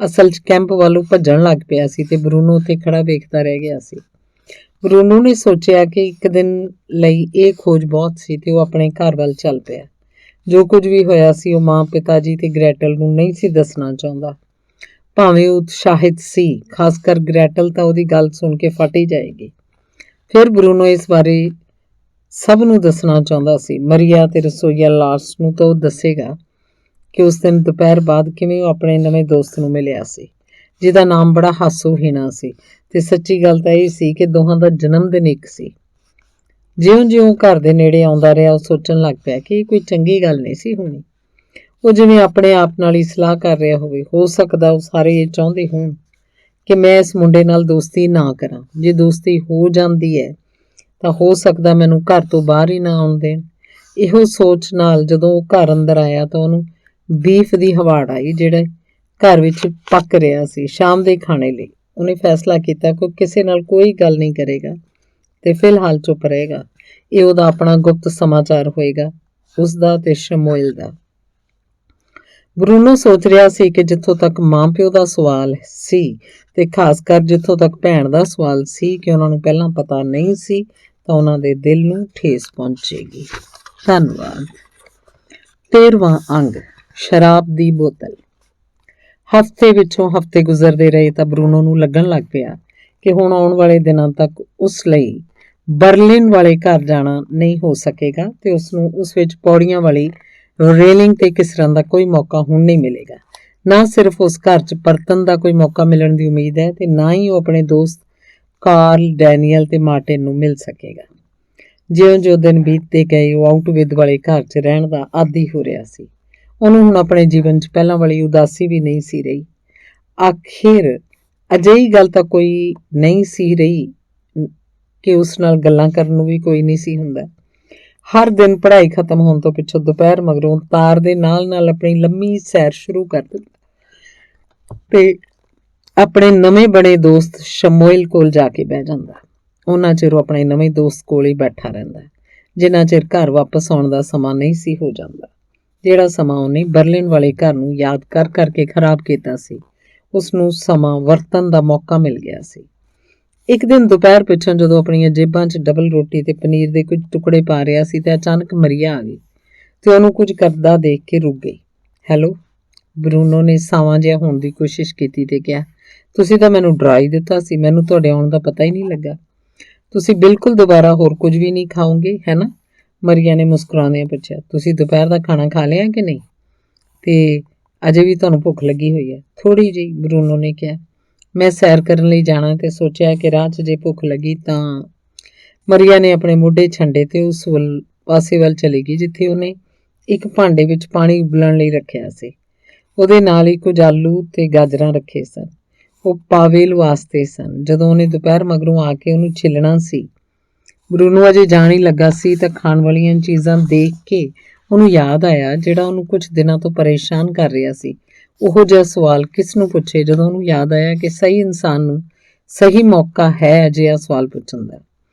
ਅਸਲ 'ਚ ਕੈਂਪ ਵੱਲੋਂ ਭੱਜਣ ਲੱਗ ਪਿਆ ਸੀ ਤੇ ਬਰੂਨੋ ਉੱਥੇ ਖੜਾ ਵੇਖਦਾ ਰਹਿ ਗਿਆ ਸੀ। ਬਰੂਨੋ ਨੇ ਸੋਚਿਆ ਕਿ ਇੱਕ ਦਿਨ ਲਈ ਇਹ ਖੋਜ ਬਹੁਤ ਸੀ ਤੇ ਉਹ ਆਪਣੇ ਘਰ ਵੱਲ ਚੱਲ ਪਿਆ। ਜੋ ਕੁਝ ਵੀ ਹੋਇਆ ਸੀ ਉਹ ਮਾਂ, ਪਿਤਾ ਜੀ ਤੇ ਗ੍ਰੈਟਲ ਨੂੰ ਨਹੀਂ ਸੀ ਦੱਸਣਾ ਚਾਹੁੰਦਾ। ਭਾਵੇਂ ਉਹ ਉਤਸ਼ਾਹਿਤ ਸੀ, ਖਾਸ ਕਰ ਗ੍ਰੈਟਲ ਤਾਂ ਉਹਦੀ ਗੱਲ ਸੁਣ ਕੇ ਫਟ ਹੀ ਜਾਏਗੀ। ਫਿਰ ਬਰੂਨੋ ਇਸ ਬਾਰੇ ਸਭ ਨੂੰ ਦੱਸਣਾ ਚਾਹੁੰਦਾ ਸੀ। ਮਰੀਆ ਤੇ ਰਸੋਈਆ ਲਾਰਸ ਨੂੰ ਤਾਂ ਉਹ ਦੱਸੇਗਾ, ਕਿ ਉਸ ਦਿਨ ਦੁਪਹਿਰ ਬਾਅਦ ਕਿਵੇਂ ਉਹ ਆਪਣੇ ਨਵੇਂ ਦੋਸਤ ਨੂੰ ਮਿਲਿਆ ਸੀ, ਜਿਹਦਾ ਨਾਮ ਬੜਾ ਹਾਸੋਹੀਣਾ ਸੀ। ਤੇ ਸੱਚੀ ਗੱਲ ਤਾਂ ਇਹ ਸੀ ਕਿ ਦੋਹਾਂ ਦਾ ਜਨਮ ਦਿਨ ਇੱਕ ਸੀ। ਜਿਉਂ-ਜਿਉਂ ਘਰ ਦੇ ਨੇੜੇ ਆਉਂਦਾ ਰਿਹਾ, ਉਹ ਸੋਚਣ ਲੱਗ ਪਿਆ ਕਿ ਇਹ ਕੋਈ ਚੰਗੀ ਗੱਲ ਨਹੀਂ ਸੀ ਹੋਣੀ। ਉਹ ਜਿਵੇਂ ਆਪਣੇ ਆਪ ਨਾਲ ਹੀ ਸਲਾਹ ਕਰ ਰਿਹਾ ਹੋਵੇ। ਹੋ ਸਕਦਾ ਉਹ ਸਾਰੇ ਇਹ ਚਾਹੁੰਦੇ ਹੋਣ ਕਿ ਮੈਂ ਇਸ ਮੁੰਡੇ ਨਾਲ ਦੋਸਤੀ ਨਾ ਕਰਾਂ। ਜੇ ਦੋਸਤੀ ਹੋ ਜਾਂਦੀ ਹੈ ਤਾਂ ਹੋ ਸਕਦਾ ਮੈਨੂੰ ਘਰ ਤੋਂ ਬਾਹਰ ਹੀ ਨਾ ਆਉਣ ਦੇਣ। ਇਹੋ ਸੋਚ ਨਾਲ ਜਦੋਂ ਉਹ ਘਰ ਅੰਦਰ ਆਇਆ ਤਾਂ ਉਹਨੂੰ ਬੀਫ ਦੀ ਹਵਾੜ ਆਈ, ਜਿਹੜਾ ਘਰ ਵਿੱਚ ਪੱਕ ਰਿਹਾ ਸੀ ਸ਼ਾਮ ਦੇ ਖਾਣੇ ਲਈ। ਉਹਨੇ ਫੈਸਲਾ ਕੀਤਾ ਕਿ ਕਿਸੇ ਨਾਲ ਕੋਈ ਗੱਲ ਨਹੀਂ ਕਰੇਗਾ ਤੇ ਫਿਲਹਾਲ ਚੁੱਪ ਰਹੇਗਾ। ਇਹ ਉਹਦਾ ਆਪਣਾ ਗੁਪਤ ਸਮਾਚਾਰ ਹੋਏਗਾ, ਉਸਦਾ ਤੇ ਸ਼ਮੂਏਲ ਦਾ। ਬਰੂਨੋ ਸੋਚ ਰਿਹਾ ਸੀ ਕਿ ਜਿੱਥੋਂ ਤੱਕ ਮਾਂ ਪਿਓ ਦਾ ਸਵਾਲ ਸੀ ਤੇ ਖਾਸ ਕਰ ਜਿੱਥੋਂ ਤੱਕ ਭੈਣ ਦਾ ਸਵਾਲ ਸੀ ਕਿ ਉਹਨਾਂ ਨੂੰ ਪਹਿਲਾਂ ਪਤਾ ਨਹੀਂ ਸੀ ਤਾਂ ਉਹਨਾਂ ਦੇ ਦਿਲ ਨੂੰ ਠੇਸ ਪਹੁੰਚੇਗੀ। ਧੰਨਵਾਦ। 13ਵਾਂ ਅੰਗ, ਸ਼ਰਾਬ ਦੀ ਬੋਤਲ। ਹਫ਼ਤੇ ਵਿੱਚੋਂ ਹਫ਼ਤੇ ਗੁਜ਼ਰਦੇ ਰਹੇ ਤਾਂ ਬਰੂਨੋ ਨੂੰ ਲੱਗਣ ਲੱਗ ਪਿਆ ਕਿ ਹੁਣ ਆਉਣ ਵਾਲੇ ਦਿਨਾਂ ਤੱਕ ਉਸ ਲਈ ਬਰਲਿਨ ਵਾਲੇ ਘਰ ਜਾਣਾ ਨਹੀਂ ਹੋ ਸਕੇਗਾ ਤੇ ਉਸਨੂੰ ਉਸ ਵਿੱਚ ਪੌੜੀਆਂ ਵਾਲੀ ਰੇਲਿੰਗ ਤੇ ਕਿਸਰਨ ਦਾ ਕੋਈ ਮੌਕਾ ਹੁਣ ਨਹੀਂ ਮਿਲੇਗਾ। ਨਾ ਸਿਰਫ ਉਸ ਘਰ 'ਚ ਪਰਤਣ ਦਾ ਕੋਈ ਮੌਕਾ ਮਿਲਣ ਦੀ ਉਮੀਦ ਹੈ ਤੇ ਨਾ ਹੀ ਉਹ ਆਪਣੇ ਦੋਸਤ ਕਾਰਲ, ਡੈਨੀਅਲ ਤੇ ਮਾਰਟਿਨ ਨੂੰ ਮਿਲ ਸਕੇਗਾ। ਜਿਉਂ-ਜਿਉਂ ਦਿਨ ਬੀਤਦੇ ਗਏ, ਉਹ ਆਊਟਵਿਦ ਵਾਲੇ ਘਰ 'ਚ ਰਹਿਣ ਦਾ ਆਦੀ ਹੋ ਰਿਹਾ ਸੀ। ਉਹਨੂੰ ਹੁਣ ਆਪਣੇ ਜੀਵਨ 'ਚ ਪਹਿਲਾਂ ਵਾਲੀ ਉਦਾਸੀ ਵੀ ਨਹੀਂ ਸੀ ਰਹੀ। ਆਖਿਰ ਅਜਿਹੀ ਗੱਲ ਤਾਂ ਕੋਈ ਨਹੀਂ ਸੀ ਰਹੀ ਕਿ ਉਸ ਨਾਲ ਗੱਲਾਂ ਕਰਨ ਨੂੰ ਵੀ ਕੋਈ ਨਹੀਂ ਸੀ ਹੁੰਦਾ। ਹਰ ਦਿਨ ਪੜ੍ਹਾਈ ਖਤਮ ਹੋਣ ਤੋਂ ਪਿੱਛੋਂ ਦੁਪਹਿਰ ਮਗਰੋਂ ਤਾਰ ਦੇ ਨਾਲ ਆਪਣੀ ਲੰਮੀ ਸੈਰ ਸ਼ੁਰੂ ਕਰ ਦਿੰਦਾ ਤੇ ਆਪਣੇ ਨਵੇਂ ਬਣੇ ਦੋਸਤ ਸ਼ਮੂਏਲ ਕੋਲ ਜਾ ਕੇ ਬਹਿ ਜਾਂਦਾ। ਉਹਨਾਂ ਚਿਰ ਉਹ ਆਪਣੇ ਨਵੇਂ ਦੋਸਤ ਕੋਲ ਹੀ ਬੈਠਾ ਰਹਿੰਦਾ, ਜਿੰਨਾ ਚਿਰ ਘਰ ਵਾਪਸ ਆਉਣ ਦਾ ਸਮਾਂ ਨਹੀਂ ਸੀ ਹੋ ਜਾਂਦਾ। ਜਿਹੜਾ ਸਮਾਂ ਉਹਨੇ ਬਰਲਿਨ ਵਾਲੇ ਘਰ ਨੂੰ ਯਾਦ ਕਰ ਕਰਕੇ ਖਰਾਬ ਕੀਤਾ ਸੀ, ਉਸਨੂੰ ਸਮਾਂ ਵਰਤਣ ਦਾ ਮੌਕਾ ਮਿਲ ਗਿਆ ਸੀ। ਇੱਕ ਦਿਨ ਦੁਪਹਿਰ ਪਿੱਛੋਂ ਜਦੋਂ ਆਪਣੀਆਂ ਜੇਬਾਂ 'ਚ ਡਬਲ ਰੋਟੀ ਤੇ ਪਨੀਰ ਦੇ ਕੁਝ ਟੁਕੜੇ ਪਾ ਰਿਹਾ ਸੀ ਤੇ ਅਚਾਨਕ ਮਰੀਆ ਆ ਗਈ ਤੇ ਉਹਨੂੰ ਕੁਝ ਕਰਦਾ ਦੇਖ ਕੇ ਰੁਕ ਗਈ। ਹੈਲੋ, ਬਰੂਨੋ ਨੇ ਸਾਵਾਂ ਜਿਹਾ ਹੋਣ ਦੀ ਕੋਸ਼ਿਸ਼ ਕੀਤੀ ਤੇ ਕਿਹਾ, ਤੁਸੀਂ ਤਾਂ ਮੈਨੂੰ ਡਰਾ ਹੀ ਦਿੱਤਾ ਸੀ। ਮੈਨੂੰ ਤੁਹਾਡੇ ਆਉਣ ਦਾ ਪਤਾ ਹੀ ਨਹੀਂ ਲੱਗਾ। ਤੁਸੀਂ ਬਿਲਕੁਲ ਦੁਬਾਰਾ ਹੋਰ ਕੁਝ ਵੀ ਨਹੀਂ ਖਾਓਗੇ, ਹੈ ਨਾ? ਮਰੀਆ ਨੇ ਮੁਸਕਰਾਉਂਦਿਆਂ ਪੁੱਛਿਆ। ਤੁਸੀਂ ਦੁਪਹਿਰ ਦਾ ਖਾਣਾ ਖਾ ਲਿਆ ਕਿ ਨਹੀਂ? ਤੇ ਅਜੇ ਵੀ ਤੁਹਾਨੂੰ ਭੁੱਖ ਲੱਗੀ ਹੋਈ ਹੈ? ਥੋੜ੍ਹੀ ਜਿਹੀ, ਬਰੂਨੋ ਨੇ ਕਿਹਾ। ਮੈਂ ਸੈਰ ਕਰਨ ਲਈ ਜਾਣਾ ਤੇ ਸੋਚਿਆ ਕਿ ਰਾਹ 'ਚ ਜੇ ਭੁੱਖ ਲੱਗੀ ਤਾਂ। ਮਰੀਆ ਨੇ ਆਪਣੇ ਮੋਢੇ ਛੰਡੇ ਤੇ ਉਸ ਪਾਸੇ ਵੱਲ ਚਲੀ ਗਈ ਜਿੱਥੇ ਉਹਨੇ ਇੱਕ ਭਾਂਡੇ ਵਿੱਚ ਪਾਣੀ ਉਬਲਣ ਲਈ ਰੱਖਿਆ ਸੀ। ਉਹਦੇ ਨਾਲ ਹੀ ਕੁਝ ਆਲੂ ਤੇ ਗਾਜਰਾਂ ਰੱਖੇ ਸਨ। ਉਹ ਪਾਵੇਲ ਵਾਸਤੇ ਸਨ। ਜਦੋਂ ਉਹਨੇ ਦੁਪਹਿਰ ਮਗਰੋਂ ਆ ਕੇ ਉਹਨੂੰ ਛਿੱਲਣਾ ਸੀ, ਬਰੂਨੋ ਅਜੇ ਜਾਣ ਹੀ ਲੱਗਾ ਸੀ ਤਾਂ ਖਾਣ ਵਾਲੀਆਂ ਚੀਜ਼ਾਂ ਦੇਖ ਕੇ ਉਹਨੂੰ ਯਾਦ ਆਇਆ ਜਿਹੜਾ ਉਹਨੂੰ ਕੁਝ ਦਿਨਾਂ ਤੋਂ ਪਰੇਸ਼ਾਨ ਕਰ ਰਿਹਾ ਸੀ। ਉਹੋ ਜਿਹਾ ਸਵਾਲ ਕਿਸ ਨੂੰ ਪੁੱਛੇ? ਜਦੋਂ ਉਹਨੂੰ ਯਾਦ ਆਇਆ ਕਿ ਸਹੀ ਇਨਸਾਨ ਨੂੰ ਸਹੀ ਮੌਕਾ ਹੈ ਅਜਿਹਾ ਸਵਾਲ ਪੁੱਛਣ ਦਾ।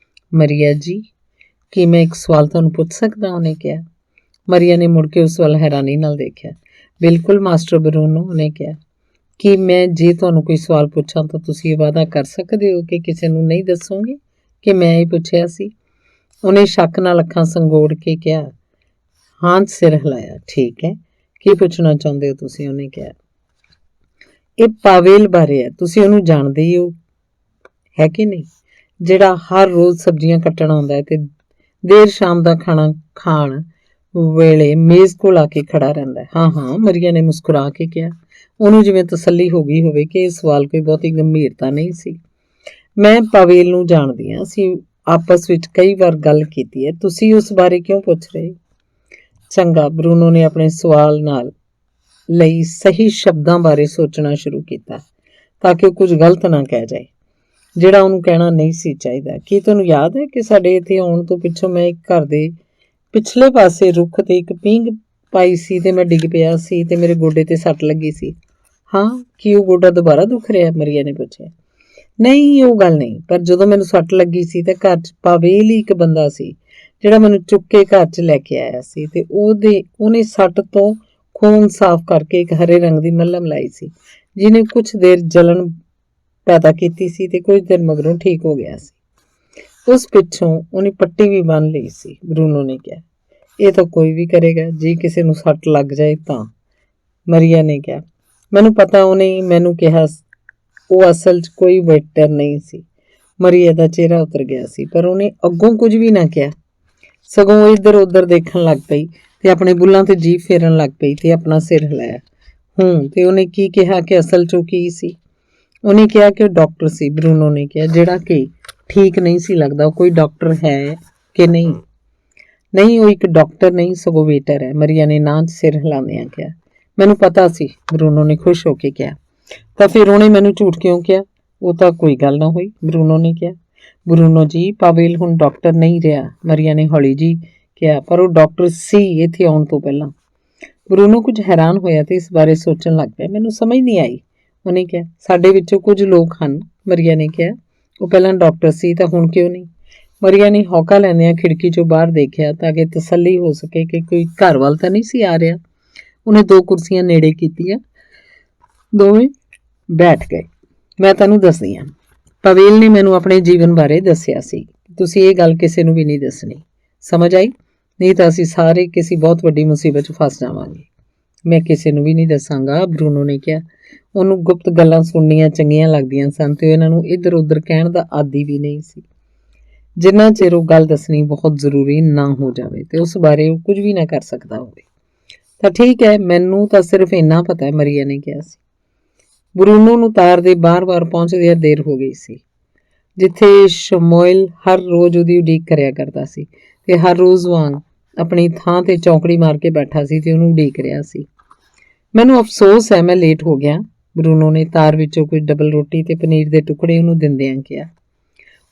ਮਰੀਆ ਜੀ, ਕੀ ਮੈਂ ਇੱਕ ਸਵਾਲ ਤੁਹਾਨੂੰ ਪੁੱਛ ਸਕਦਾ? ਉਹਨੇ ਕਿਹਾ। ਮਰੀਆ ਨੇ ਮੁੜ ਕੇ ਉਸ ਵੱਲ ਹੈਰਾਨੀ ਨਾਲ ਦੇਖਿਆ। ਬਿਲਕੁਲ ਮਾਸਟਰ ਬਰੂਨੋ, ਉਹਨੇ ਕਿਹਾ। ਕੀ ਮੈਂ ਜੇ ਤੁਹਾਨੂੰ ਕੋਈ ਸਵਾਲ ਪੁੱਛਾਂ ਤਾਂ ਤੁਸੀਂ ਇਹ ਵਾਅਦਾ ਕਰ ਸਕਦੇ ਹੋ ਕਿ ਕਿਸੇ ਨੂੰ ਨਹੀਂ ਦੱਸੋਗੇ ਕਿ ਮੈਂ ਇਹ ਪੁੱਛਿਆ ਸੀ? ਉਹਨੇ ਸ਼ੱਕ ਨਾਲ ਅੱਖਾਂ ਸੰਗੋੜ ਕੇ ਕਿਹਾ। ਹਾਂ, ਸਿਰ ਹਿਲਾਇਆ। ਠੀਕ ਹੈ, ਕੀ ਪੁੱਛਣਾ ਚਾਹੁੰਦੇ ਹੋ ਤੁਸੀਂ? ਉਹਨੇ ਕਿਹਾ। ਇਹ ਪਾਵੇਲ ਬਾਰੇ ਹੈ। ਤੁਸੀਂ ਉਹਨੂੰ ਜਾਣਦੇ ਹੀ ਹੋ, ਹੈ ਕਿ ਨਹੀਂ? ਜਿਹੜਾ ਹਰ ਰੋਜ਼ ਸਬਜ਼ੀਆਂ ਕੱਟਣ ਆਉਂਦਾ ਹੈ ਤੇ ਦੇਰ ਸ਼ਾਮ ਦਾ ਖਾਣਾ ਖਾਣ ਵੇਲੇ ਮੇਜ਼ ਕੋਲ ਆ ਕੇ ਖੜਾ ਰਹਿੰਦਾ ਹੈ। ਹਾਂ ਹਾਂ, ਮਰੀਆ ਨੇ ਮੁਸਕਰਾ ਕੇ ਕਿਹਾ। ਉਹਨੂੰ ਜਿਵੇਂ ਤਸੱਲੀ ਹੋ ਗਈ ਹੋਵੇ ਕਿ ਇਹ ਸਵਾਲ ਕੋਈ ਬਹੁਤੀ ਗੰਭੀਰਤਾ ਨਹੀਂ ਸੀ। ਮੈਂ ਪਾਵੇਲ ਨੂੰ ਜਾਣਦੀ ਹਾਂ, ਅਸੀਂ ਆਪਸ ਵਿੱਚ ਕਈ ਵਾਰ ਗੱਲ ਕੀਤੀ ਹੈ। ਤੁਸੀਂ ਉਸ ਬਾਰੇ ਕਿਉਂ ਪੁੱਛ ਰਹੇ? ਚੰਗਾ, ਬਰੂਨੋ ਨੇ ਆਪਣੇ ਸਵਾਲ ਨਾਲ ਲਈ ਸਹੀ ਸ਼ਬਦਾਂ ਬਾਰੇ ਸੋਚਣਾ ਸ਼ੁਰੂ ਕੀਤਾ ਤਾਂ ਕਿ ਉਹ ਕੁਝ ਗਲਤ ਨਾ ਕਹਿ ਜਾਏ ਜਿਹੜਾ ਉਹਨੂੰ ਕਹਿਣਾ ਨਹੀਂ ਸੀ ਚਾਹੀਦਾ। ਕੀ ਤੁਹਾਨੂੰ ਯਾਦ ਹੈ ਕਿ ਸਾਡੇ ਇੱਥੇ ਆਉਣ ਤੋਂ ਪਿੱਛੋਂ ਮੈਂ ਇੱਕ ਘਰ ਦੇ ਪਿਛਲੇ ਪਾਸੇ ਰੁੱਖ ਤੇ ਇੱਕ ਪੀਂਘ ਪਾਈ ਸੀ ਤੇ ਮੈਂ ਡਿੱਗ ਪਿਆ ਸੀ ਤੇ ਮੇਰੇ ਗੋਡੇ ਤੇ ਸੱਟ ਲੱਗੀ ਸੀ? ਹਾਂ। ਕੀ ਉਹ ਗੋਡਾ ਦੁਬਾਰਾ ਦੁਖ ਰਿਹਾ? ਮਰੀਆ ਨੇ ਪੁੱਛਿਆ। ਨਹੀਂ, ਉਹ ਗੱਲ ਨਹੀਂ, ਪਰ ਜਦੋਂ ਮੈਨੂੰ ਸੱਟ ਲੱਗੀ ਸੀ ਤੇ ਘਰ 'ਚ ਪਾਵੇਲ ਹੀ ਇੱਕ ਬੰਦਾ ਸੀ ਜਿਹੜਾ ਮੈਨੂੰ ਚੁੱਕ ਕੇ ਘਰ 'ਚ ਲੈ ਕੇ ਆਇਆ ਸੀ ਤੇ ਉਹਨੇ ਸੱਟ ਤੋਂ ਖੂਨ ਸਾਫ਼ ਕਰਕੇ ਇੱਕ ਹਰੇ ਰੰਗ ਦੀ ਮੱਲਮ ਲਾਈ ਸੀ ਜਿਹਨੇ ਕੁਝ ਦੇਰ ਜਲਣ ਪੈਦਾ ਕੀਤੀ ਸੀ ਤੇ ਕੁਝ ਦਿਨ ਮਗਰੋਂ ਠੀਕ ਹੋ ਗਿਆ ਸੀ। ਉਸ ਪਿੱਛੋਂ ਉਹਨੇ ਪੱਟੀ ਵੀ ਬੰਨ੍ਹ ਲਈ ਸੀ। ਬਰੂਨੋ ਨੇ ਕਿਹਾ। ਇਹ ਤਾਂ ਕੋਈ ਵੀ ਕਰੇਗਾ ਜੇ ਕਿਸੇ ਨੂੰ ਸੱਟ ਲੱਗ ਜਾਏ ਤਾਂ, ਮਰੀਆ ਨੇ ਕਿਹਾ। ਮੈਨੂੰ ਪਤਾ, ਉਹਨੇ ਮੈਨੂੰ ਕਿਹਾ। ਉਹ ਅਸਲ 'ਚ ਕੋਈ ਵੇਟਰ ਨਹੀਂ ਸੀ। ਮਰੀਆ ਦਾ ਚਿਹਰਾ ਉਤਰ ਗਿਆ ਸੀ ਪਰ ਉਹਨੇ ਅੱਗੋਂ ਕੁਝ ਵੀ ਨਾ ਕਿਹਾ, ਸਗੋਂ ਇੱਧਰ ਉੱਧਰ ਦੇਖਣ ਲੱਗ ਪਈ ਤੇ ਆਪਣੇ ਬੁੱਲਾਂ ਤੇ ਜੀਭ ਫੇਰਨ ਲੱਗ ਪਈ ਤੇ ਆਪਣਾ ਸਿਰ ਹਿਲਾਇਆ। ਤੇ ਉਹਨੇ ਕੀ ਕਿਹਾ ਕਿ ਅਸਲ 'ਚੋਂ ਕੀ ਸੀ? ਉਹਨੇ ਕਿਹਾ ਕਿ ਉਹ ਡਾਕਟਰ ਸੀ। ਬਰੂਨੋ ਨੇ ਕਿਹਾ, ਜਿਹੜਾ ਕਿ ਠੀਕ ਨਹੀਂ ਸੀ ਲੱਗਦਾ। ਉਹ ਕੋਈ ਡਾਕਟਰ ਹੈ ਕਿ ਨਹੀਂ? ਨਹੀਂ, ਉਹ ਇੱਕ ਡਾਕਟਰ ਨਹੀਂ ਸਗੋਂ ਵੇਟਰ ਹੈ, ਮਰੀਆ ਨੇ ਨਾਂ 'ਚ ਸਿਰ ਹਿਲਾਉਂਦਿਆਂ ਕਿਹਾ। ਮੈਨੂੰ ਪਤਾ ਸੀ, ਬਰੂਨੋ ਨੇ ਖੁਸ਼ ਹੋ ਕੇ ਕਿਹਾ। ਤਾਂ ਫਿਰ ਉਹਨੇ ਮੈਨੂੰ ਝੂਠ ਕਿਉਂ ਕਿਹਾ? ਉਹ ਤਾਂ ਕੋਈ ਗੱਲ ਨਾ ਹੋਈ, ਬਰੂਨੋ ਨੇ ਕਿਹਾ। ਬਰੂਨੋ ਜੀ, ਪਾਵੇਲ ਹੁਣ ਡਾਕਟਰ ਨਹੀਂ ਰਿਹਾ, ਮਰੀਆ ਨੇ ਹੌਲੀ ਜੀ ਕਿਹਾ, ਪਰ ਉਹ ਡਾਕਟਰ ਸੀ ਇੱਥੇ ਆਉਣ ਤੋਂ ਪਹਿਲਾਂ। ਬਰੂਨੋ ਕੁਝ ਹੈਰਾਨ ਹੋਇਆ ਤੇ ਇਸ ਬਾਰੇ ਸੋਚਣ ਲੱਗ ਪਿਆ। ਮੈਨੂੰ ਸਮਝ ਨਹੀਂ ਆਈ, ਉਹਨੇ ਕਿਹਾ। ਸਾਡੇ ਵਿੱਚੋਂ ਕੁਝ ਲੋਕ ਹਨ, ਮਰੀਆ ਨੇ ਕਿਹਾ। ਉਹ ਪਹਿਲਾਂ ਡਾਕਟਰ ਸੀ ਤਾਂ ਹੁਣ ਕਿਉਂ ਨਹੀਂ? ਮਰੀਆ ਨੇ ਹੌਕਾ ਲੈਂਦਿਆਂ ਖਿੜਕੀ 'ਚੋਂ ਬਾਹਰ ਦੇਖਿਆ ਤਾਂ ਕਿ ਤਸੱਲੀ ਹੋ ਸਕੇ ਕਿ ਕੋਈ ਘਰ ਵੱਲ ਤਾਂ ਨਹੀਂ ਸੀ ਆ ਰਿਹਾ। ਉਹਨੇ 2 ਕੁਰਸੀਆਂ ਨੇੜੇ ਕੀਤੀਆਂ, ਦੋਵੇਂ ਬੈਠ ਗਏ। ਮੈਂ ਤੈਨੂੰ ਦੱਸਦੀ ਹਾਂ, ਪਾਵੇਲ ਨੇ ਮੈਨੂੰ ਆਪਣੇ ਜੀਵਨ ਬਾਰੇ ਦੱਸਿਆ ਸੀ। ਤੁਸੀਂ ਇਹ ਗੱਲ ਕਿਸੇ ਨੂੰ ਵੀ ਨਹੀਂ ਦੱਸਣੀ, ਸਮਝ ਆਈ? ਨਹੀਂ ਤਾਂ ਅਸੀਂ ਸਾਰੇ ਕਿਸੇ ਬਹੁਤ ਵੱਡੀ ਮੁਸੀਬਤ 'ਚ ਫਸ ਜਾਵਾਂਗੇ। ਮੈਂ ਕਿਸੇ ਨੂੰ ਵੀ ਨਹੀਂ ਦੱਸਾਂਗਾ, ਬਰੂਨੋ ਨੇ ਕਿਹਾ। ਉਹਨੂੰ ਗੁਪਤ ਗੱਲਾਂ ਸੁਣਨੀਆਂ ਚੰਗੀਆਂ ਲੱਗਦੀਆਂ ਸਨ ਤੇ ਇਹਨਾਂ ਨੂੰ ਇੱਧਰ ਉੱਧਰ ਕਹਿਣ ਦਾ ਆਦੀ ਵੀ ਨਹੀਂ ਸੀ। ਜਿੰਨਾ ਚਿਰ ਉਹ ਗੱਲ ਦੱਸਣੀ ਬਹੁਤ ਜ਼ਰੂਰੀ ਨਾ ਹੋ ਜਾਵੇ ਤੇ ਉਸ ਬਾਰੇ ਉਹ ਕੁਝ ਵੀ ਨਾ ਕਰ ਸਕਦਾ ਹੋਵੇ। ਤਾਂ ਠੀਕ ਹੈ, ਮੈਨੂੰ ਤਾਂ ਸਿਰਫ ਇੰਨਾ ਪਤਾ ਹੈ, ਮਰੀਆ ਨੇ ਕਿਹਾ ਸੀ। ਬਰੂਨੋ ਨੂੰ ਤਾਰ ਦੇ ਬਾਰ-ਬਾਰ ਪਹੁੰਚਦਿਆਂ ਦੇਰ ਹੋ ਗਈ ਸੀ, ਜਿੱਥੇ ਸ਼ਮੂਏਲ ਹਰ ਰੋਜ਼ ਉਹਦੀ ਉਡੀਕ ਕਰਿਆ ਕਰਦਾ ਸੀ ਤੇ ਹਰ ਰੋਜ਼ ਵਾਂਗ ਆਪਣੀ ਥਾਂ ਤੇ ਚੌਂਕੜੀ ਮਾਰ ਕੇ ਬੈਠਾ ਸੀ ਤੇ ਉਹਨੂੰ ਉਡੀਕ ਰਿਹਾ ਸੀ। ਮੈਨੂੰ ਅਫਸੋਸ ਹੈ ਮੈਂ ਲੇਟ ਹੋ ਗਿਆ, ਬਰੂਨੋ ਨੇ ਤਾਰ ਵਿੱਚੋਂ ਕੁਝ ਡਬਲ ਰੋਟੀ ਤੇ ਪਨੀਰ ਦੇ ਟੁਕੜੇ ਉਹਨੂੰ ਦਿੰਦਿਆਂ ਕਿਹਾ।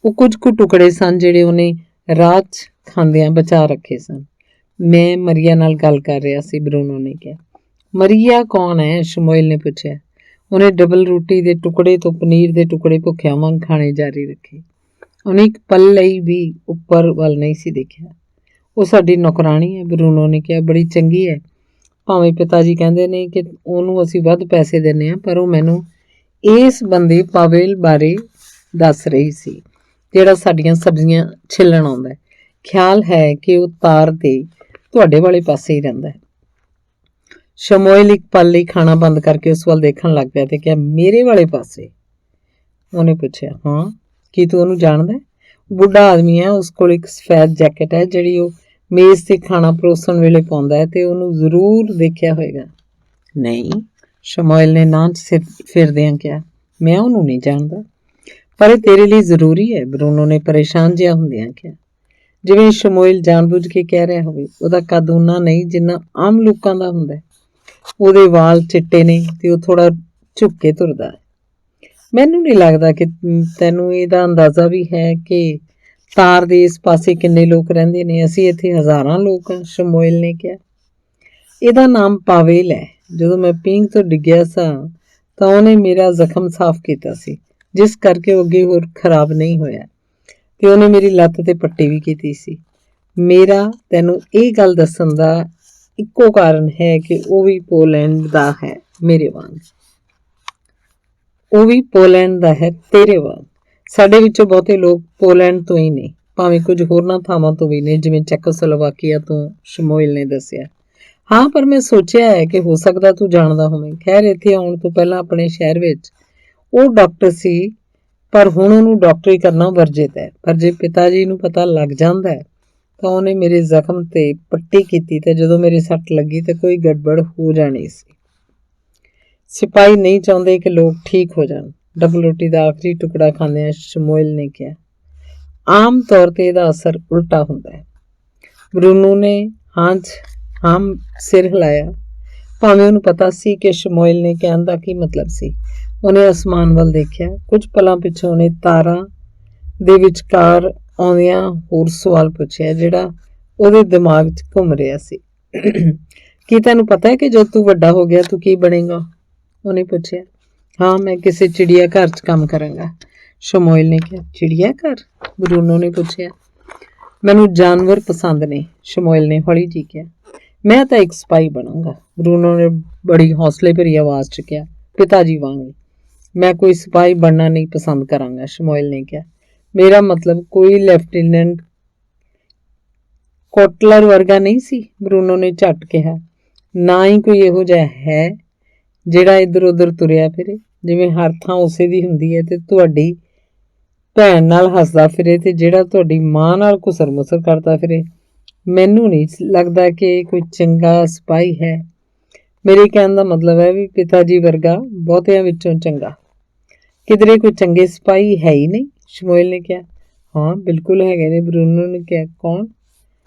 ਉਹ ਕੁਝ ਕੁ ਟੁਕੜੇ ਸਨ ਜਿਹੜੇ ਉਹਨੇ ਰਾਤ 'ਚ ਖਾਂਦਿਆਂ ਬਚਾ ਰੱਖੇ ਸਨ। ਮੈਂ ਮਰੀਆ ਨਾਲ ਗੱਲ ਕਰ ਰਿਹਾ ਸੀ, ਬਰੂਨੋ ਨੇ ਕਿਹਾ। ਮਰੀਆ ਕੌਣ ਹੈ? ਸ਼ਮੂਏਲ ਨੇ ਪੁੱਛਿਆ। ਉਹਨੇ ਡਬਲ ਰੋਟੀ ਦੇ ਟੁਕੜੇ ਤੋਂ ਪਨੀਰ ਦੇ ਟੁਕੜੇ ਭੁੱਖਿਆਂ ਵਾਂਗ ਖਾਣੇ ਜਾਰੀ ਰੱਖੇ। ਉਹਨੇ ਇੱਕ ਪਲ ਲਈ ਵੀ ਉੱਪਰ ਵੱਲ ਨਹੀਂ ਸੀ ਦੇਖਿਆ। ਉਹ ਸਾਡੀ ਨੌਕਰਾਣੀ ਹੈ, ਬਰੂਨੋ ਨੇ ਕਿਹਾ। ਬੜੀ ਚੰਗੀ ਹੈ। ਭਾਵੇਂ ਪਿਤਾ ਜੀ ਕਹਿੰਦੇ ਨੇ ਕਿ ਉਹਨੂੰ ਅਸੀਂ ਵੱਧ ਪੈਸੇ ਦਿੰਦੇ ਹਾਂ, ਪਰ ਉਹ ਮੈਨੂੰ ਇਸ ਬੰਦੇ ਪਾਵੇਲ ਬਾਰੇ ਦੱਸ ਰਹੀ ਸੀ, ਜਿਹੜਾ ਸਾਡੀਆਂ ਸਬਜ਼ੀਆਂ ਛਿੱਲਣ ਆਉਂਦਾ। ਖਿਆਲ ਹੈ ਕਿ ਉਹ ਤਾਰ ਦੇ ਤੁਹਾਡੇ ਵਾਲੇ ਪਾਸੇ ਹੀ ਰਹਿੰਦਾ ਹੈ। ਸ਼ਮੂਏਲ ਇੱਕ ਪਲ ਲਈ ਖਾਣਾ ਬੰਦ ਕਰਕੇ ਉਸ ਵੱਲ ਦੇਖਣ ਲੱਗ ਪਿਆ ਤੇ ਕਿਹਾ, ਮੇਰੇ ਵਾਲੇ ਪਾਸੇ? ਉਹਨੇ ਪੁੱਛਿਆ। ਹਾਂ, ਕੀ ਤੂੰ ਉਹਨੂੰ ਜਾਣਦਾ? ਬੁੱਢਾ ਆਦਮੀ ਹੈ, ਉਸ ਕੋਲ ਇੱਕ ਸਫੈਦ ਜੈਕਟ ਹੈ ਜਿਹੜੀ ਉਹ ਮੇਜ਼ ਤੇ ਖਾਣਾ ਪਰੋਸਣ ਵੇਲੇ ਪਾਉਂਦਾ ਹੈ ਤੇ ਉਹਨੂੰ ਜ਼ਰੂਰ ਦੇਖਿਆ ਹੋਏਗਾ। ਨਹੀਂ, ਸ਼ਮੂਏਲ ਨੇ ਨਾਂ 'ਚ ਸਿਰ ਫੇਰਦਿਆਂ ਕਿਹਾ, ਮੈਂ ਉਹਨੂੰ ਨਹੀਂ ਜਾਣਦਾ। ਪਰ ਇਹ ਤੇਰੇ ਲਈ ਜ਼ਰੂਰੀ ਹੈ, ਬਰੂਨੋ ਨੇ ਪਰੇਸ਼ਾਨ ਜਿਹਾ ਹੁੰਦਿਆਂ ਕਿਹਾ, ਜਿਵੇਂ ਸ਼ਮੂਏਲ ਜਾਣਬੁੱਝ ਕੇ ਕਹਿ ਰਿਹਾ ਹੋਵੇ। ਉਹਦਾ ਕੱਦ ਓਨਾ ਨਹੀਂ ਜਿੰਨਾ ਆਮ ਲੋਕਾਂ ਦਾ ਹੁੰਦਾ। ਉਹਦੇ ਵਾਲ ਚਿੱਟੇ ਨੇ ਤੇ ਉਹ ਥੋੜਾ ਝੁੱਕ ਕੇ ਤੁਰਦਾ ਹੈ। ਮੈਨੂੰ ਨਹੀਂ ਲੱਗਦਾ ਕਿ ਤੈਨੂੰ ਇਹਦਾ ਅੰਦਾਜ਼ਾ ਵੀ ਹੈ ਕਿ ਤਾਰ ਦੇ ਇਸ ਪਾਸੇ ਕਿੰਨੇ ਲੋਕ ਰਹਿੰਦੇ ਨੇ। ਅਸੀਂ ਇੱਥੇ ਹਜ਼ਾਰਾਂ ਲੋਕ ਹਾਂ, ਸ਼ਮੂਏਲ ਨੇ ਕਿਹਾ। ਇਹਦਾ ਨਾਮ ਪਾਵੇਲ ਹੈ। ਜਦੋਂ ਮੈਂ ਪੀਂਘ ਤੋਂ ਡਿੱਗਿਆ ਸਾਂ ਤਾਂ ਉਹਨੇ ਮੇਰਾ ਜ਼ਖਮ ਸਾਫ਼ ਕੀਤਾ ਸੀ, ਜਿਸ ਕਰਕੇ ਉਹ ਅੱਗੇ ਹੋਰ ਖਰਾਬ ਨਹੀਂ ਹੋਇਆ, ਤੇ ਉਹਨੇ ਮੇਰੀ ਲੱਤ ਤੇ ਪੱਟੀ ਵੀ ਕੀਤੀ ਸੀ। ਮੇਰਾ ਤੈਨੂੰ ਇਹ ਗੱਲ ਦੱਸਣ ਦਾ ਇੱਕੋ ਕਾਰਨ ਹੈ ਕਿ ਉਹ ਵੀ ਪੋਲੈਂਡ ਦਾ ਹੈ, ਮੇਰੇ ਵਾਂਗ। ਉਹ ਵੀ ਪੋਲੈਂਡ ਦਾ ਹੈ, ਤੇਰੇ ਵਾਂਗ। ਸਾਡੇ ਵਿੱਚੋਂ ਬਹੁਤੇ ਲੋਕ ਪੋਲੈਂਡ ਤੋਂ ਹੀ ਨੇ, ਭਾਵੇਂ ਕੁਝ ਹੋਰਨਾਂ ਥਾਵਾਂ ਤੋਂ ਵੀ ਨੇ, ਜਿਵੇਂ ਚੈਕੋਸਲੋਵਾਕੀਆ ਤੋਂ, ਸ਼ਮੂਏਲ ਨੇ ਦੱਸਿਆ। ਹਾਂ, ਪਰ ਮੈਂ ਸੋਚਿਆ ਹੈ ਕਿ ਹੋ ਸਕਦਾ ਤੂੰ ਜਾਣਦਾ ਹੋਵੇਂ। ਖੈਰ, ਇੱਥੇ ਆਉਣ ਤੋਂ ਪਹਿਲਾਂ ਆਪਣੇ ਸ਼ਹਿਰ ਵਿੱਚ ਉਹ ਡਾਕਟਰ ਸੀ, ਪਰ ਹੁਣ ਉਹਨੂੰ ਡਾਕਟਰੀ ਕਰਨਾ ਵਰਜਿਤ ਹੈ। ਪਰ ਜੇ ਪਿਤਾ ਜੀ ਨੂੰ ਪਤਾ ਲੱਗ ਜਾਂਦਾ ਹੈ ਤਾਂ ਉਹਨੇ ਮੇਰੇ ਜ਼ਖਮ ਤੇ ਪੱਟੀ ਕੀਤੀ ਤੇ ਜਦੋਂ ਮੇਰੀ ਸੱਟ ਲੱਗੀ ਤਾਂ ਕੋਈ ਗੜਬੜ ਹੋ ਜਾਣੀ ਸੀ। ਸਿਪਾਹੀ ਨਹੀਂ ਚਾਹੁੰਦੇ ਕਿ ਲੋਕ ਠੀਕ ਹੋ ਜਾਣ, ਡਬਲ ਰੋਟੀ ਦਾ ਆਖਰੀ ਟੁਕੜਾ ਖਾਂਦਿਆਂ ਸ਼ਮੂਏਲ ਨੇ ਕਿਹਾ। ਆਮ ਤੌਰ ਤੇ ਇਹਦਾ ਅਸਰ ਉਲਟਾ ਹੁੰਦਾ ਹੈ। ਬਰੂਨੋ ਨੇ ਹਾਂ ਸਿਰ ਹਿਲਾਇਆ, ਭਾਵੇਂ ਉਹਨੂੰ ਪਤਾ ਸੀ ਕਿ ਸ਼ਮੂਏਲ ਨੇ ਕਹਿਣ ਦਾ ਕੀ ਮਤਲਬ ਸੀ। ਉਹਨੇ ਅਸਮਾਨ ਵੱਲ ਦੇਖਿਆ। ਕੁਝ ਪਲਾਂ ਪਿੱਛੋਂ ਉਹਨੇ ਤਾਰਾਂ ਦੇ ਵਿਚਕਾਰ ਆਉਂਦਿਆਂ ਹੋਰ ਸਵਾਲ ਪੁੱਛਿਆ, ਜਿਹੜਾ ਉਹਦੇ ਦਿਮਾਗ 'ਚ ਘੁੰਮ ਰਿਹਾ ਸੀ। ਕੀ ਤੈਨੂੰ ਪਤਾ ਹੈ ਕਿ ਜਦ ਤੂੰ ਵੱਡਾ ਹੋ ਗਿਆ ਤੂੰ ਕੀ ਬਣੇਗਾ? ਉਹਨੇ ਪੁੱਛਿਆ। ਹਾਂ, ਮੈਂ ਕਿਸੇ ਚਿੜੀਆ ਘਰ 'ਚ ਕੰਮ ਕਰਾਂਗਾ, ਸ਼ਮੂਏਲ ਨੇ ਕਿਹਾ। ਚਿੜੀਆ ਘਰ? ਬਰੂਨੋ ਨੇ ਪੁੱਛਿਆ। ਮੈਨੂੰ ਜਾਨਵਰ ਪਸੰਦ ਨੇ, ਸ਼ਮੂਏਲ ਨੇ ਹੌਲੀ ਜਿਹੀ ਕਿਹਾ। ਮੈਂ ਤਾਂ ਇੱਕ ਸਿਪਾਹੀ ਬਣਾਂਗਾ, ਬਰੂਨੋ ਨੇ ਬੜੀ ਹੌਸਲੇ ਭਰੀ ਆਵਾਜ਼ 'ਚ ਕਿਹਾ, ਪਿਤਾ ਜੀ ਵਾਂਗ। ਮੈਂ ਕੋਈ ਸਿਪਾਹੀ ਬਣਨਾ ਨਹੀਂ ਪਸੰਦ ਕਰਾਂਗਾ, ਸ਼ਮੂਏਲ ਨੇ ਕਿਹਾ। ਮੇਰਾ ਮਤਲਬ ਕੋਈ ਲੈਫਟੀਨੈਂਟ ਕੋਟਲਰ ਵਰਗਾ ਨਹੀਂ ਸੀ, ਬਰੂਨੋ ਨੇ ਝੱਟ ਕਿਹਾ। ਨਾ ਹੀ ਕੋਈ ਇਹੋ ਜਿਹਾ ਹੈ ਜਿਹੜਾ ਇੱਧਰ ਉੱਧਰ ਤੁਰਿਆ ਫਿਰੇ, ਜਿਵੇਂ ਹਰ ਥਾਂ ਉਸੇ ਦੀ ਹੁੰਦੀ ਹੈ, ਤੇ ਤੁਹਾਡੀ ਭੈਣ ਨਾਲ ਹੱਸਦਾ ਫਿਰੇ ਤੇ ਜਿਹੜਾ ਤੁਹਾਡੀ ਮਾਂ ਨਾਲ ਘੁਸਰ ਮੁਸਰ ਕਰਦਾ ਫਿਰੇ। ਮੈਨੂੰ ਨਹੀਂ ਲੱਗਦਾ ਕਿ ਇਹ ਕੋਈ ਚੰਗਾ ਸਿਪਾਹੀ ਹੈ। ਮੇਰੇ ਕਹਿਣ ਦਾ ਮਤਲਬ ਹੈ ਵੀ ਪਿਤਾ ਜੀ ਵਰਗਾ ਬਹੁਤਿਆਂ ਵਿੱਚੋਂ ਚੰਗਾ। ਕਿਧਰੇ ਕੋਈ ਚੰਗੇ ਸਿਪਾਹੀ ਹੈ ਹੀ ਨਹੀਂ, ਸ਼ਮੂਏਲ ਨੇ ਕਿਹਾ। ਹਾਂ ਬਿਲਕੁਲ ਹੈਗੇ ਨੇ, ਬਰੂਨੋ ਨੇ ਕਿਹਾ। ਕੌਣ?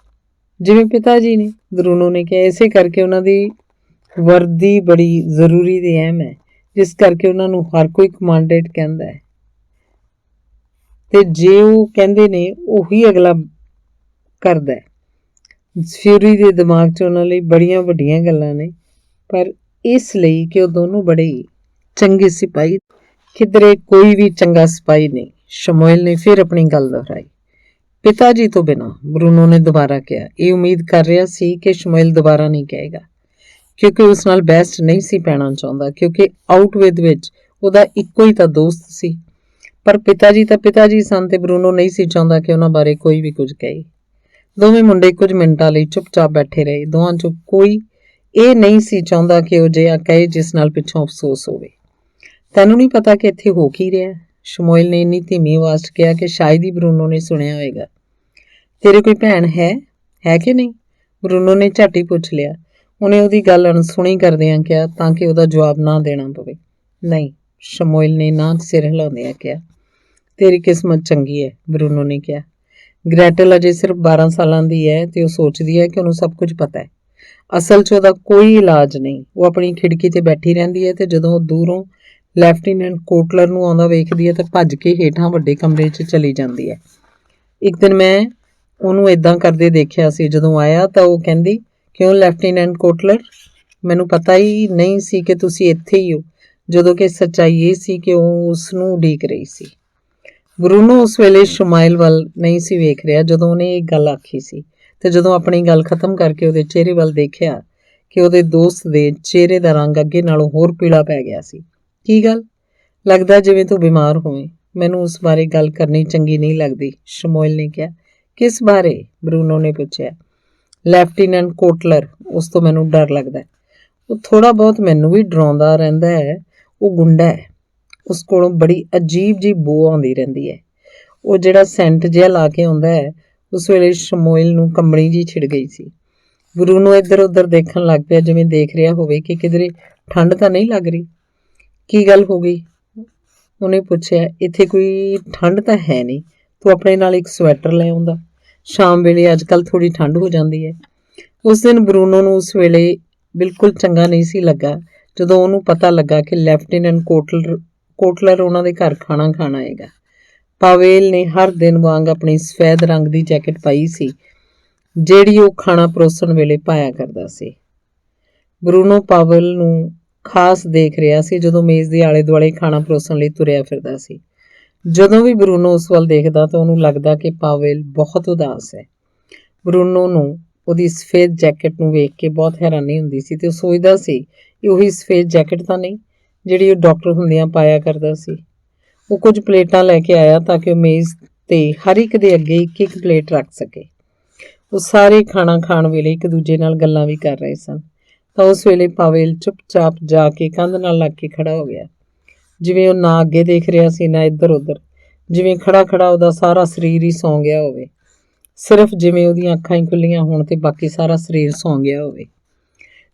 ਜਿਵੇਂ ਪਿਤਾ ਜੀ ਨੇ, ਬਰੂਨੋ ਨੇ ਕਿਹਾ। ਇਸੇ ਕਰਕੇ ਉਹਨਾਂ ਦੀ ਵਰਦੀ ਬੜੀ ਜ਼ਰੂਰੀ ਤੇ ਅਹਿਮ ਹੈ, ਜਿਸ ਕਰਕੇ ਉਹਨਾਂ ਨੂੰ ਹਰ ਕੋਈ ਕਮਾਂਡੈਂਟ ਕਹਿੰਦਾ ਹੈ, ਤੇ ਜੇ ਉਹ ਕਹਿੰਦੇ ਨੇ ਉਹੀ ਅਗਲਾ ਕਰਦਾ ਹੈ। ਫਿਊਰੀ ਦੇ ਦਿਮਾਗ 'ਚ ਉਹਨਾਂ ਲਈ ਬੜੀਆਂ ਵੱਡੀਆਂ ਗੱਲਾਂ ਨੇ, ਪਰ ਇਸ ਲਈ ਕਿ ਉਹ ਦੋਨੋਂ ਬੜੇ ਚੰਗੇ ਸਿਪਾਹੀ। ਕਿਧਰੇ ਕੋਈ ਵੀ ਚੰਗਾ ਸਿਪਾਹੀ ਨਹੀਂ। ਸ਼ਮੂਏਲ ਨੇ ਫਿਰ ਆਪਣੀ ਗੱਲ ਦੁਹਰਾਈ। ਪਿਤਾ ਜੀ ਤੋਂ ਬਿਨਾਂ, ਬਰੂਨੋ ਨੇ ਦੁਬਾਰਾ ਕਿਹਾ। ਇਹ ਉਮੀਦ ਕਰ ਰਿਹਾ ਸੀ ਕਿ ਸ਼ਮੂਏਲ ਦੁਬਾਰਾ ਨਹੀਂ ਕਹੇਗਾ, ਕਿਉਂਕਿ ਉਸ ਨਾਲ ਬਹਿਸ ਨਹੀਂ ਸੀ ਪੈਣਾ ਚਾਹੁੰਦਾ, ਕਿਉਂਕਿ ਆਊਟਵਿਦ ਵਿੱਚ ਉਹਦਾ ਇੱਕੋ ਹੀ ਤਾਂ ਦੋਸਤ ਸੀ। ਪਰ ਪਿਤਾ ਜੀ ਤਾਂ ਪਿਤਾ ਜੀ ਸਨ ਤੇ ਬਰੂਨੋ ਨਹੀਂ ਸੀ ਚਾਹੁੰਦਾ ਕਿ ਉਹਨਾਂ ਬਾਰੇ ਕੋਈ ਵੀ ਕੁਝ ਕਹੇ। ਦੋਵੇਂ ਮੁੰਡੇ ਕੁਝ ਮਿੰਟਾਂ ਲਈ ਚੁੱਪਚਾਪ ਬੈਠੇ ਰਹੇ। ਦੋਵਾਂ 'ਚੋਂ ਕੋਈ ਇਹ ਨਹੀਂ ਸੀ ਚਾਹੁੰਦਾ ਕਿ ਉਹ ਜਿਹਾ ਕਹੇ ਜਿਸ ਨਾਲ ਪਿੱਛੋਂ ਅਫਸੋਸ ਹੋਵੇ। ਤੈਨੂੰ ਨਹੀਂ ਪਤਾ ਕਿ ਇੱਥੇ ਹੋ ਕੀ ਰਿਹਾ? ਸ਼ਮੂਏਲ ਨੇ ਇੰਨੀ ਧੀਮੀ ਆਵਾਜ਼ 'ਚ ਕਿਹਾ ਕਿ ਸ਼ਾਇਦ ਹੀ ਬਰੂਨੋ ਨੇ ਸੁਣਿਆ ਹੋਵੇਗਾ। ਤੇਰੇ ਕੋਈ ਭੈਣ ਹੈ ਕਿ ਨਹੀਂ? ਬਰੂਨੋ ਨੇ ਝੱਟ ਹੀ ਪੁੱਛ ਲਿਆ। ਉਹਨੇ ਉਹਦੀ ਗੱਲ ਅਣਸੁਣੀ ਕਰਦਿਆਂ ਕਿਹਾ ਤਾਂ ਕਿ ਉਹਦਾ ਜਵਾਬ ਨਾ ਦੇਣਾ ਪਵੇ। ਨਹੀਂ, ਸ਼ਮੂਏਲ ਨੇ ਨਾ ਸਿਰ ਹਿਲਾਉਂਦਿਆਂ ਕਿਹਾ। ਤੇਰੀ ਕਿਸਮਤ ਚੰਗੀ ਹੈ, ਬਰੂਨੋ ਨੇ ਕਿਹਾ। ਗ੍ਰੈਟਲ ਅਜੇ ਸਿਰਫ 12 ਸਾਲਾਂ ਦੀ ਹੈ ਤੇ ਉਹ ਸੋਚਦੀ ਹੈ ਕਿ ਉਹਨੂੰ ਸਭ ਕੁਝ ਪਤਾ ਹੈ। ਅਸਲ 'ਚ ਉਹਦਾ ਕੋਈ ਇਲਾਜ ਨਹੀਂ। ਉਹ ਆਪਣੀ ਖਿੜਕੀ ਤੇ ਬੈਠੀ ਰਹਿੰਦੀ ਹੈ ਤੇ ਜਦੋਂ ਉਹ ਦੂਰੋਂ ਲੈਫਟੀਨੈਂਟ ਕੋਟਲਰ ਨੂੰ ਆਉਂਦਾ ਵੇਖਦੀ ਹੈ ਤਾਂ ਭੱਜ ਕੇ ਹੇਠਾਂ ਵੱਡੇ ਕਮਰੇ 'ਚ ਚਲੀ ਜਾਂਦੀ ਹੈ। ਇੱਕ ਦਿਨ ਮੈਂ ਉਹਨੂੰ ਇਦਾਂ ਕਰਦੇ ਦੇਖਿਆ ਸੀ। ਜਦੋਂ ਆਇਆ ਤਾਂ ਉਹ ਕਹਿੰਦੀ, ਕਿਉਂ ਲੈਫਟੀਨੈਂਟ ਕੋਟਲਰ, ਮੈਨੂੰ ਪਤਾ ਹੀ ਨਹੀਂ ਸੀ ਕਿ ਤੁਸੀਂ ਇੱਥੇ ਹੀ ਹੋ, ਜਦੋਂ ਕਿ ਸੱਚਾਈ ਇਹ ਸੀ ਕਿ ਉਹ ਉਸ ਨੂੰ ਉਡੀਕ ਰਹੀ ਸੀ। ਬਰੂਨੋ ਉਸ ਵੇਲੇ ਸ਼ਮੂਏਲ ਵੱਲ ਨਹੀਂ ਸੀ ਵੇਖ ਰਿਹਾ ਜਦੋਂ ਉਹਨੇ ਇਹ ਗੱਲ ਆਖੀ ਸੀ, ਤੇ ਜਦੋਂ ਆਪਣੀ ਗੱਲ ਖਤਮ ਕਰਕੇ ਉਹਦੇ ਚਿਹਰੇ ਵੱਲ ਦੇਖਿਆ ਕਿ ਉਹਦੇ ਦੋਸਤ ਦੇ ਚਿਹਰੇ ਦਾ ਰੰਗ ਅੱਗੇ ਨਾਲੋਂ ਹੋਰ ਪੀਲਾ ਪੈ ਗਿਆ ਸੀ। ਕੀ ਗੱਲ? ਲੱਗਦਾ ਜਿਵੇਂ ਤੂੰ ਬਿਮਾਰ ਹੋਵੇਂ। ਮੈਨੂੰ ਉਸ ਬਾਰੇ ਗੱਲ ਕਰਨੀ ਚੰਗੀ ਨਹੀਂ ਲੱਗਦੀ, ਸ਼ਮੂਏਲ ਨੇ ਕਿਹਾ। ਕਿਸ ਬਾਰੇ? ਬਰੂਨੋ ਨੇ ਪੁੱਛਿਆ। ਲੈਫਟੀਨੈਂਟ ਕੋਟਲਰ, ਉਸ ਤੋਂ ਮੈਨੂੰ ਡਰ ਲੱਗਦਾ। ਉਹ ਥੋੜ੍ਹਾ ਬਹੁਤ ਮੈਨੂੰ ਵੀ ਡਰਾਉਂਦਾ ਰਹਿੰਦਾ ਹੈ। ਉਹ ਗੁੰਡਾ ਹੈ। ਉਸ ਕੋਲੋਂ ਬੜੀ ਅਜੀਬ ਜਿਹੀ ਬੋ ਆਉਂਦੀ ਰਹਿੰਦੀ ਹੈ। ਉਹ ਜਿਹੜਾ ਸੈਂਟ ਜਿਹਾ ਲਾ ਕੇ ਆਉਂਦਾ ਹੈ। ਉਸ ਵੇਲੇ ਸ਼ਮੂਏਲ ਨੂੰ ਕੰਬਣੀ ਜਿਹੀ ਛਿੜ ਗਈ ਸੀ। ਬਰੂਨੋ ਇੱਧਰ ਉੱਧਰ ਦੇਖਣ ਲੱਗ ਪਿਆ, ਜਿਵੇਂ ਦੇਖ ਰਿਹਾ ਹੋਵੇ ਕਿ ਕਿਧਰੇ ਠੰਡ ਤਾਂ ਨਹੀਂ ਲੱਗ ਰਹੀ। ਕੀ ਗੱਲ ਹੋ ਗਈ? ਉਹਨੇ ਪੁੱਛਿਆ। ਇੱਥੇ ਕੋਈ ਠੰਡ ਤਾਂ ਹੈ ਨਹੀਂ, ਤੂੰ ਆਪਣੇ ਨਾਲ ਇੱਕ ਸਵੈਟਰ ਲੈ ਆਉਂਦਾ। ਸ਼ਾਮ ਵੇਲੇ ਅੱਜ ਕੱਲ੍ਹ ਥੋੜ੍ਹੀ ਠੰਡ ਹੋ ਜਾਂਦੀ ਹੈ। ਉਸ ਦਿਨ ਬਰੂਨੋ ਨੂੰ ਉਸ ਵੇਲੇ ਬਿਲਕੁਲ ਚੰਗਾ ਨਹੀਂ ਸੀ ਲੱਗਾ ਜਦੋਂ ਉਹਨੂੰ ਪਤਾ ਲੱਗਾ ਕਿ ਲੈਫਟੀਨੈਂਟ ਕੋਟਲਰ ਉਹਨਾਂ ਦੇ ਘਰ ਖਾਣਾ ਖਾਣ ਆਏਗਾ। ਪਾਵੇਲ ਨੇ ਹਰ ਦਿਨ ਵਾਂਗ ਆਪਣੀ ਸਫੈਦ ਰੰਗ ਦੀ ਜੈਕਟ ਪਾਈ ਸੀ, ਜਿਹੜੀ ਉਹ ਖਾਣਾ ਪਰੋਸਣ ਵੇਲੇ ਪਾਇਆ ਕਰਦਾ ਸੀ। ਬਰੂਨੋ ਪਾਵੇਲ ਨੂੰ ਖਾਸ ਦੇਖ ਰਿਹਾ ਸੀ ਜਦੋਂ ਮੇਜ਼ ਦੇ ਆਲੇ ਦੁਆਲੇ ਖਾਣਾ ਪਰੋਸਣ ਲਈ ਤੁਰਿਆ ਫਿਰਦਾ ਸੀ। ਜਦੋਂ ਵੀ ਬਰੂਨੋ ਉਸ ਵੱਲ ਦੇਖਦਾ ਤਾਂ ਉਹਨੂੰ ਲੱਗਦਾ ਕਿ ਪਾਵੇਲ ਬਹੁਤ ਉਦਾਸ ਹੈ। ਬਰੂਨੋ ਨੂੰ ਉਹਦੀ ਸਫੇਦ ਜੈਕਟ ਨੂੰ ਵੇਖ ਕੇ ਬਹੁਤ ਹੈਰਾਨੀ ਹੁੰਦੀ ਸੀ ਤੇ ਉਹ ਸੋਚਦਾ ਸੀ ਕਿ ਉਹੀ ਸਫੇਦ ਜੈਕਟ ਤਾਂ ਨਹੀਂ ਜਿਹੜੀ ਉਹ ਡਾਕਟਰ ਹੁੰਦਿਆਂ ਪਾਇਆ ਕਰਦਾ ਸੀ। ਉਹ ਕੁਝ ਪਲੇਟਾਂ ਲੈ ਕੇ ਆਇਆ ਤਾਂ ਕਿ ਉਹ ਮੇਜ਼ ਤੇ ਹਰ ਇੱਕ ਦੇ ਅੱਗੇ ਇੱਕ ਇੱਕ ਪਲੇਟ ਰੱਖ ਸਕੇ। ਉਹ ਸਾਰੇ ਖਾਣਾ ਖਾਣ ਵੇਲੇ ਇੱਕ ਦੂਜੇ ਨਾਲ ਗੱਲਾਂ ਵੀ ਕਰ ਰਹੇ ਸਨ ਤਾਂ ਉਸ ਵੇਲੇ ਪਾਵੇਲ ਚੁੱਪਚਾਪ ਜਾ ਕੇ ਕੰਧ ਨਾਲ ਲੱਗ ਕੇ ਖੜਾ ਹੋ ਗਿਆ, ਜਿਵੇਂ ਉਹ ਨਾ ਅੱਗੇ ਦੇਖ ਰਿਹਾ ਸੀ ਨਾ ਇੱਧਰ ਉੱਧਰ, ਜਿਵੇਂ ਖੜਾ ਖੜਾ ਉਹਦਾ ਸਾਰਾ ਸਰੀਰ ਹੀ ਸੌਂ ਗਿਆ ਹੋਵੇ। ਸਿਰਫ ਜਿਵੇਂ ਉਹਦੀਆਂ ਅੱਖਾਂ ਹੀ ਖੁੱਲੀਆਂ ਹੋਣ ਤੇ ਬਾਕੀ ਸਾਰਾ ਸਰੀਰ ਸੌਂ ਗਿਆ ਹੋਵੇ।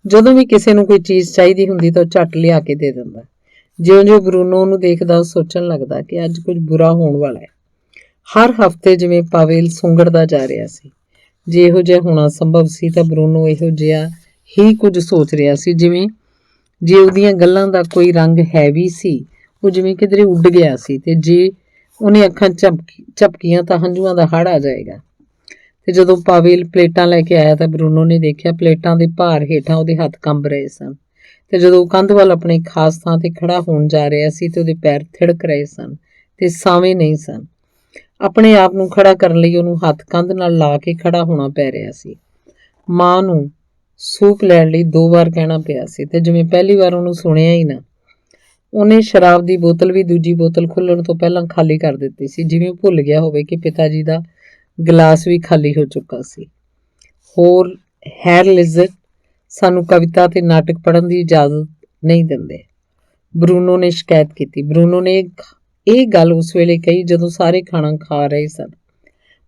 ਜਦੋਂ ਵੀ ਕਿਸੇ ਨੂੰ ਕੋਈ ਚੀਜ਼ ਚਾਹੀਦੀ ਹੁੰਦੀ ਤਾਂ ਉਹ ਝੱਟ ਲਿਆ ਕੇ ਦੇ ਦਿੰਦਾ। ਜਿਉਂ-ਜਿਉਂ ਬਰੂਨੋ ਨੂੰ ਦੇਖਦਾ ਉਹ ਸੋਚਣ ਲੱਗਦਾ ਕਿ ਅੱਜ ਕੁਝ ਬੁਰਾ ਹੋਣ ਵਾਲਾ ਹੈ। ਹਰ ਹਫ਼ਤੇ ਜਿਵੇਂ ਪਾਵੇਲ ਸੁੰਗੜਦਾ ਜਾ ਰਿਹਾ ਸੀ। ਜੇ ਇਹੋ ਜਿਹਾ ਹੋਣਾ ਸੰਭਵ ਸੀ ਤਾਂ ਬਰੂਨੋ ਇਹੋ ਜਿਹਾ ਹੀ ਕੁਝ ਸੋਚ ਰਿਹਾ ਸੀ, ਜਿਵੇਂ ਜੇ ਉਹਦੀਆਂ ਗੱਲਾਂ ਦਾ ਕੋਈ ਰੰਗ ਹੈਵੀ ਸੀ, ਉਹ ਜਿਵੇਂ ਕਿਧਰੇ ਉੱਡ ਗਿਆ ਸੀ, ਤੇ ਜੇ ਉਹਨੇ ਅੱਖਾਂ ਝਪਕੀਆਂ ਤਾਂ ਹੰਝੂਆਂ ਦਾ ਹੜ੍ਹ ਆ ਜਾਏਗਾ। ਤੇ ਜਦੋਂ ਪਾਵੇਲ ਪਲੇਟਾਂ ਲੈ ਕੇ ਆਇਆ ਤਾਂ ਬਰੂਨੋ ਨੇ ਦੇਖਿਆ ਪਲੇਟਾਂ ਦੇ ਭਾਰ ਹੇਠਾਂ ਉਹਦੇ ਹੱਥ ਕੰਬ ਰਹੇ ਸਨ, ਤੇ ਜਦੋਂ ਉਹ ਕੰਧ ਵੱਲ ਆਪਣੇ ਖਾਸ ਥਾਂ ਤੇ ਖੜਾ ਹੋਣ ਜਾ ਰਿਹਾ ਸੀ ਤੇ ਉਹਦੇ ਪੈਰ ਥਿੜਕ ਰਹੇ ਸਨ ਤੇ ਸਾਵੇਂ ਨਹੀਂ ਸਨ। ਆਪਣੇ ਆਪ ਨੂੰ ਖੜਾ ਕਰਨ ਲਈ ਉਹਨੂੰ ਹੱਥ ਕੰਧ ਨਾਲ ਲਾ ਕੇ ਖੜਾ ਹੋਣਾ ਪੈ ਰਿਹਾ ਸੀ। ਮਾਂ ਨੂੰ ਸੂਪ ਲੈਣ ਲਈ 2 ਵਾਰ ਕਹਿਣਾ ਪਿਆ ਸੀ ਤੇ ਜਿਵੇਂ ਪਹਿਲੀ ਵਾਰ ਉਹਨੂੰ ਸੁਣਿਆ ਹੀ ਨਾ। ਉਹਨੇ ਸ਼ਰਾਬ ਦੀ ਬੋਤਲ ਵੀ ਦੂਜੀ ਬੋਤਲ ਖੁੱਲ੍ਹਣ ਤੋਂ ਪਹਿਲਾਂ ਖਾਲੀ ਕਰ ਦਿੱਤੀ ਸੀ, ਜਿਵੇਂ ਉਹ ਭੁੱਲ ਗਿਆ ਹੋਵੇ ਕਿ ਪਿਤਾ ਜੀ ਦਾ ਗਲਾਸ ਵੀ ਖਾਲੀ ਹੋ ਚੁੱਕਾ ਸੀ। ਹੋਰ ਹੈਰ ਲਿਜ਼ਟ, ਸਾਨੂੰ ਕਵਿਤਾ ਤੇ ਨਾਟਕ ਪੜ੍ਹਨ ਦੀ ਇਜਾਜ਼ਤ ਨਹੀਂ ਦਿੰਦੇ, ਬਰੂਨੋ ਨੇ ਸ਼ਿਕਾਇਤ ਕੀਤੀ। ਬਰੂਨੋ ਨੇ ਇਹ ਗੱਲ ਉਸ ਵੇਲੇ ਕਹੀ ਜਦੋਂ ਸਾਰੇ ਖਾਣਾ ਖਾ ਰਹੇ ਸਨ।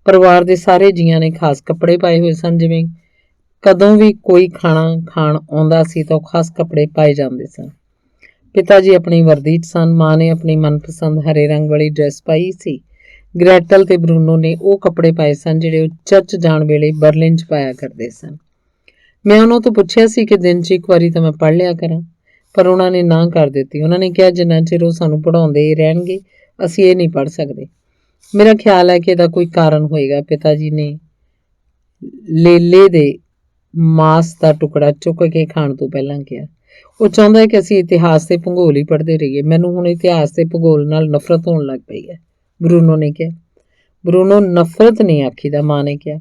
ਪਰਿਵਾਰ ਦੇ ਸਾਰੇ ਜੀਆਂ ਨੇ ਖਾਸ ਕੱਪੜੇ ਪਾਏ ਹੋਏ ਸਨ। ਜਿਵੇਂ ਕਦੋਂ ਵੀ ਕੋਈ ਖਾਣਾ ਖਾਣ ਆਉਂਦਾ ਸੀ ਤਾਂ ਉਹ ਖਾਸ ਕੱਪੜੇ ਪਾਏ ਜਾਂਦੇ ਸਨ। ਪਿਤਾ ਜੀ ਆਪਣੀ ਵਰਦੀ 'ਚ ਸਨ। ਮਾਂ ਨੇ ਆਪਣੀ ਮਨਪਸੰਦ ਹਰੇ ਰੰਗ ਵਾਲੀ ਡਰੈਸ ਪਾਈ ਸੀ। ਗ੍ਰੈਟਲ ਤੇ ਬਰੂਨੋ ਨੇ ਉਹ ਕੱਪੜੇ ਪਾਏ ਸਨ ਜਿਹੜੇ ਉਹ ਚਰਚ ਜਾਣ ਵੇਲੇ ਬਰਲਿਨ 'ਚ ਪਾਇਆ ਕਰਦੇ ਸਨ। ਮੈਂ ਉਹਨਾਂ ਤੋਂ ਪੁੱਛਿਆ ਸੀ ਕਿ ਦਿਨ 'ਚ ਇੱਕ ਵਾਰੀ ਤਾਂ ਮੈਂ ਪੜ੍ਹ ਲਿਆ ਕਰਾਂ, ਪਰ ਉਹਨਾਂ ਨੇ ਨਾ ਕਰ ਦਿੱਤੀ। ਉਹਨਾਂ ਨੇ ਕਿਹਾ ਜਿੰਨਾ ਚਿਰ ਉਹ ਸਾਨੂੰ ਪੜ੍ਹਾਉਂਦੇ ਰਹਿਣਗੇ ਅਸੀਂ ਇਹ ਨਹੀਂ ਪੜ੍ਹ ਸਕਦੇ। ਮੇਰਾ ਖਿਆਲ ਹੈ ਕਿ ਇਹਦਾ ਕੋਈ ਕਾਰਨ ਹੋਏਗਾ। ਪਿਤਾ ਜੀ ਨੇ ਲੇਲੇ ਦੇ ਮਾਸ ਦਾ ਟੁਕੜਾ ਚੁੱਕ ਕੇ ਖਾਣ ਤੋਂ ਪਹਿਲਾਂ ਕਿਹਾ। ਉਹ ਚਾਹੁੰਦਾ ਹੈ ਕਿ ਅਸੀਂ ਇਤਿਹਾਸ ਤੇ ਭੂਗੋਲ ਹੀ ਪੜ੍ਹਦੇ ਰਹੀਏ। ਮੈਨੂੰ ਹੁਣ ਇਤਿਹਾਸ ਤੇ ਭੂਗੋਲ ਨਾਲ ਨਫ਼ਰਤ ਹੋਣ ਲੱਗ ਪਈ ਹੈ, ਬਰੂਨੋ ਨੇ ਕਿਹਾ। ਬਰੂਨੋ, ਨਫ਼ਰਤ ਨਹੀਂ ਆਖੀਦਾ, ਮਾਂ ਨੇ ਕਿਹਾ।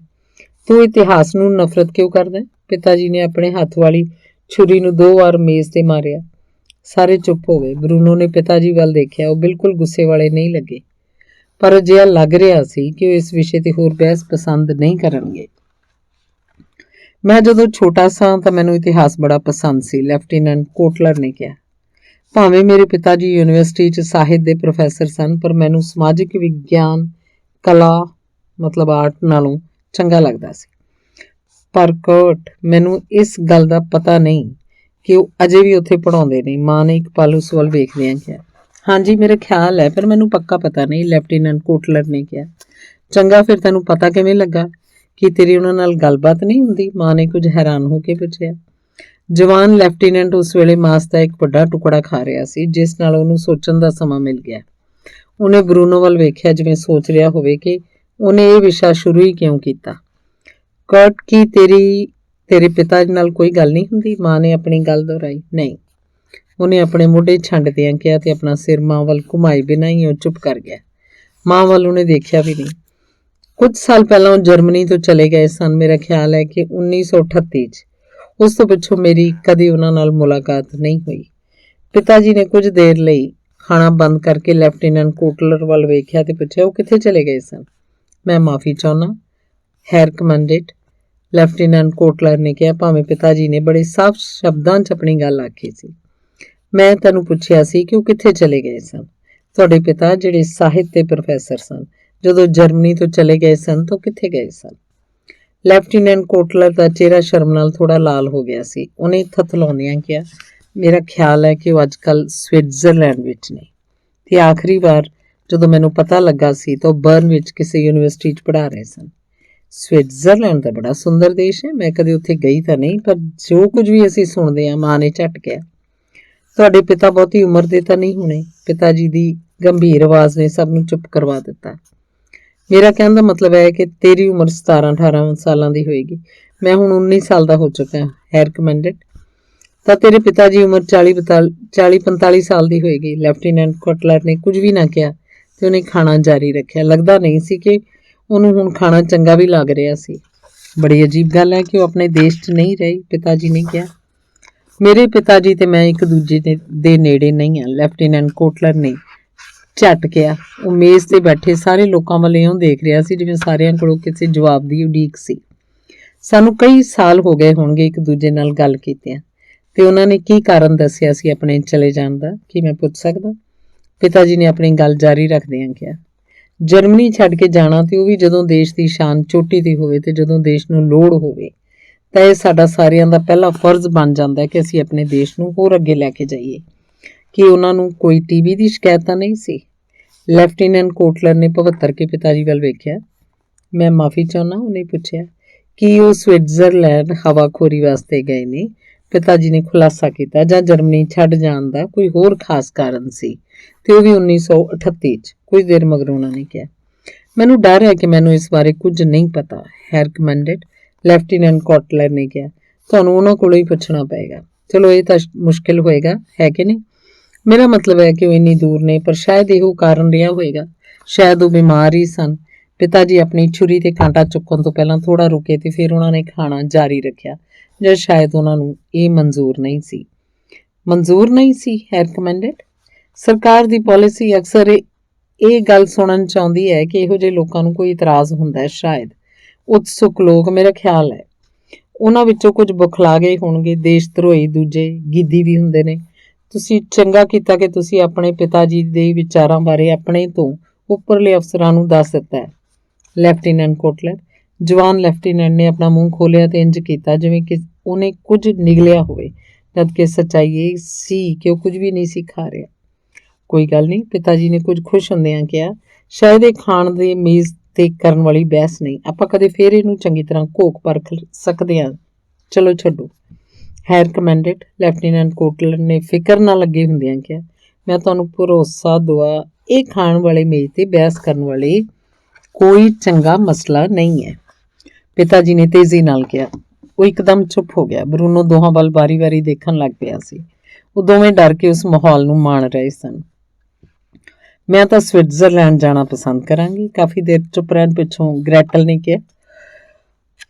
ਤੂੰ ਇਤਿਹਾਸ ਨੂੰ ਨਫ਼ਰਤ ਕਿਉਂ ਕਰਦਾ? ਪਿਤਾ ਜੀ ਨੇ ਆਪਣੇ ਹੱਥ ਵਾਲੀ ਛੁਰੀ ਨੂੰ 2 ਵਾਰ ਮੇਜ਼ ਤੇ ਮਾਰਿਆ। ਸਾਰੇ ਚੁੱਪ ਹੋ ਗਏ। ਬਰੂਨੋ ਨੇ ਪਿਤਾ ਜੀ ਵੱਲ ਦੇਖਿਆ। ਉਹ ਬਿਲਕੁਲ ਗੁੱਸੇ ਵਾਲੇ ਨਹੀਂ ਲੱਗੇ, ਪਰ ਅਜਿਹਾ ਲੱਗ ਰਿਹਾ ਸੀ ਕਿ ਉਹ ਇਸ ਵਿਸ਼ੇ ਤੇ ਹੋਰ ਬਹਿਸ ਪਸੰਦ ਨਹੀਂ ਕਰਨਗੇ। ਮੈਂ ਜਦੋਂ ਛੋਟਾ ਸਾਂ ਤਾਂ ਮੈਨੂੰ ਇਤਿਹਾਸ ਬੜਾ ਪਸੰਦ ਸੀ, ਲੈਫਟੀਨੈਂਟ ਕੋਟਲਰ ਨੇ ਕਿਹਾ। ਭਾਵੇਂ ਮੇਰੇ ਪਿਤਾ ਜੀ ਯੂਨੀਵਰਸਿਟੀ 'ਚ ਸਾਹਿਤ ਦੇ ਪ੍ਰੋਫੈਸਰ ਸਨ, ਪਰ ਮੈਨੂੰ ਸਮਾਜਿਕ ਵਿਗਿਆਨ, ਕਲਾ ਮਤਲਬ ਆਰਟ ਨਾਲੋਂ ਚੰਗਾ ਲੱਗਦਾ ਸੀ। ਪਰ ਕਰਟ, ਮੈਨੂੰ ਇਸ ਗੱਲ ਦਾ ਪਤਾ ਨਹੀਂ ਕਿ ਉਹ ਅਜੇ ਵੀ ਉੱਥੇ ਪੜ੍ਹਾਉਂਦੇ ਨੇ। ਮਾਂ ਨੇ ਇੱਕ ਪਲ ਉਸ ਵੱਲ ਵੇਖਦਿਆਂ ਕਿਹਾ। ਹਾਂਜੀ, ਮੇਰਾ ਖਿਆਲ ਹੈ, ਪਰ ਮੈਨੂੰ ਪੱਕਾ ਪਤਾ ਨਹੀਂ, ਲੈਫਟੀਨੈਂਟ ਕੋਟਲਰ ਨੇ ਕਿਹਾ। ਚੰਗਾ, ਫਿਰ ਤੈਨੂੰ ਪਤਾ ਕਿਵੇਂ ਲੱਗਾ? ਕੀ ਤੇਰੀ ਉਹਨਾਂ ਨਾਲ ਗੱਲਬਾਤ ਨਹੀਂ ਹੁੰਦੀ? ਮਾਂ ਨੇ ਕੁਝ ਹੈਰਾਨ ਹੋ ਕੇ ਪੁੱਛਿਆ। ਜਵਾਨ ਲੈਫਟੀਨੈਂਟ ਉਸ ਵੇਲੇ ਮਾਸ ਦਾ ਇੱਕ ਵੱਡਾ ਟੁਕੜਾ ਖਾ ਰਿਹਾ ਸੀ, ਜਿਸ ਨਾਲ ਉਹਨੂੰ ਸੋਚਣ ਦਾ ਸਮਾਂ ਮਿਲ ਗਿਆ। ਉਹਨੇ ਬਰੂਨੋ ਵੱਲ ਵੇਖਿਆ, ਜਿਵੇਂ ਸੋਚ ਰਿਹਾ ਹੋਵੇ ਕਿ ਉਹਨੇ ਇਹ ਵਿਸ਼ਾ ਸ਼ੁਰੂ ਹੀ ਕਿਉਂ ਕੀਤਾ। ਕਰਟ, ਕੀ ਤੇਰੇ ਪਿਤਾ ਜੀ ਨਾਲ ਕੋਈ ਗੱਲ ਨਹੀਂ ਹੁੰਦੀ? ਮਾਂ ਨੇ ਆਪਣੀ ਗੱਲ ਦੁਹਰਾਈ। ਨਹੀਂ, ਉਹਨੇ ਆਪਣੇ ਮੋਢੇ ਛੰਡਦਿਆਂ ਕਿਹਾ ਤੇ ਆਪਣਾ ਸਿਰ ਮਾਂ ਵੱਲ ਘੁਮਾਏ ਬਿਨਾਂ ਹੀ ਉਹ ਚੁੱਪ ਕਰ ਗਿਆ। ਮਾਂ ਵੱਲ ਉਹਨੇ ਦੇਖਿਆ ਵੀ ਨਹੀਂ। ਕੁਝ ਸਾਲ ਪਹਿਲਾਂ ਉਹ ਜਰਮਨੀ ਤੋਂ ਚਲੇ ਗਏ ਸਨ। ਮੇਰਾ ਖਿਆਲ ਹੈ ਕਿ 1938 'ਚ। ਉਸ ਤੋਂ ਪਿੱਛੋਂ ਮੇਰੀ ਕਦੇ ਉਹਨਾਂ ਨਾਲ ਮੁਲਾਕਾਤ ਨਹੀਂ ਹੋਈ। ਪਿਤਾ ਜੀ ਨੇ ਕੁਝ ਦੇਰ ਲਈ ਖਾਣਾ ਬੰਦ ਕਰਕੇ ਲੈਫਟੀਨੈਂਟ ਕੋਟਲਰ ਵੱਲ ਵੇਖਿਆ ਤੇ ਪੁੱਛਿਆ, ਉਹ ਕਿੱਥੇ ਚਲੇ ਗਏ ਸਨ? ਮੈਂ ਮਾਫੀ ਚਾਹੁੰਦਾ, ਹੈਰ ਕਮਾਂਡੈਂਟ, ਲੈਫਟੀਨੈਂਟ ਕੋਟਲਰ ਨੇ ਕਿਹਾ, ਭਾਵੇਂ ਪਿਤਾ ਜੀ ਨੇ ਬੜੇ ਸਾਫ਼ ਸ਼ਬਦਾਂ 'ਚ ਆਪਣੀ ਗੱਲ ਆਖੀ ਸੀ। ਮੈਂ ਤੈਨੂੰ ਪੁੱਛਿਆ ਸੀ ਕਿ ਉਹ ਕਿੱਥੇ ਚਲੇ ਗਏ ਸਨ। ਤੁਹਾਡੇ ਪਿਤਾ, ਜਿਹੜੇ ਸਾਹਿਤ ਦੇ ਪ੍ਰੋਫੈਸਰ ਸਨ, ਜਦੋਂ ਜਰਮਨੀ ਤੋਂ ਚਲੇ ਗਏ ਸਨ ਤਾਂ ਕਿੱਥੇ ਗਏ ਸਨ? ਲੈਫਟੀਨੈਂਟ ਕੋਟਲਰ ਦਾ ਚਿਹਰਾ ਸ਼ਰਮ ਨਾਲ ਥੋੜਾ ਲਾਲ ਹੋ ਗਿਆ ਸੀ। ਉਹਨੇ ਥਥਲਾਉਂਦਿਆਂ ਕਿਹਾ, ਮੇਰਾ ਖਿਆਲ ਹੈ ਕਿ ਉਹ ਅੱਜ ਕੱਲ੍ਹ ਸਵਿਟਜ਼ਰਲੈਂਡ ਵਿੱਚ ਨੇ, ਤੇ ਆਖਰੀ ਵਾਰ ਜਦੋਂ ਮੈਨੂੰ ਪਤਾ ਲੱਗਾ ਸੀ ਤਾਂ ਉਹ ਬਰਨ ਵਿੱਚ ਕਿਸੇ ਯੂਨੀਵਰਸਿਟੀ 'ਚ ਪੜ੍ਹਾ ਰਹੇ ਸਨ। ਸਵਿਟਜ਼ਰਲੈਂਡ ਤਾਂ ਬੜਾ ਸੁੰਦਰ ਦੇਸ਼ ਹੈ। ਮੈਂ ਕਦੇ ਉੱਥੇ ਗਈ ਤਾਂ ਨਹੀਂ, ਪਰ ਜੋ ਕੁਝ ਵੀ ਅਸੀਂ ਸੁਣਦੇ ਹਾਂ। ਮਾਂ ਨੇ ਝਟ ਕਿਹਾ। ਤੁਹਾਡੇ ਪਿਤਾ ਬਹੁਤੀ ਉਮਰ ਦੇ ਤਾਂ ਨਹੀਂ ਹੋਣੇ? ਪਿਤਾ ਜੀ ਦੀ ਗੰਭੀਰ ਆਵਾਜ਼ ਨੇ ਸਭ ਨੂੰ ਚੁੱਪ ਕਰਵਾ ਦਿੱਤਾ। ਮੇਰਾ ਕਹਿਣ ਦਾ ਮਤਲਬ ਹੈ ਕਿ ਤੇਰੀ ਉਮਰ 17-18 ਸਾਲਾਂ ਦੀ ਹੋਏਗੀ। ਮੈਂ ਹੁਣ 19 ਸਾਲ ਦਾ ਹੋ ਚੁੱਕਾ, ਹੈਰ ਕਮਾਂਡੈਂਟ। ਤਾਂ ਤੇਰੇ ਪਿਤਾ ਜੀ ਉਮਰ 40-45 ਸਾਲ ਦੀ ਹੋਏਗੀ। ਲੈਫਟੀਨੈਂਟ ਕੋਟਲਰ ਨੇ ਕੁਝ ਵੀ ਨਾ ਕਿਹਾ ਤੇ ਉਹਨੇ ਖਾਣਾ ਜਾਰੀ ਰੱਖਿਆ। ਲੱਗਦਾ ਨਹੀਂ ਸੀ ਕਿ ਉਹਨੂੰ ਹੁਣ ਖਾਣਾ ਚੰਗਾ ਵੀ ਲੱਗ ਰਿਹਾ ਸੀ। ਬੜੀ ਅਜੀਬ ਗੱਲ ਹੈ ਕਿ ਉਹ ਆਪਣੇ ਦੇਸ਼ 'ਚ ਨਹੀਂ ਰਹੀ, ਪਿਤਾ ਜੀ ਨੇ ਕਿਹਾ। ਮੇਰੇ ਪਿਤਾ ਜੀ ਤੇ ਮੈਂ ਇੱਕ ਦੂਜੇ ਦੇ ਨੇੜੇ ਨਹੀਂ ਹਾਂ, ਲੈਫਟੀਨੈਂਟ ਕੋਟਲਰ ਨੇ ਝਟ ਕਿਹਾ। ਉਹ ਮੇਜ਼ ਤੇ ਬੈਠੇ ਸਾਰੇ ਲੋਕਾਂ ਵੱਲ ਇਉਂ ਦੇਖ ਰਿਹਾ ਸੀ ਜਿਵੇਂ ਸਾਰਿਆਂ ਕੋਲੋਂ ਕਿਸੇ ਜਵਾਬ ਦੀ ਉਡੀਕ ਸੀ। ਸਾਨੂੰ ਕਈ ਸਾਲ ਹੋ ਗਏ ਹੋਣਗੇ ਇੱਕ ਦੂਜੇ ਨਾਲ ਗੱਲ ਕੀਤਿਆਂ, ਤੇ ਉਹਨਾਂ ਨੇ ਕੀ ਕਾਰਨ ਦੱਸਿਆ ਸੀ ਆਪਣੇ ਚਲੇ ਜਾਣ ਦਾ? ਕੀ ਮੈਂ ਪੁੱਛ ਸਕਦਾ? ਪਿਤਾ ਜੀ ਨੇ ਆਪਣੀ ਗੱਲ ਜਾਰੀ ਰੱਖਦਿਆਂ ਕਿਹਾ। ਜਰਮਨੀ ਛੱਡ ਕੇ ਜਾਣਾ, ਤੇ ਉਹ ਵੀ ਜਦੋਂ ਦੇਸ਼ ਦੀ ਸ਼ਾਨ ਚੋਟੀ ਤੇ ਹੋਵੇ ਤੇ ਜਦੋਂ ਦੇਸ਼ ਨੂੰ ਲੋੜ ਹੋਵੇ, ਤਾਂ ਇਹ ਸਾਡਾ ਸਾਰਿਆਂ ਦਾ ਪਹਿਲਾ ਫਰਜ਼ ਬਣ ਜਾਂਦਾ ਹੈ ਕਿ ਅਸੀਂ ਆਪਣੇ ਦੇਸ਼ ਨੂੰ ਹੋਰ ਅੱਗੇ ਲੈ ਕੇ ਜਾਈਏ। ਕਿ ਉਹਨਾਂ ਨੂੰ ਕੋਈ ਟੀਬੀ ਦੀ ਸ਼ਿਕਾਇਤ ਤਾਂ ਨਹੀਂ ਸੀ? ਲੈਫਟੀਨੈਂਟ ਕੋਟਲਰ ਨੇ ਭਵੱਤਰ ਕੇ ਪਿਤਾ ਜੀ ਵੱਲ ਵੇਖਿਆ। ਮੈਂ ਮਾਫੀ ਚਾਹੁੰਦਾ, ਉਹਨੇ ਪੁੱਛਿਆ। ਕੀ ਉਹ ਸਵਿਟਜ਼ਰਲੈਂਡ ਹਵਾਖੋਰੀ ਵਾਸਤੇ ਗਏ ਨੇ? ਪਿਤਾ ਜੀ ਨੇ ਖੁਲਾਸਾ ਕੀਤਾ। ਜਾਂ ਜਰਮਨੀ ਛੱਡ ਜਾਣ ਦਾ ਕੋਈ ਹੋਰ ਖਾਸ ਕਾਰਨ ਸੀ, ਤੇ ਉਹ ਵੀ 1938 'ਚ? ਕੁਝ ਦੇਰ ਮਗਰੋਂ ਉਹਨਾਂ ਨੇ ਕਿਹਾ, ਮੈਨੂੰ ਡਰ ਹੈ ਕਿ ਮੈਨੂੰ ਇਸ ਬਾਰੇ ਕੁਝ ਨਹੀਂ ਪਤਾ, ਹੈਰ ਕਮਾਂਡੈਂਟ, ਲੈਫਟੀਨੈਂਟ ਕੋਟਲਰ ਨੇ ਕਿਹਾ। ਤੁਹਾਨੂੰ ਉਹਨਾਂ ਕੋਲੋਂ ਹੀ ਪੁੱਛਣਾ ਪਏਗਾ। ਚਲੋ, ਇਹ ਤਾਂ ਮੁਸ਼ਕਿਲ ਹੋਏਗਾ, ਹੈ ਕਿ ਨਹੀਂ? ਮੇਰਾ ਮਤਲਬ ਹੈ ਕਿ ਉਹ ਇੰਨੀ ਦੂਰ ਨੇ, ਪਰ ਸ਼ਾਇਦ ਇਹੋ ਕਾਰਨ ਰਿਹਾ ਹੋਏਗਾ। ਸ਼ਾਇਦ ਉਹ ਬਿਮਾਰ ਹੀ ਸਨ। ਪਿਤਾ ਜੀ ਆਪਣੀ ਛੁਰੀ ਤੇ ਕਾਂਟਾ ਚੁੱਕਣ ਤੋਂ ਪਹਿਲਾਂ ਥੋੜਾ ਰੁਕੇ ਤੇ ਫਿਰ ਉਹਨਾਂ ਨੇ ਖਾਣਾ ਜਾਰੀ ਰੱਖਿਆ, ਜਾਂ ਸ਼ਾਇਦ ਉਹਨਾਂ ਨੂੰ ਇਹ ਮਨਜ਼ੂਰ ਨਹੀਂ ਸੀ। ਮਨਜ਼ੂਰ ਨਹੀਂ ਸੀ, ਹੈਰ ਕਮਾਂਡੈਂਟ? ਸਰਕਾਰ ਦੀ ਪਾਲਿਸੀ ਅਕਸਰ ਇਹ ਗੱਲ ਸੁਣਨ ਚਾਹੁੰਦੀ ਹੈ ਕਿ ਇਹੋ ਜਿਹੇ ਲੋਕਾਂ ਨੂੰ ਕੋਈ ਇਤਰਾਜ਼ ਹੁੰਦਾ ਹੈ। ਸ਼ਾਇਦ ਉਤਸੁਕ ਲੋਕ, ਮੇਰਾ ਖਿਆਲ ਹੈ ਉਹਨਾਂ ਵਿੱਚੋਂ ਕੁਝ ਬੁਖਲਾ ਗਏ ਹੋਣਗੇ। ਦੇਸ਼ ਧਰੋਹੀ ਦੂਜੇ ਗਿੱਦੀ ਵੀ ਹੁੰਦੇ ਨੇ। ਤੁਸੀਂ ਚੰਗਾ ਕੀਤਾ ਕਿ ਤੁਸੀਂ ਆਪਣੇ ਪਿਤਾ ਜੀ ਦੇ ਵਿਚਾਰਾਂ ਬਾਰੇ ਆਪਣੇ ਤੋਂ ਉੱਪਰਲੇ ਅਫਸਰਾਂ ਨੂੰ ਦੱਸ ਦਿੱਤਾ ਹੈ। Lieutenant Kotler. ਜਵਾਨ ਲੈਫਟੀਨੈਂਟ ਨੇ ਆਪਣਾ ਮੂੰਹ ਖੋਲ੍ਹਿਆ ਤੇ ਇੰਜ ਕੀਤਾ ਜਿਵੇਂ ਕਿ ਉਹਨੇ ਕੁਝ ਨਿਗਲਿਆ ਹੋਵੇ, ਜਦਕਿ ਸੱਚਾਈ ਇਹ ਸੀ ਕਿ ਉਹ ਕੁਝ ਵੀ ਨਹੀਂ ਸੀ ਖਾ ਰਿਹਾ। ਕੋਈ ਗੱਲ ਨਹੀਂ, ਪਿਤਾ ਜੀ ਨੇ ਕੁਝ ਖੁਸ਼ ਹੁੰਦਿਆਂ ਕਿਹਾ। ਸ਼ਾਇਦ ਇਹ ਖਾਣ ਦੇ ਮੇਜ਼ ਤੇ ਕਰਨ ਵਾਲੀ ਬਹਿਸ ਨਹੀਂ, ਆਪਾਂ ਕਦੇ ਫੇਰ ਇਹਨੂੰ ਚੰਗੀ ਤਰ੍ਹਾਂ ਘੋਖ ਪਰਖ ਸਕਦੇ ਹਾਂ। ਚਲੋ ਛੱਡੋ। ਹੈਰ ਕਮੈਂਡੈਂਟ, ਲੈਫਟੀਨੈਂਟ ਕੋਟਲਰ ਨੇ ਫਿਕਰ ਨਾ ਲੱਗੇ ਹੁੰਦਿਆਂ ਕਿਹਾ, ਮੈਂ ਤੁਹਾਨੂੰ ਭਰੋਸਾ ਦਵਾ, ਇਹ ਖਾਣ ਵਾਲੇ ਮੇਜ਼ ਤੇ ਬਹਿਸ ਕਰਨ ਵਾਲੀ ਕੋਈ ਚੰਗਾ ਮਸਲਾ ਨਹੀਂ ਹੈ। ਪਿਤਾ ਜੀ ਨੇ ਤੇਜ਼ੀ ਨਾਲ ਕਿਹਾ। ਉਹ ਇੱਕਦਮ ਚੁੱਪ ਹੋ ਗਿਆ। ਬਰੂਨੋ ਦੋਹਾਂ ਵੱਲ ਵਾਰੀ-ਵਾਰੀ ਦੇਖਣ ਲੱਗ ਪਿਆ ਸੀ। ਉਹ ਦੋਵੇਂ ਡਰ ਕੇ ਉਸ ਮਾਹੌਲ ਨੂੰ ਮਾਣ ਰਹੇ ਸਨ। ਮੈਂ ਤਾਂ ਸਵਿਟਜ਼ਰਲੈਂਡ ਜਾਣਾ ਪਸੰਦ ਕਰਾਂਗੀ। ਕਾਫੀ ਦੇਰ ਚੁੱਪ ਰਹਿਣ ਪਿੱਛੋਂ ਗ੍ਰੈਟਲ ਨੇ ਕਿਹਾ।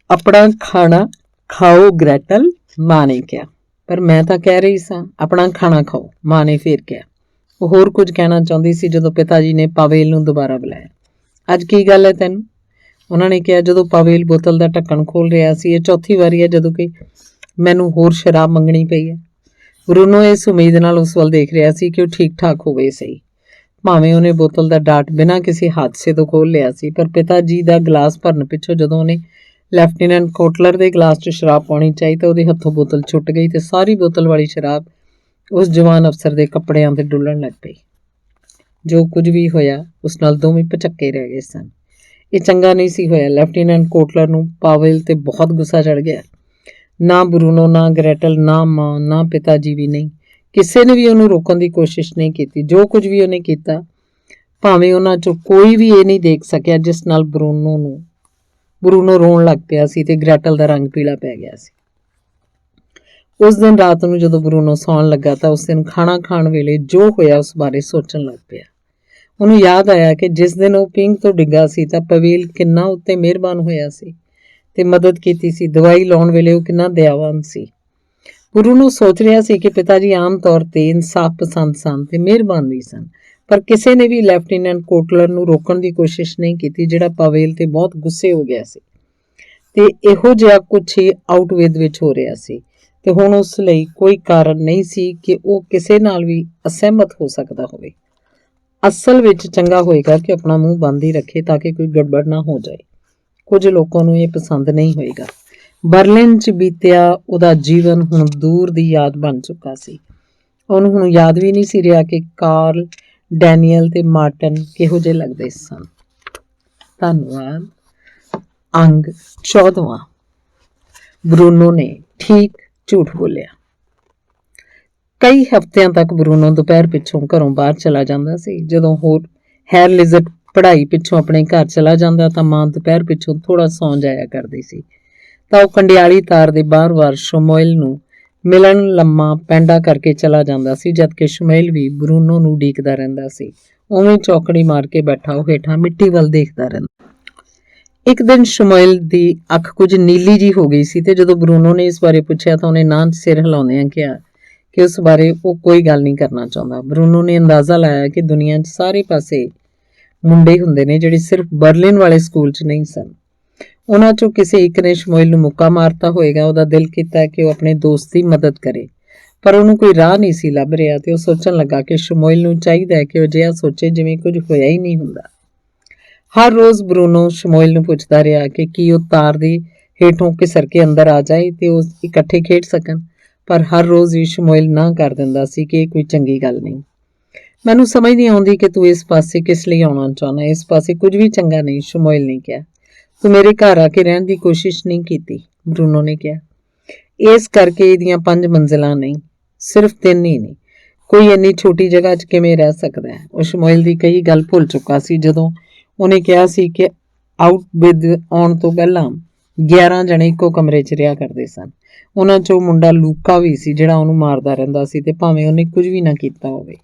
ਆਪਣਾ ਖਾਣਾ ਖਾਓ ਗ੍ਰੈਟਲ, ਮਾਂ ਨੇ ਕਿਹਾ। ਪਰ ਮੈਂ ਤਾਂ ਕਹਿ ਰਹੀ ਸਾਂ ਆਪਣਾ ਖਾਣਾ ਖਾਓ, ਮਾਂ ਨੇ ਫੇਰ ਕਿਹਾ। ਉਹ ਹੋਰ ਕੁਝ ਕਹਿਣਾ ਚਾਹੁੰਦੀ ਸੀ ਜਦੋਂ ਪਿਤਾ ਜੀ ਨੇ ਪਾਵੇਲ ਨੂੰ ਦੁਬਾਰਾ ਬੁਲਾਇਆ। ਅੱਜ ਕੀ ਗੱਲ ਹੈ ਤੈਨੂੰ? ਉਹਨਾਂ ਨੇ ਕਿਹਾ ਜਦੋਂ ਪਾਵੇਲ ਬੋਤਲ ਦਾ ਢੱਕਣ ਖੋਲ੍ਹ ਰਿਹਾ ਸੀ। ਇਹ ਚੌਥੀ ਵਾਰੀ ਹੈ ਜਦੋਂ ਕਿ ਮੈਨੂੰ ਹੋਰ ਸ਼ਰਾਬ ਮੰਗਣੀ ਪਈ ਹੈ। ਬਰੂਨੋ ਇਸ ਉਮੀਦ ਨਾਲ ਉਸ ਵੱਲ ਦੇਖ ਰਿਹਾ ਸੀ ਕਿ ਉਹ ਠੀਕ ਠਾਕ ਹੋਵੇ ਸਹੀ। ਭਾਵੇਂ ਉਹਨੇ ਬੋਤਲ ਦਾ ਡਾਟ ਬਿਨਾਂ ਕਿਸੇ ਹਾਦਸੇ ਤੋਂ ਖੋਲ੍ਹ ਲਿਆ ਸੀ, ਪਰ ਪਿਤਾ ਜੀ ਦਾ ਗਲਾਸ ਭਰਨ ਪਿੱਛੋਂ ਜਦੋਂ ਉਹਨੇ ਲੈਫਟੀਨੈਂਟ ਕੋਟਲਰ ਦੇ ਗਲਾਸ 'ਚ ਸ਼ਰਾਬ ਪਾਉਣੀ ਚਾਹੀ ਤਾਂ ਉਹਦੇ ਹੱਥੋਂ ਬੋਤਲ ਛੁੱਟ ਗਈ ਤੇ ਸਾਰੀ ਬੋਤਲ ਵਾਲੀ ਸ਼ਰਾਬ ਉਸ ਜਵਾਨ ਅਫਸਰ ਦੇ ਕੱਪੜਿਆਂ 'ਤੇ ਡੁੱਲਣ ਲੱਗ ਪਈ। ਜੋ ਕੁਝ ਵੀ ਹੋਇਆ ਉਸ ਨਾਲ ਦੋਵੇਂ ਭਚੱਕੇ ਰਹਿ ਗਏ ਸਨ। ਇਹ ਚੰਗਾ ਨਹੀਂ ਸੀ ਹੋਇਆ। ਲੈਫਟੀਨੈਂਟ ਕੋਟਲਰ ਨੂੰ ਪਾਵੇਲ 'ਤੇ ਬਹੁਤ ਗੁੱਸਾ ਚੜ੍ਹ ਗਿਆ। ਨਾ ਬਰੂਨੋ, ਨਾ ਗ੍ਰੈਟਲ, ਨਾ ਮਾਂ, ਨਾ ਪਿਤਾ ਜੀ ਵੀ ਨਹੀਂ। ਕਿਸੇ ਨੇ ਵੀ ਉਹਨੂੰ ਰੋਕਣ ਦੀ ਕੋਸ਼ਿਸ਼ ਨਹੀਂ ਕੀਤੀ। ਜੋ ਕੁਝ ਵੀ ਉਹਨੇ ਕੀਤਾ, ਭਾਵੇਂ ਉਹਨਾਂ 'ਚੋਂ ਕੋਈ ਵੀ ਇਹ ਨਹੀਂ ਦੇਖ ਸਕਿਆ, ਜਿਸ ਨਾਲ ਬਰੂਨੋ ਰੋਣ ਲੱਗ ਪਿਆ ਸੀ ਤੇ ਗ੍ਰੈਟਲ ਦਾ ਰੰਗ ਪੀਲਾ ਪੈ ਗਿਆ ਸੀ। ਉਸ ਦਿਨ ਰਾਤ ਨੂੰ ਜਦੋਂ ਬਰੂਨੋ ਸੌਣ ਲੱਗਾ ਤਾਂ ਉਸ ਦਿਨ ਖਾਣਾ ਖਾਣ ਵੇਲੇ ਜੋ ਹੋਇਆ ਉਸ ਬਾਰੇ ਸੋਚਣ ਲੱਗ ਪਿਆ। ਉਹਨੂੰ ਯਾਦ ਆਇਆ ਕਿ ਜਿਸ ਦਿਨ ਉਹ ਪਿੰਗ ਤੋਂ ਡਿੱਗਾ ਸੀ ਤਾਂ ਪਾਵੇਲ ਕਿੰਨਾ ਉੱਤੇ ਮਿਹਰਬਾਨ ਹੋਇਆ ਸੀ ਤੇ ਮਦਦ ਕੀਤੀ ਸੀ। ਦਵਾਈ ਲਾਉਣ ਵੇਲੇ ਉਹ ਕਿੰਨਾ ਦਇਆਵਾਨ ਸੀ। ਬਰੂਨੋ ਸੋਚ ਰਿਹਾ ਸੀ ਕਿ ਪਿਤਾ ਜੀ ਆਮ ਤੌਰ ਤੇ ਇਨਸਾਫ ਪਸੰਦ ਸਨ ਤੇ ਮਿਹਰਬਾਨ ਵੀ ਸਨ, ਪਰ ਕਿਸੇ ਨੇ ਵੀ ਲੈਫਟੀਨੈਂਟ ਕੋਟਲਰ ਨੂੰ ਰੋਕਣ ਦੀ ਕੋਸ਼ਿਸ਼ ਨਹੀਂ ਕੀਤੀ, ਜਿਹੜਾ ਪਾਵੇਲ ਤੇ ਬਹੁਤ ਗੁੱਸੇ ਹੋ ਗਿਆ ਸੀ ਤੇ ਇਹੋ ਜਿਹਾ ਕੁਝ ਹੀ ਆਊਟਵੇਦ ਵਿੱਚ ਹੋ ਰਿਹਾ ਸੀ ਤੇ ਹੁਣ ਉਸ ਲਈ ਕੋਈ ਕਾਰਨ ਨਹੀਂ ਸੀ ਕਿ ਉਹ ਕਿਸੇ ਨਾਲ ਵੀ ਅਸਹਿਮਤ ਹੋ ਸਕਦਾ ਹੋਵੇ। ਅਸਲ ਵਿੱਚ ਚੰਗਾ ਹੋਏਗਾ ਕਿ ਆਪਣਾ ਮੂੰਹ ਬੰਦ ਹੀ ਰੱਖੇ ਤਾਂ ਕਿ ਕੋਈ ਗੜਬੜ ਨਾ ਹੋ ਜਾਏ। ਕੁਝ ਲੋਕਾਂ ਨੂੰ ਇਹ ਪਸੰਦ ਨਹੀਂ ਹੋਏਗਾ। ਬਰਲਿਨ 'ਚ ਬੀਤਿਆ ਉਹਦਾ ਜੀਵਨ ਹੁਣ ਦੂਰ ਦੀ ਯਾਦ ਬਣ ਚੁੱਕਾ ਸੀ। ਉਹਨੂੰ ਹੁਣ ਯਾਦ ਵੀ ਨਹੀਂ ਸੀ ਰਿਹਾ ਕਿ ਕਾਰਲ, ਡੈਨੀਅਲ ਤੇ ਮਾਰਟਨ ਕਿਹੋ ਜਿਹੇ ਲੱਗਦੇ ਸਨ। ਧੰਨਵਾਦ। ਅੰਗ 14। ਬਰੂਨੋ ਨੇ ਠੀਕ ਝੂਠ ਬੋਲਿਆ। ਕਈ ਹਫ਼ਤਿਆਂ ਤੱਕ ਬਰੂਨੋ ਦੁਪਹਿਰ ਪਿੱਛੋਂ ਘਰੋਂ ਬਾਹਰ ਚਲਾ ਜਾਂਦਾ ਸੀ। ਜਦੋਂ ਹੋਰ ਹੈਰ ਲਿਜ਼ਟ ਪੜ੍ਹਾਈ ਪਿੱਛੋਂ ਆਪਣੇ ਘਰ ਚਲਾ ਜਾਂਦਾ ਤਾਂ ਮਾਂ ਦੁਪਹਿਰ ਪਿੱਛੋਂ ਥੋੜ੍ਹਾ ਸੌਂ ਜਾਇਆ ਕਰਦੀ ਸੀ ਤਾਂ ਉਹ ਕੰਡਿਆਲੀ ਤਾਰ ਦੇ ਬਾਰ-ਬਾਰ ਸ਼ਮੂਏਲ ਨੂੰ ਮਿਲਣ ਲੰਮਾ ਪੈਂਡਾ ਕਰਕੇ ਚਲਾ ਜਾਂਦਾ ਸੀ, ਜਦਕਿ ਸ਼ਮੂਏਲ ਵੀ ਬਰੂਨੋ ਨੂੰ ਉਡੀਕਦਾ ਰਹਿੰਦਾ ਸੀ। ਉਵੇਂ ਚੌਕੜੀ ਮਾਰ ਕੇ ਬੈਠਾ ਉਹ ਹੇਠਾਂ ਮਿੱਟੀ ਵੱਲ ਦੇਖਦਾ ਰਹਿੰਦਾ। ਇੱਕ ਦਿਨ ਸ਼ਮੂਏਲ ਦੀ ਅੱਖ ਕੁਝ ਨੀਲੀ ਜੀ ਹੋ ਗਈ ਸੀ ਤੇ ਜਦੋਂ ਬਰੂਨੋ ਨੇ ਇਸ ਬਾਰੇ ਪੁੱਛਿਆ ਤਾਂ ਉਹਨੇ ਨਾਂ 'ਚ ਸਿਰ ਹਿਲਾਉਂਦਿਆਂ ਕਿਹਾ ਕਿ ਉਸ ਬਾਰੇ ਉਹ ਕੋਈ ਗੱਲ ਨਹੀਂ ਕਰਨਾ ਚਾਹੁੰਦਾ। ਬਰੂਨੋ ਨੇ ਅੰਦਾਜ਼ਾ ਲਾਇਆ ਕਿ ਦੁਨੀਆ 'ਚ ਸਾਰੇ ਪਾਸੇ ਮੁੰਡੇ ਹੁੰਦੇ ਨੇ ਜਿਹੜੇ ਸਿਰਫ ਬਰਲਿਨ ਵਾਲੇ ਸਕੂਲ 'ਚ ਨਹੀਂ ਸਨ। ਉਹਨਾਂ 'ਚੋਂ ਕਿਸੇ ਇੱਕ ਨੇ ਸ਼ਮੂਏਲ ਨੂੰ ਮੁੱਕਾ ਮਾਰਤਾ ਹੋਏਗਾ। ਉਹਦਾ ਦਿਲ ਕੀਤਾ ਕਿ ਉਹ ਆਪਣੇ ਦੋਸਤ ਦੀ ਮਦਦ ਕਰੇ, ਪਰ ਉਹਨੂੰ ਕੋਈ ਰਾਹ ਨਹੀਂ ਸੀ ਲੱਭ ਰਿਹਾ ਤੇ ਉਹ ਸੋਚਣ ਲੱਗਾ ਕਿ ਸ਼ਮੂਏਲ ਨੂੰ ਚਾਹੀਦਾ ਹੈ ਕਿ ਉਹ ਅਜਿਹਾ ਸੋਚੇ ਜਿਵੇਂ ਕੁਝ ਹੋਇਆ ਹੀ ਨਹੀਂ ਹੁੰਦਾ। ਹਰ ਰੋਜ਼ ਬਰੂਨੋ ਸ਼ਮੂਏਲ ਨੂੰ ਪੁੱਛਦਾ ਰਿਹਾ ਕਿ ਕੀ ਉਹ ਤਾਰ ਦੇ ਹੇਠੋਂ ਘਿਸਰ ਕੇ ਅੰਦਰ ਆ ਜਾਏ ਤੇ ਉਹ ਇਕੱਠੇ ਖੇਡ ਸਕਣ, ਪਰ ਹਰ ਰੋਜ਼ ਹੀ ਸ਼ਮੂਏਲ ਨਾ ਕਰ ਦਿੰਦਾ ਸੀ ਕਿ ਇਹ ਕੋਈ ਚੰਗੀ ਗੱਲ ਨਹੀਂ। ਮੈਨੂੰ ਸਮਝ ਨਹੀਂ ਆਉਂਦੀ ਕਿ ਤੂੰ ਇਸ ਪਾਸੇ ਕਿਸ ਲਈ ਆਉਣਾ ਚਾਹੁੰਦਾ। ਇਸ ਪਾਸੇ ਕੁਝ ਵੀ ਚੰਗਾ ਨਹੀਂ, ਸ਼ਮੂਏਲ ਨੇ ਕਿਹਾ। ਤੂੰ ਮੇਰੇ ਘਰ ਆ ਕੇ ਰਹਿਣ ਦੀ ਕੋਸ਼ਿਸ਼ ਨਹੀਂ ਕੀਤੀ, ਬਰੂਨੋ ਨੇ ਕਿਹਾ। ਇਸ ਕਰਕੇ ਇਹਦੀਆਂ 5 ਮੰਜ਼ਿਲਾਂ ਨਹੀਂ, ਸਿਰਫ 3 ਹੀ ਨੇ। ਕੋਈ ਇੰਨੀ ਛੋਟੀ ਜਗ੍ਹਾ 'ਚ ਕਿਵੇਂ ਰਹਿ ਸਕਦਾ ਹੈ? ਉਹ ਸ਼ਮੂਏਲ ਦੀ ਕਈ ਗੱਲ ਭੁੱਲ ਚੁੱਕਾ ਸੀ ਜਦੋਂ ਉਹਨੇ ਕਿਹਾ ਸੀ ਕਿ ਆਊਟਵਿਦ ਆਉਣ ਤੋਂ ਪਹਿਲਾਂ 11 ਜਣੇ ਇੱਕੋ ਕਮਰੇ 'ਚ ਰਿਹਾ ਕਰਦੇ ਸਨ। ਉਹਨਾਂ 'ਚੋਂ ਮੁੰਡਾ ਲੂਕਾ ਵੀ ਸੀ ਜਿਹੜਾ ਉਹਨੂੰ ਮਾਰਦਾ ਰਹਿੰਦਾ ਸੀ ਤੇ ਭਾਵੇਂ ਉਹਨੇ ਕੁਝ ਵੀ ਨਾ ਕੀਤਾ ਹੋਵੇ।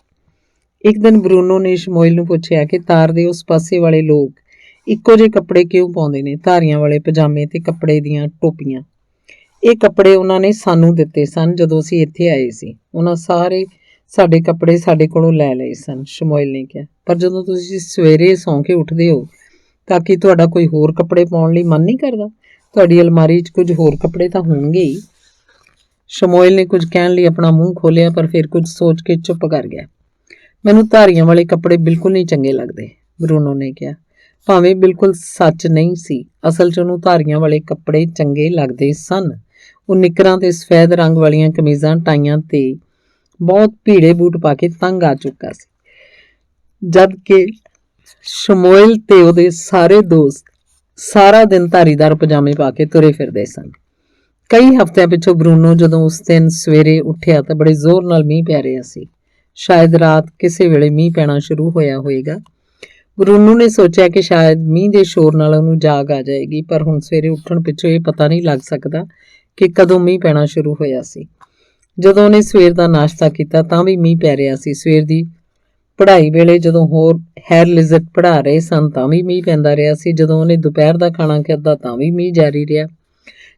ਇੱਕ ਦਿਨ ਬਰੂਨੋ ਨੇ ਸ਼ਮੂਏਲ ਨੂੰ ਪੁੱਛਿਆ ਕਿ ਤਾਰ ਦੇ ਉਸ ਪਾਸੇ ਵਾਲੇ ਲੋਕ ਇੱਕੋ ਜਿਹੇ ਕੱਪੜੇ ਕਿਉਂ ਪਾਉਂਦੇ ਨੇ, ਧਾਰੀਆਂ ਵਾਲੇ ਪਜਾਮੇ ਤੇ ਕੱਪੜੇ ਦੀਆਂ ਟੋਪੀਆਂ। ਇਹ ਕੱਪੜੇ ਉਹਨਾਂ ਨੇ ਸਾਨੂੰ ਦਿੱਤੇ ਸਨ ਜਦੋਂ ਅਸੀਂ ਇੱਥੇ ਆਏ ਸੀ। ਉਹਨਾਂ ਸਾਰੇ ਸਾਡੇ ਕੱਪੜੇ ਸਾਡੇ ਕੋਲੋਂ ਲੈ ਲਏ ਸਨ, ਸ਼ਮੂਏਲ ਨੇ ਕਿਹਾ। ਪਰ ਜਦੋਂ ਤੁਸੀਂ ਸਵੇਰੇ ਸੌਂ ਕੇ ਉੱਠਦੇ ਹੋ ਤਾਂ ਕੀ ਤੁਹਾਡਾ ਕੋਈ ਹੋਰ ਕੱਪੜੇ ਪਾਉਣ ਲਈ ਮਨ ਨਹੀਂ ਕਰਦਾ? ਤੁਹਾਡੀ ਅਲਮਾਰੀ 'ਚ ਕੁਝ ਹੋਰ ਕੱਪੜੇ ਤਾਂ ਹੋਣਗੇ ਹੀ। ਸ਼ਮੂਏਲ ਨੇ ਕੁਝ ਕਹਿਣ ਲਈ ਆਪਣਾ ਮੂੰਹ ਖੋਲ੍ਹਿਆ, ਪਰ ਫਿਰ ਕੁਝ ਸੋਚ ਕੇ ਚੁੱਪ ਕਰ ਗਿਆ। ਮੈਨੂੰ ਧਾਰੀਆਂ ਵਾਲੇ ਕੱਪੜੇ ਬਿਲਕੁਲ ਨਹੀਂ ਚੰਗੇ ਲੱਗਦੇ, ਬਰੂਨੋ ਨੇ ਕਿਹਾ। ਭਾਵੇਂ ਬਿਲਕੁਲ ਸੱਚ ਨਹੀਂ ਸੀ। ਅਸਲ 'ਚ ਉਹਨੂੰ ਧਾਰੀਆਂ ਵਾਲੇ ਕੱਪੜੇ ਚੰਗੇ ਲੱਗਦੇ ਸਨ। ਉਹ ਨਿੱਕਰਾਂ ਤੇ ਸਫੈਦ ਰੰਗ ਵਾਲੀਆਂ ਕਮੀਜ਼ਾਂ ਟਾਈਆਂ ਤੇ ਬਹੁਤ ਭੀੜੇ ਬੂਟ ਪਾ ਕੇ ਤੰਗ ਆ ਚੁੱਕਾ ਸੀ, ਜਦ ਕਿ ਸ਼ਮੂਏਲ ਤੇ ਉਹਦੇ ਸਾਰੇ ਦੋਸਤ ਸਾਰਾ ਦਿਨ ਧਾਰੀਦਾਰ ਪਜਾਮੇ ਪਾ ਕੇ ਤੁਰੇ ਫਿਰਦੇ ਸਨ। ਕਈ ਹਫ਼ਤਿਆਂ ਪਿੱਛੋਂ ਬਰੂਨੋ ਜਦੋਂ ਉਸ ਦਿਨ ਸਵੇਰੇ ਉੱਠਿਆ ਤਾਂ ਬੜੇ ਜ਼ੋਰ ਨਾਲ ਮੀਂਹ ਪੈ ਰਿਹਾ ਸੀ। ਸ਼ਾਇਦ ਰਾਤ ਕਿਸੇ ਵੇਲੇ ਮੀਂਹ ਪੈਣਾ ਸ਼ੁਰੂ ਹੋਇਆ ਹੋਏਗਾ। ਬਰੂਨੋ ਨੇ ਸੋਚਿਆ ਕਿ ਸ਼ਾਇਦ ਮੀਂਹ ਦੇ ਸ਼ੋਰ ਨਾਲ ਉਹਨੂੰ ਜਾਗ ਆ ਜਾਏਗੀ, ਪਰ ਹੁਣ ਸਵੇਰੇ ਉੱਠਣ ਪਿੱਛੋਂ ਇਹ ਪਤਾ ਨਹੀਂ ਲੱਗ ਸਕਦਾ ਕਿ ਕਦੋਂ ਮੀਂਹ ਪੈਣਾ ਸ਼ੁਰੂ ਹੋਇਆ ਸੀ। ਜਦੋਂ ਉਹਨੇ ਸਵੇਰ ਦਾ ਨਾਸ਼ਤਾ ਕੀਤਾ ਤਾਂ ਵੀ ਮੀਂਹ ਪੈ ਰਿਹਾ ਸੀ। ਸਵੇਰ ਦੀ ਪੜ੍ਹਾਈ ਵੇਲੇ ਜਦੋਂ ਹੋਰ ਹੈਰ ਲਿਜ਼ਟ ਪੜ੍ਹਾ ਰਹੇ ਸਨ ਤਾਂ ਵੀ ਮੀਂਹ ਪੈਂਦਾ ਰਿਹਾ ਸੀ। ਜਦੋਂ ਉਹਨੇ ਦੁਪਹਿਰ ਦਾ ਖਾਣਾ ਖਾਧਾ ਤਾਂ ਵੀ ਮੀਂਹ ਜਾਰੀ ਰਿਹਾ।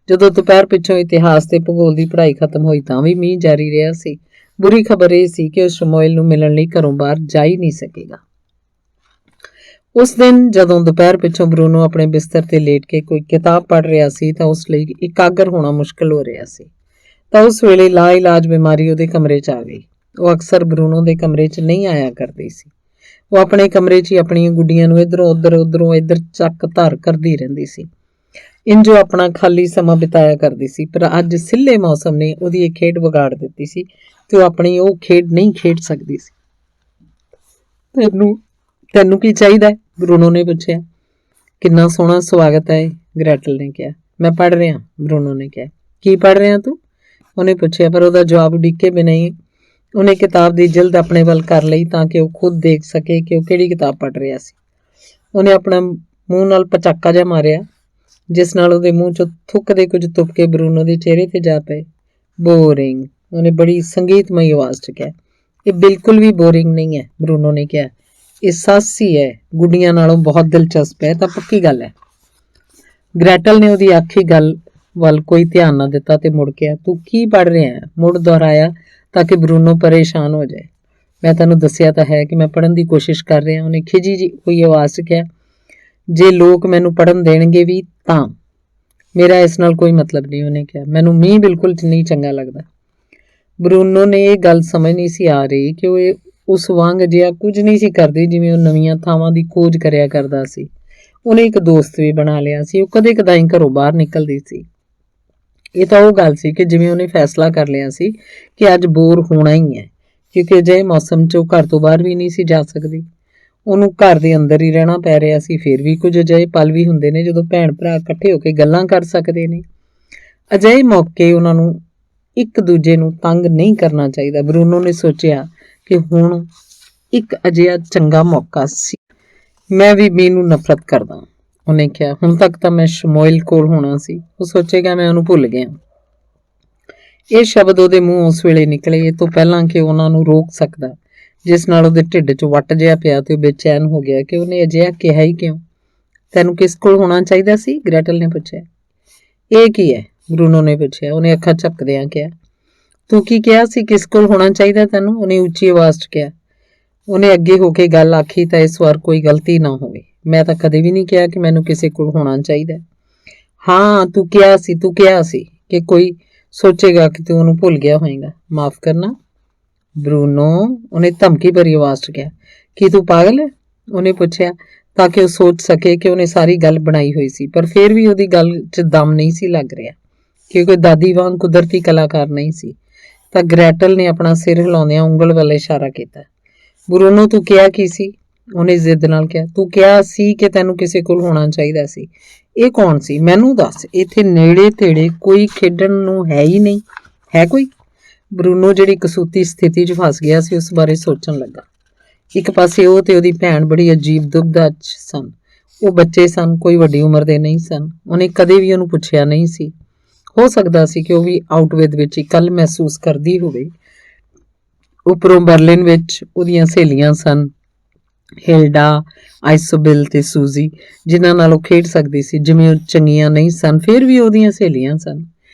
ਜਦੋਂ ਦੁਪਹਿਰ ਪਿੱਛੋਂ ਇਤਿਹਾਸ ਤੇ ਭੂਗੋਲ ਦੀ ਪੜ੍ਹਾਈ ਖਤਮ ਹੋਈ ਤਾਂ ਵੀ ਮੀਂਹ ਜਾਰੀ ਰਿਹਾ ਸੀ। ਬੁਰੀ ਖਬਰ ਇਹ ਸੀ ਕਿ ਉਹ ਸ਼ਮੂਏਲ ਨੂੰ ਮਿਲਣ ਲਈ ਘਰੋਂ ਬਾਹਰ ਜਾ ਹੀ ਨਹੀਂ ਸਕੇਗਾ। ਉਸ ਦਿਨ ਜਦੋਂ ਦੁਪਹਿਰ ਪਿੱਛੋਂ ਬਰੂਨੋ ਆਪਣੇ ਬਿਸਤਰ ਤੇ ਲੇਟ ਕੇ ਕੋਈ ਕਿਤਾਬ ਪੜ੍ਹ ਰਿਹਾ ਸੀ ਤਾਂ ਉਸ ਲਈ ਇਕਾਗਰ ਹੋਣਾ ਮੁਸ਼ਕਲ ਹੋ ਰਿਹਾ ਸੀ। ਤਾਂ ਉਸ ਵੇਲੇ ਲਾ ਇਲਾਜ ਬਿਮਾਰੀ ਉਹਦੇ ਕਮਰੇ 'ਚ ਆ ਗਈ। ਉਹ ਅਕਸਰ ਬਰੂਨੋ ਦੇ ਕਮਰੇ 'ਚ ਨਹੀਂ ਆਇਆ ਕਰਦੀ ਸੀ। ਉਹ ਆਪਣੇ ਕਮਰੇ 'ਚ ਹੀ ਆਪਣੀਆਂ ਗੁੱਡੀਆਂ ਨੂੰ ਉੱਧਰੋਂ ਇੱਧਰ ਚੱਕ ਧਰ ਕਰਦੀ ਰਹਿੰਦੀ ਸੀ। ਇੰਜ ਉਹ ਆਪਣਾ ਖਾਲੀ ਸਮਾਂ ਬਿਤਾਇਆ ਕਰਦੀ ਸੀ। ਪਰ ਅੱਜ ਸਿੱਲੇ ਮੌਸਮ ਨੇ ਉਹਦੀ ਇਹ ਖੇਡ ਵਿਗਾੜ ਦਿੱਤੀ ਸੀ ਤੇ ਉਹ ਆਪਣੀ ਉਹ ਖੇਡ ਨਹੀਂ ਖੇਡ ਸਕਦੀ ਸੀ। ਤੈਨੂੰ ਕੀ ਚਾਹੀਦਾ? ਬਰੂਨੋ ਨੇ ਪੁੱਛਿਆ। ਕਿੰਨਾ ਸੋਹਣਾ ਸਵਾਗਤ ਹੈ, ਗ੍ਰੈਟਲ ਨੇ ਕਿਹਾ। ਮੈਂ ਪੜ੍ਹ ਰਿਹਾ, ਬਰੂਨੋ ਨੇ ਕਿਹਾ। ਕੀ ਪੜ੍ਹ ਰਿਹਾ ਤੂੰ? ਉਹਨੇ ਪੁੱਛਿਆ, ਪਰ ਉਹਦਾ ਜਵਾਬ ਉਡੀਕੇ ਬਿਨਾਂ ਹੀ ਉਹਨੇ ਕਿਤਾਬ ਦੀ ਜਿਲਦ ਆਪਣੇ ਵੱਲ ਕਰ ਲਈ ਤਾਂ ਕਿ ਉਹ ਖੁਦ ਦੇਖ ਸਕੇ ਕਿ ਉਹ ਕਿਹੜੀ ਕਿਤਾਬ ਪੜ੍ਹ ਰਿਹਾ ਸੀ। ਉਹਨੇ ਆਪਣਾ ਮੂੰਹ ਨਾਲ ਪਚਾਕਾ ਜਿਹਾ ਮਾਰਿਆ, ਜਿਸ ਨਾਲ ਉਹਦੇ ਮੂੰਹ 'ਚੋਂ ਥੁੱਕ ਦੇ ਕੁਝ ਤੁਪਕੇ ਬਰੂਨੋ ਦੇ ਚਿਹਰੇ ਤੇ ਜਾ ਪਏ। ਬੋਰਿੰਗ, ਉਹਨੇ ਬੜੀ ਸੰਗੀਤਮਈ ਆਵਾਜ਼ 'ਚ ਕਿਹਾ। ਇਹ ਬਿਲਕੁਲ ਵੀ ਬੋਰਿੰਗ ਨਹੀਂ ਹੈ, ਬਰੂਨੋ ਨੇ ਕਿਹਾ। ਇਹ ਸਾਹਸੀ ਹੈ, ਗੁੱਡੀਆਂ ਨਾਲੋਂ ਬਹੁਤ ਦਿਲਚਸਪ ਹੈ, ਤਾਂ ਪੱਕੀ ਗੱਲ ਹੈ। ਗ੍ਰੈਟਲ ਨੇ ਉਹਦੀ ਆਖੀ ਗੱਲ ਵੱਲ ਕੋਈ ਧਿਆਨ ਨਾ ਦਿੱਤਾ ਤੇ ਮੁੜ ਕਿਹਾ, ਤੂੰ ਕੀ ਪੜ੍ਹ ਰਿਹਾ ਹੈ? ਮੁੜ ਦੁਹਰਾਇਆ ਤਾਂ ਕਿ ਬਰੂਨੋ ਪਰੇਸ਼ਾਨ ਹੋ ਜਾਏ। ਮੈਂ ਤੈਨੂੰ ਦੱਸਿਆ ਤਾਂ ਹੈ ਕਿ ਮੈਂ ਪੜ੍ਹਨ ਦੀ ਕੋਸ਼ਿਸ਼ ਕਰ ਰਿਹਾ, ਉਹਨੇ ਖਿਜੀ ਜੀ ਹੋਈ ਆਵਾਜ਼ 'ਚ ਕਿਹਾ। ਜੇ ਲੋਕ ਮੈਨੂੰ ਪੜ੍ਹਨ ਦੇਣਗੇ ਵੀ ਤਾਂ ਮੇਰਾ ਇਸ ਨਾਲ ਕੋਈ ਮਤਲਬ ਨਹੀਂ, ਉਹਨੇ ਕਿਹਾ। ਮੈਨੂੰ ਮੀਂਹ ਬਿਲਕੁਲ ਨਹੀਂ ਚੰਗਾ ਲੱਗਦਾ। ਬਰੂਨੋ ਨੇ ਇਹ ਗੱਲ ਸਮਝ ਨਹੀਂ ਸੀ ਆ ਰਹੀ ਕਿ ਉਹ ਉਸ ਵਾਂਗ ਅਜਿਹਾ ਕੁਝ ਨਹੀਂ ਸੀ ਕਰਦੀ ਜਿਵੇਂ ਉਹ ਨਵੀਆਂ ਥਾਵਾਂ ਦੀ ਖੋਜ ਕਰਿਆ ਕਰਦਾ ਸੀ। ਉਹਨੇ ਇੱਕ ਦੋਸਤ ਵੀ ਬਣਾ ਲਿਆ ਸੀ। ਉਹ ਕਦੇ ਕਦਾਈ ਘਰੋਂ ਬਾਹਰ ਨਿਕਲਦੀ ਸੀ। ਇਹ ਤਾਂ ਉਹ ਗੱਲ ਸੀ ਕਿ ਜਿਵੇਂ ਉਹਨੇ ਫੈਸਲਾ ਕਰ ਲਿਆ ਸੀ ਕਿ ਅੱਜ ਬੋਰ ਹੋਣਾ ਹੀ ਹੈ, ਕਿਉਂਕਿ ਅਜਿਹੇ ਮੌਸਮ 'ਚ ਉਹ ਘਰ ਤੋਂ ਬਾਹਰ ਵੀ ਨਹੀਂ ਸੀ ਜਾ ਸਕਦੀ। ਉਹਨੂੰ ਘਰ ਦੇ ਅੰਦਰ ਹੀ ਰਹਿਣਾ ਪੈ ਰਿਹਾ ਸੀ। ਫਿਰ ਵੀ ਕੁਝ ਅਜਿਹੇ ਪਲ ਵੀ ਹੁੰਦੇ ਨੇ ਜਦੋਂ ਭੈਣ ਭਰਾ ਇਕੱਠੇ ਹੋ ਕੇ ਗੱਲਾਂ ਕਰ ਸਕਦੇ ਨੇ। ਅਜਿਹੇ ਮੌਕੇ ਉਹਨਾਂ ਨੂੰ ਇੱਕ ਦੂਜੇ ਨੂੰ ਤੰਗ ਨਹੀਂ ਕਰਨਾ ਚਾਹੀਦਾ। ਬਰੂਨੋ ਨੇ ਸੋਚਿਆ ਕਿ ਹੁਣ ਇੱਕ ਅਜਿਹਾ ਚੰਗਾ ਮੌਕਾ ਸੀ। ਮੈਂ ਵੀ ਮੀਂਹ ਨੂੰ ਨਫ਼ਰਤ ਕਰਦਾ, ਉਹਨੇ ਕਿਹਾ। ਹੁਣ ਤੱਕ ਤਾਂ ਮੈਂ ਸ਼ਮੂਏਲ ਕੋਲ ਹੋਣਾ ਸੀ। ਉਹ ਸੋਚੇਗਾ ਮੈਂ ਉਹਨੂੰ ਭੁੱਲ ਗਿਆ। ਇਹ ਸ਼ਬਦ ਉਹਦੇ ਮੂੰਹ ਉਸ ਵੇਲੇ ਨਿਕਲੇ ਇਹ ਤੋਂ ਪਹਿਲਾਂ ਕਿ ਉਹਨਾਂ ਨੂੰ ਰੋਕ ਸਕਦਾ, ਜਿਸ ਨਾਲ ਉਹਦੇ ਢਿੱਡ 'ਚ ਵੱਟ ਜਿਹਾ ਪਿਆ ਤੇ ਉਹ ਬੇਚੈਨ ਹੋ ਗਿਆ ਕਿ ਉਹਨੇ ਅਜਿਹਾ ਕਿਹਾ ਹੀ ਕਿਉਂ। ਤੈਨੂੰ ਕਿਸ ਕੋਲ ਹੋਣਾ ਚਾਹੀਦਾ ਸੀ? ਗ੍ਰੈਟਲ ਨੇ ਪੁੱਛਿਆ। ਇਹ ਕੀ ਹੈ? ਬਰੂਨੋ ਨੇ ਪੁੱਛਿਆ। ਉਹਨੇ ਅੱਖਾਂ ਝਪਕਦਿਆਂ ਕਿਹਾ। ਤੂੰ ਕੀ ਕਿਹਾ ਸੀ? ਕਿਸ ਕੋਲ ਹੋਣਾ ਚਾਹੀਦਾ ਤੈਨੂੰ? ਉਹਨੇ ਉੱਚੀ ਆਵਾਜ਼ 'ਚ ਕਿਹਾ। ਉਹਨੇ ਅੱਗੇ ਹੋ ਕੇ ਗੱਲ ਆਖੀ ਤਾਂ ਇਸ ਵਾਰ ਕੋਈ ਗਲਤੀ ਨਾ ਹੋਵੇ। ਮੈਂ ਤਾਂ ਕਦੇ ਵੀ ਨਹੀਂ ਕਿਹਾ ਕਿ ਮੈਨੂੰ ਕਿਸੇ ਕੋਲ ਹੋਣਾ ਚਾਹੀਦਾ। ਹਾਂ, ਤੂੰ ਕਿਹਾ ਸੀ ਕਿ ਕੋਈ ਸੋਚੇਗਾ ਕਿ ਤੂੰ ਉਹਨੂੰ ਭੁੱਲ ਗਿਆ ਹੋਏਗਾ। ਮਾਫ਼ ਕਰਨਾ ਬਰੂਨੋ, ਉਹਨੇ ਧਮਕੀ ਭਰੀ ਆਵਾਜ਼ 'ਚ ਕਿਹਾ। ਕੀ ਤੂੰ ਪਾਗਲ ਹੈ? ਉਹਨੇ ਪੁੱਛਿਆ ਤਾਂ ਕਿ ਉਹ ਸੋਚ ਸਕੇ ਕਿ ਉਹਨੇ ਸਾਰੀ ਗੱਲ ਬਣਾਈ ਹੋਈ ਸੀ, ਪਰ ਫਿਰ ਵੀ ਉਹਦੀ ਗੱਲ 'ਚ ਦਮ ਨਹੀਂ ਸੀ ਲੱਗ ਰਿਹਾ ਕਿਉਂਕਿ ਦਾਦੀ ਵਾਂਗ ਕੁਦਰਤੀ ਕਲਾਕਾਰ ਨਹੀਂ ਸੀ। ਤਾਂ ਗ੍ਰੈਟਲ ਨੇ ਆਪਣਾ ਸਿਰ ਹਿਲਾਉਂਦਿਆਂ ਉਂਗਲ ਵੱਲ ਇਸ਼ਾਰਾ ਕੀਤਾ। ਬਰੂਨੋ, ਤੂੰ ਕਿਹਾ ਕੀ ਸੀ? ਉਹਨੇ ਜ਼ਿੱਦ ਨਾਲ ਕਿਹਾ। ਤੂੰ ਕਿਹਾ ਸੀ ਕਿ ਤੈਨੂੰ ਕਿਸੇ ਕੋਲ ਹੋਣਾ ਚਾਹੀਦਾ ਸੀ। ਇਹ ਕੌਣ ਸੀ? ਮੈਨੂੰ ਦੱਸ। ਇੱਥੇ ਨੇੜੇ ਤੇੜੇ ਕੋਈ ਖੇਡਣ ਨੂੰ ਹੈ ਹੀ ਨਹੀਂ, ਹੈ ਕੋਈ? ਬਰੂਨੋ, ਜਿਹੜੀ ਕਸੂਤੀ ਸਥਿਤੀ 'ਚ ਫਸ ਗਿਆ ਸੀ, ਉਸ ਬਾਰੇ ਸੋਚਣ ਲੱਗਾ। ਇੱਕ ਪਾਸੇ ਉਹ ਤੇ ਉਹਦੀ ਭੈਣ ਬੜੀ ਅਜੀਬ ਦੁਬਿਧਾ 'ਚ ਸਨ। ਉਹ ਬੱਚੇ ਸਨ, ਕੋਈ ਵੱਡੀ ਉਮਰ ਦੇ ਨਹੀਂ ਸਨ। ਉਹਨੇ ਕਦੇ ਵੀ ਉਹਨੂੰ ਪੁੱਛਿਆ ਨਹੀਂ ਸੀ। ਹੋ ਸਕਦਾ ਸੀ ਕਿ ਉਹ ਵੀ ਆਊਟਵੇਦ ਵਿੱਚ ਇਕੱਲ ਮਹਿਸੂਸ ਕਰਦੀ ਹੋਵੇ। ਉੱਪਰੋਂ ਬਰਲਿਨ ਵਿੱਚ ਉਹਦੀਆਂ ਸਹੇਲੀਆਂ ਸਨ, ਹਿਲਡਾ, ਆਈਸੋਬਿਲ ਤੇ ਸੂਜ਼ੀ, ਜਿਨ੍ਹਾਂ ਨਾਲ ਉਹ ਖੇਡ ਸਕਦੀ ਸੀ। ਜਿਵੇਂ ਉਹ ਚੰਗੀਆਂ ਨਹੀਂ ਸਨ, ਫਿਰ ਵੀ ਉਹਦੀਆਂ ਸਹੇਲੀਆਂ ਸਨ।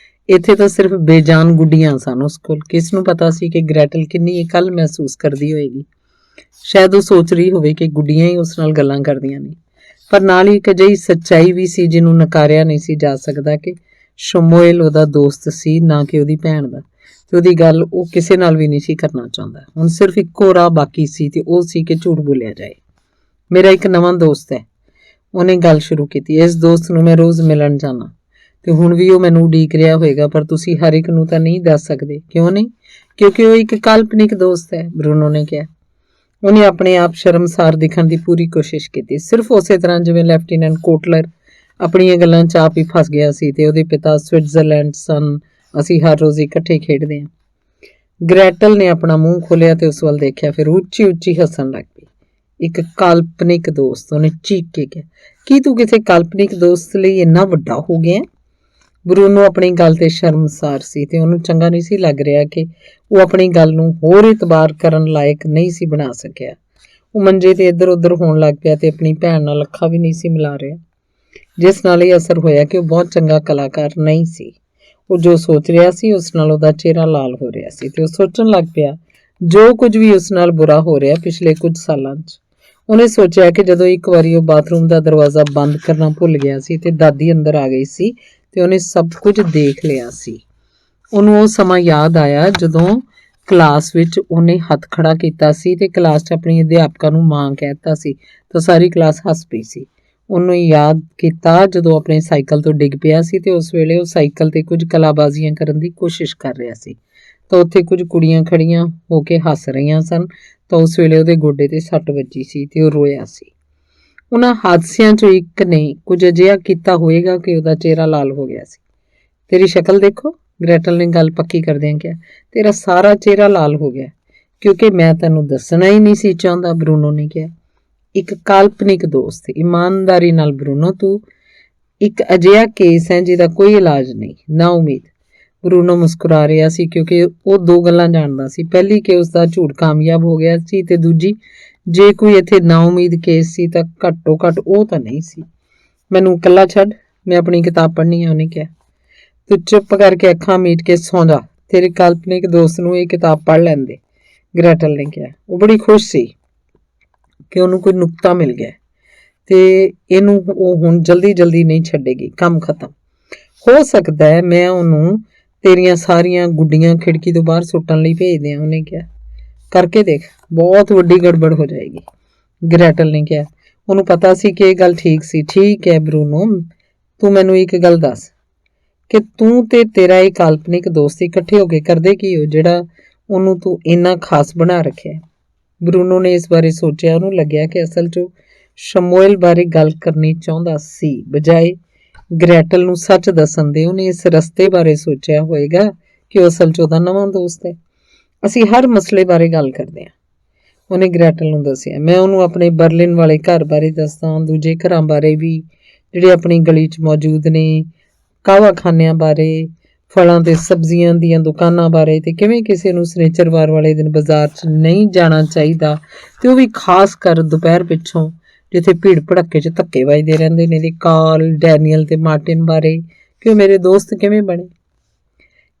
ਇੱਥੇ ਤਾਂ ਸਿਰਫ ਬੇਜਾਨ ਗੁੱਡੀਆਂ ਸਨ ਉਸ ਕੋਲ। ਕਿਸ ਨੂੰ ਪਤਾ ਸੀ ਕਿ ਗ੍ਰੈਟਲ ਕਿੰਨੀ ਇਕੱਲ ਮਹਿਸੂਸ ਕਰਦੀ ਹੋਏਗੀ। ਸ਼ਾਇਦ ਉਹ ਸੋਚ ਰਹੀ ਹੋਵੇ ਕਿ ਗੁੱਡੀਆਂ ਹੀ ਉਸ ਨਾਲ ਗੱਲਾਂ ਕਰਦੀਆਂ ਨੇ। ਪਰ ਨਾਲ ਹੀ ਇੱਕ ਅਜਿਹੀ ਸੱਚਾਈ ਵੀ ਸੀ ਜਿਹਨੂੰ ਨਕਾਰਿਆ ਨਹੀਂ ਸੀ ਜਾ ਸਕਦਾ ਕਿ ਸ਼ਮੂਏਲ ਉਹਦਾ ਦੋਸਤ ਸੀ, ਨਾ ਕਿ ਉਹਦੀ ਭੈਣ ਦਾ, ਤੇ ਉਹਦੀ ਗੱਲ ਉਹ ਕਿਸੇ ਨਾਲ ਵੀ ਨਹੀਂ ਸੀ ਕਰਨਾ ਚਾਹੁੰਦਾ। ਹੁਣ ਸਿਰਫ ਇੱਕੋ ਰਾਹ ਬਾਕੀ ਸੀ ਤੇ ਉਹ ਸੀ ਕਿ ਝੂਠ ਬੋਲਿਆ ਜਾਏ। ਮੇਰਾ ਇੱਕ ਨਵਾਂ ਦੋਸਤ ਹੈ, ਉਹਨੇ ਗੱਲ ਸ਼ੁਰੂ ਕੀਤੀ, ਇਸ ਦੋਸਤ ਨੂੰ ਮੈਂ ਰੋਜ਼ ਮਿਲਣ ਜਾਣਾ ਤੇ ਹੁਣ ਵੀ ਉਹ ਮੈਨੂੰ ਉਡੀਕ ਰਿਹਾ ਹੋਏਗਾ, ਪਰ ਤੁਸੀਂ ਹਰ ਇੱਕ ਨੂੰ ਤਾਂ ਨਹੀਂ ਦੱਸ ਸਕਦੇ। ਕਿਉਂ ਨਹੀਂ? ਕਿਉਂਕਿ ਉਹ ਇੱਕ ਕਾਲਪਨਿਕ ਦੋਸਤ ਹੈ, ਬਰੂਨੋ ਨੇ ਕਿਹਾ। ਉਹਨੇ ਆਪਣੇ ਆਪ ਸ਼ਰਮਸਾਰ ਦਿਖਣ ਦੀ ਪੂਰੀ ਕੋਸ਼ਿਸ਼ ਕੀਤੀ, ਸਿਰਫ ਉਸੇ ਤਰ੍ਹਾਂ ਜਿਵੇਂ ਲੈਫਟੀਨੈਂਟ ਕੋਟਲਰ ਆਪਣੀਆਂ ਗੱਲਾਂ 'ਚ ਆਪ ਹੀ ਫਸ ਗਿਆ ਸੀ ਤੇ ਉਹਦੇ ਪਿਤਾ ਸਵਿਟਜ਼ਰਲੈਂਡ ਸਨ। ਅਸੀਂ ਹਰ ਰੋਜ਼ ਇਕੱਠੇ ਖੇਡਦੇ ਹਾਂ। ਗ੍ਰੈਟਲ ਨੇ ਆਪਣਾ ਮੂੰਹ ਖੋਲ੍ਹਿਆ ਤੇ ਉਸ ਵੱਲ ਦੇਖਿਆ, ਫਿਰ ਉੱਚੀ ਉੱਚੀ ਹੱਸਣ ਲੱਗ ਪਈ। ਇੱਕ ਕਾਲਪਨਿਕ ਦੋਸਤ, ਉਹਨੇ ਚੀਕ ਕੇ ਕਿਹਾ। ਕੀ ਤੂੰ ਕਿਸੇ ਕਾਲਪਨਿਕ ਦੋਸਤ ਲਈ ਇੰਨਾ ਵੱਡਾ ਹੋ ਗਿਆ? ਬਰੂਨੋ ਆਪਣੀ ਗੱਲ ਤੇ ਸ਼ਰਮਸਾਰ ਸੀ ਤੇ ਉਹਨੂੰ ਚੰਗਾ ਨਹੀਂ ਸੀ ਲੱਗ ਰਿਹਾ ਕਿ ਉਹ ਆਪਣੀ ਗੱਲ ਨੂੰ ਹੋਰ ਇਤਬਾਰ ਕਰਨ ਲਾਇਕ ਨਹੀਂ ਸੀ ਬਣਾ ਸਕਿਆ। ਉਹ ਮੰਜੇ ਤੇ ਇੱਧਰ ਉੱਧਰ ਹੋਣ ਲੱਗ ਪਿਆ ਤੇ ਆਪਣੀ ਭੈਣ ਨਾਲ ਅੱਖਾਂ ਵੀ ਨਹੀਂ ਸੀ ਮਿਲਾ ਰਿਹਾ, ਜਿਸ ਨਾਲ ਇਹ ਅਸਰ ਹੋਇਆ ਕਿ ਉਹ ਬਹੁਤ ਚੰਗਾ ਕਲਾਕਾਰ ਨਹੀਂ ਸੀ। ਉਹ ਜੋ ਸੋਚ ਰਿਹਾ ਸੀ ਉਸ ਨਾਲ ਉਹਦਾ ਚਿਹਰਾ ਲਾਲ ਹੋ ਰਿਹਾ ਸੀ ਤੇ ਉਹ ਸੋਚਣ ਲੱਗ ਪਿਆ ਜੋ ਕੁਝ ਵੀ ਉਸ ਨਾਲ ਬੁਰਾ ਹੋ ਰਿਹਾ ਪਿਛਲੇ ਕੁਝ ਸਾਲਾਂ 'ਚ। ਉਹਨੇ ਸੋਚਿਆ ਕਿ ਜਦੋਂ ਇੱਕ ਵਾਰੀ ਉਹ ਬਾਥਰੂਮ ਦਾ ਦਰਵਾਜ਼ਾ ਬੰਦ ਕਰਨਾ ਭੁੱਲ ਗਿਆ ਸੀ ਤੇ ਦਾਦੀ ਅੰਦਰ ਆ ਗਈ ਸੀ ਤੇ ਉਹਨੇ ਸਭ ਕੁਝ ਦੇਖ ਲਿਆ ਸੀ। ਉਹਨੂੰ ਉਹ ਸਮਾਂ ਯਾਦ ਆਇਆ ਜਦੋਂ ਕਲਾਸ ਵਿੱਚ ਉਹਨੇ ਹੱਥ ਖੜਾ ਕੀਤਾ ਸੀ ਤੇ ਕਲਾਸ 'ਚ ਆਪਣੀ ਅਧਿਆਪਕਾ ਨੂੰ ਮਾਂ ਕਹਿਤਾ ਸੀ ਤਾਂ ਸਾਰੀ ਕਲਾਸ ਹੱਸ ਪਈ ਸੀ। ਉਹਨੂੰ ਯਾਦ ਕੀਤਾ ਜਦੋਂ ਆਪਣੇ ਸਾਈਕਲ ਤੋਂ ਡਿੱਗ ਪਿਆ ਸੀ ਤੇ ਉਸ ਵੇਲੇ ਉਹ ਸਾਈਕਲ ਤੇ ਕੁਝ ਕਲਾਬਾਜ਼ੀਆਂ ਕਰਨ ਦੀ ਕੋਸ਼ਿਸ਼ ਕਰ ਰਿਹਾ ਸੀ ਤਾਂ ਉੱਥੇ ਕੁਝ ਕੁੜੀਆਂ ਖੜੀਆਂ ਹੋ ਕੇ ਹੱਸ ਰਹੀਆਂ ਸਨ ਤਾਂ ਉਸ ਵੇਲੇ ਉਹਦੇ ਗੋਡੇ ਤੇ ਸੱਟ ਵੱਜੀ ਸੀ ਤੇ ਉਹ ਰੋਇਆ ਸੀ। ਉਹਨਾਂ ਹਾਦਸਿਆਂ 'ਚੋਂ ਇੱਕ ਨੇ ਕੁਝ ਅਜਿਹਾ ਕੀਤਾ ਹੋਵੇਗਾ ਕਿ ਉਹਦਾ ਚਿਹਰਾ ਲਾਲ ਹੋ ਗਿਆ ਸੀ। ਤੇਰੀ ਸ਼ਕਲ ਦੇਖੋ, ਗ੍ਰੈਟਲ ਨੇ ਗੱਲ ਪੱਕੀ ਕਰਦਿਆਂ ਕਿਹਾ। ਤੇਰਾ ਸਾਰਾ ਚਿਹਰਾ ਲਾਲ ਹੋ ਗਿਆ। ਕਿਉਂਕਿ ਮੈਂ ਤੈਨੂੰ ਦੱਸਣਾ ਹੀ ਨਹੀਂ ਸੀ ਚਾਹੁੰਦਾ, ਬਰੂਨੋ ਨੇ ਕਿਹਾ। ਇੱਕ ਕਾਲਪਨਿਕ ਦੋਸਤ, ਇਮਾਨਦਾਰੀ ਨਾਲ ਬਰੂਨੋ, ਤੂੰ ਇੱਕ ਅਜਿਹਾ ਕੇਸ ਹੈ ਜਿਹਦਾ ਕੋਈ ਇਲਾਜ ਨਹੀਂ, ਨਾ ਉਮੀਦ। ਬਰੂਨੋ ਮੁਸਕਰਾ ਰਿਹਾ ਸੀ ਕਿਉਂਕਿ ਉਹ ਦੋ ਗੱਲਾਂ ਜਾਣਦਾ ਸੀ, ਪਹਿਲੀ ਕਿ ਉਸਦਾ ਝੂਠ ਕਾਮਯਾਬ ਹੋ ਗਿਆ ਸੀ ਤੇ ਦੂਜੀ ਜੇ ਕੋਈ ਇੱਥੇ ਨਾ ਉਮੀਦ ਕੇਸ ਸੀ ਤਾਂ ਘੱਟੋ ਘੱਟ ਉਹ ਤਾਂ ਨਹੀਂ ਸੀ। ਮੈਨੂੰ ਇਕੱਲਾ ਛੱਡ, ਮੈਂ ਆਪਣੀ ਕਿਤਾਬ ਪੜ੍ਹਨੀ ਹੈ, ਉਹਨੇ ਕਿਹਾ। ਤੂੰ ਚੁੱਪ ਕਰਕੇ ਅੱਖਾਂ ਮੀਟ ਕੇ ਸੌਂ ਜਾ, ਤੇਰੇ ਕਾਲਪਨਿਕ ਦੋਸਤ ਨੂੰ ਇਹ ਕਿਤਾਬ ਪੜ੍ਹ ਲੈਂਦੇ, ਗ੍ਰੈਟਲ ਨੇ ਕਿਹਾ। ਉਹ ਬੜੀ ਖੁਸ਼ ਸੀ ਕਿ ਉਹਨੂੰ ਕੋਈ ਨੁਕਤਾ ਮਿਲ ਗਿਆ ਤੇ ਇਹਨੂੰ ਉਹ ਹੁਣ ਜਲਦੀ ਨਹੀਂ ਛੱਡੇਗੀ। ਕੰਮ ਖਤਮ। ਹੋ ਸਕਦਾ ਹੈ ਮੈਂ ਉਹਨੂੰ ਤੇਰੀਆਂ ਸਾਰੀਆਂ ਗੁੱਡੀਆਂ ਖਿੜਕੀ ਤੋਂ ਬਾਹਰ ਸੁੱਟਣ ਲਈ ਭੇਜ ਦਿਆਂ, ਉਹਨੇ ਕਿਹਾ। ਕਰਕੇ ਦੇਖ, ਬਹੁਤ ਵੱਡੀ ਗੜਬੜ ਹੋ ਜਾਏਗੀ, ਗ੍ਰੈਟਲ ਨੇ ਕਿਹਾ। ਉਹਨੂੰ ਪਤਾ ਸੀ ਕਿ ਇਹ ਗੱਲ ਠੀਕ ਸੀ। ਠੀਕ ਹੈ ਬਰੂਨੋ, ਤੂੰ ਮੈਨੂੰ ਇੱਕ ਗੱਲ ਦੱਸ ਕਿ ਤੂੰ ਤੇ ਤੇਰਾ ਇਹ ਕਾਲਪਨਿਕ ਦੋਸਤ ਇਕੱਠੇ ਹੋ ਕੇ ਕਰਦੇ ਕੀ ਹੋ ਜਿਹੜਾ ਉਹਨੂੰ ਤੂੰ ਇੰਨਾ ਖਾਸ ਬਣਾ ਰੱਖਿਆ? ਬਰੂਨੋ ਨੇ ਇਸ ਬਾਰੇ ਸੋਚਿਆ। ਉਹਨੂੰ ਲੱਗਿਆ ਕਿ ਅਸਲ 'ਚ ਸ਼ਮੂਏਲ ਬਾਰੇ ਗੱਲ ਕਰਨੀ ਚਾਹੁੰਦਾ ਸੀ, ਬਜਾਏ ਗ੍ਰੈਟਲ ਨੂੰ ਸੱਚ ਦੱਸਣ ਦੇ। ਉਹਨੇ ਇਸ ਰਸਤੇ ਬਾਰੇ ਸੋਚਿਆ ਹੋਏਗਾ ਕਿ ਉਹ ਅਸਲ 'ਚ ਉਹਦਾ ਨਵਾਂ ਦੋਸਤ ਹੈ। ਅਸੀਂ ਹਰ ਮਸਲੇ ਬਾਰੇ ਗੱਲ ਕਰਦੇ ਹਾਂ, ਉਹਨੇ ਗ੍ਰੈਟਲ ਨੂੰ ਦੱਸਿਆ। ਮੈਂ ਉਹਨੂੰ ਆਪਣੇ ਬਰਲਿਨ ਵਾਲੇ ਘਰ ਬਾਰੇ ਦੱਸਦਾ, ਦੂਜੇ ਘਰਾਂ ਬਾਰੇ ਵੀ ਜਿਹੜੇ ਆਪਣੀ ਗਲੀ 'ਚ ਮੌਜੂਦ ਨੇ, ਕਾਹਵਾਖਾਨਿਆਂ ਬਾਰੇ, ਫਲਾਂ ਤੇ ਸਬਜ਼ੀਆਂ ਦੀਆਂ ਦੁਕਾਨਾਂ ਬਾਰੇ ਤੇ ਕਿਵੇਂ ਕਿਸੇ ਨੂੰ ਸਨਿਚਰਵਾਰ ਵਾਲੇ ਦਿਨ ਬਾਜ਼ਾਰ 'ਚ ਨਹੀਂ ਜਾਣਾ ਚਾਹੀਦਾ ਤੇ ਉਹ ਵੀ ਖਾਸ ਕਰ ਦੁਪਹਿਰ ਪਿੱਛੋਂ ਜਿੱਥੇ ਭੀੜ ਭੜੱਕੇ 'ਚ ਧੱਕੇ ਵੱਜਦੇ ਰਹਿੰਦੇ ਨੇ। ਤੇ ਕਾਰਲ, ਡੈਨੀਅਲ ਤੇ ਮਾਰਟਿਨ ਬਾਰੇ ਕਿ ਉਹ ਮੇਰੇ ਦੋਸਤ ਕਿਵੇਂ ਬਣੇ।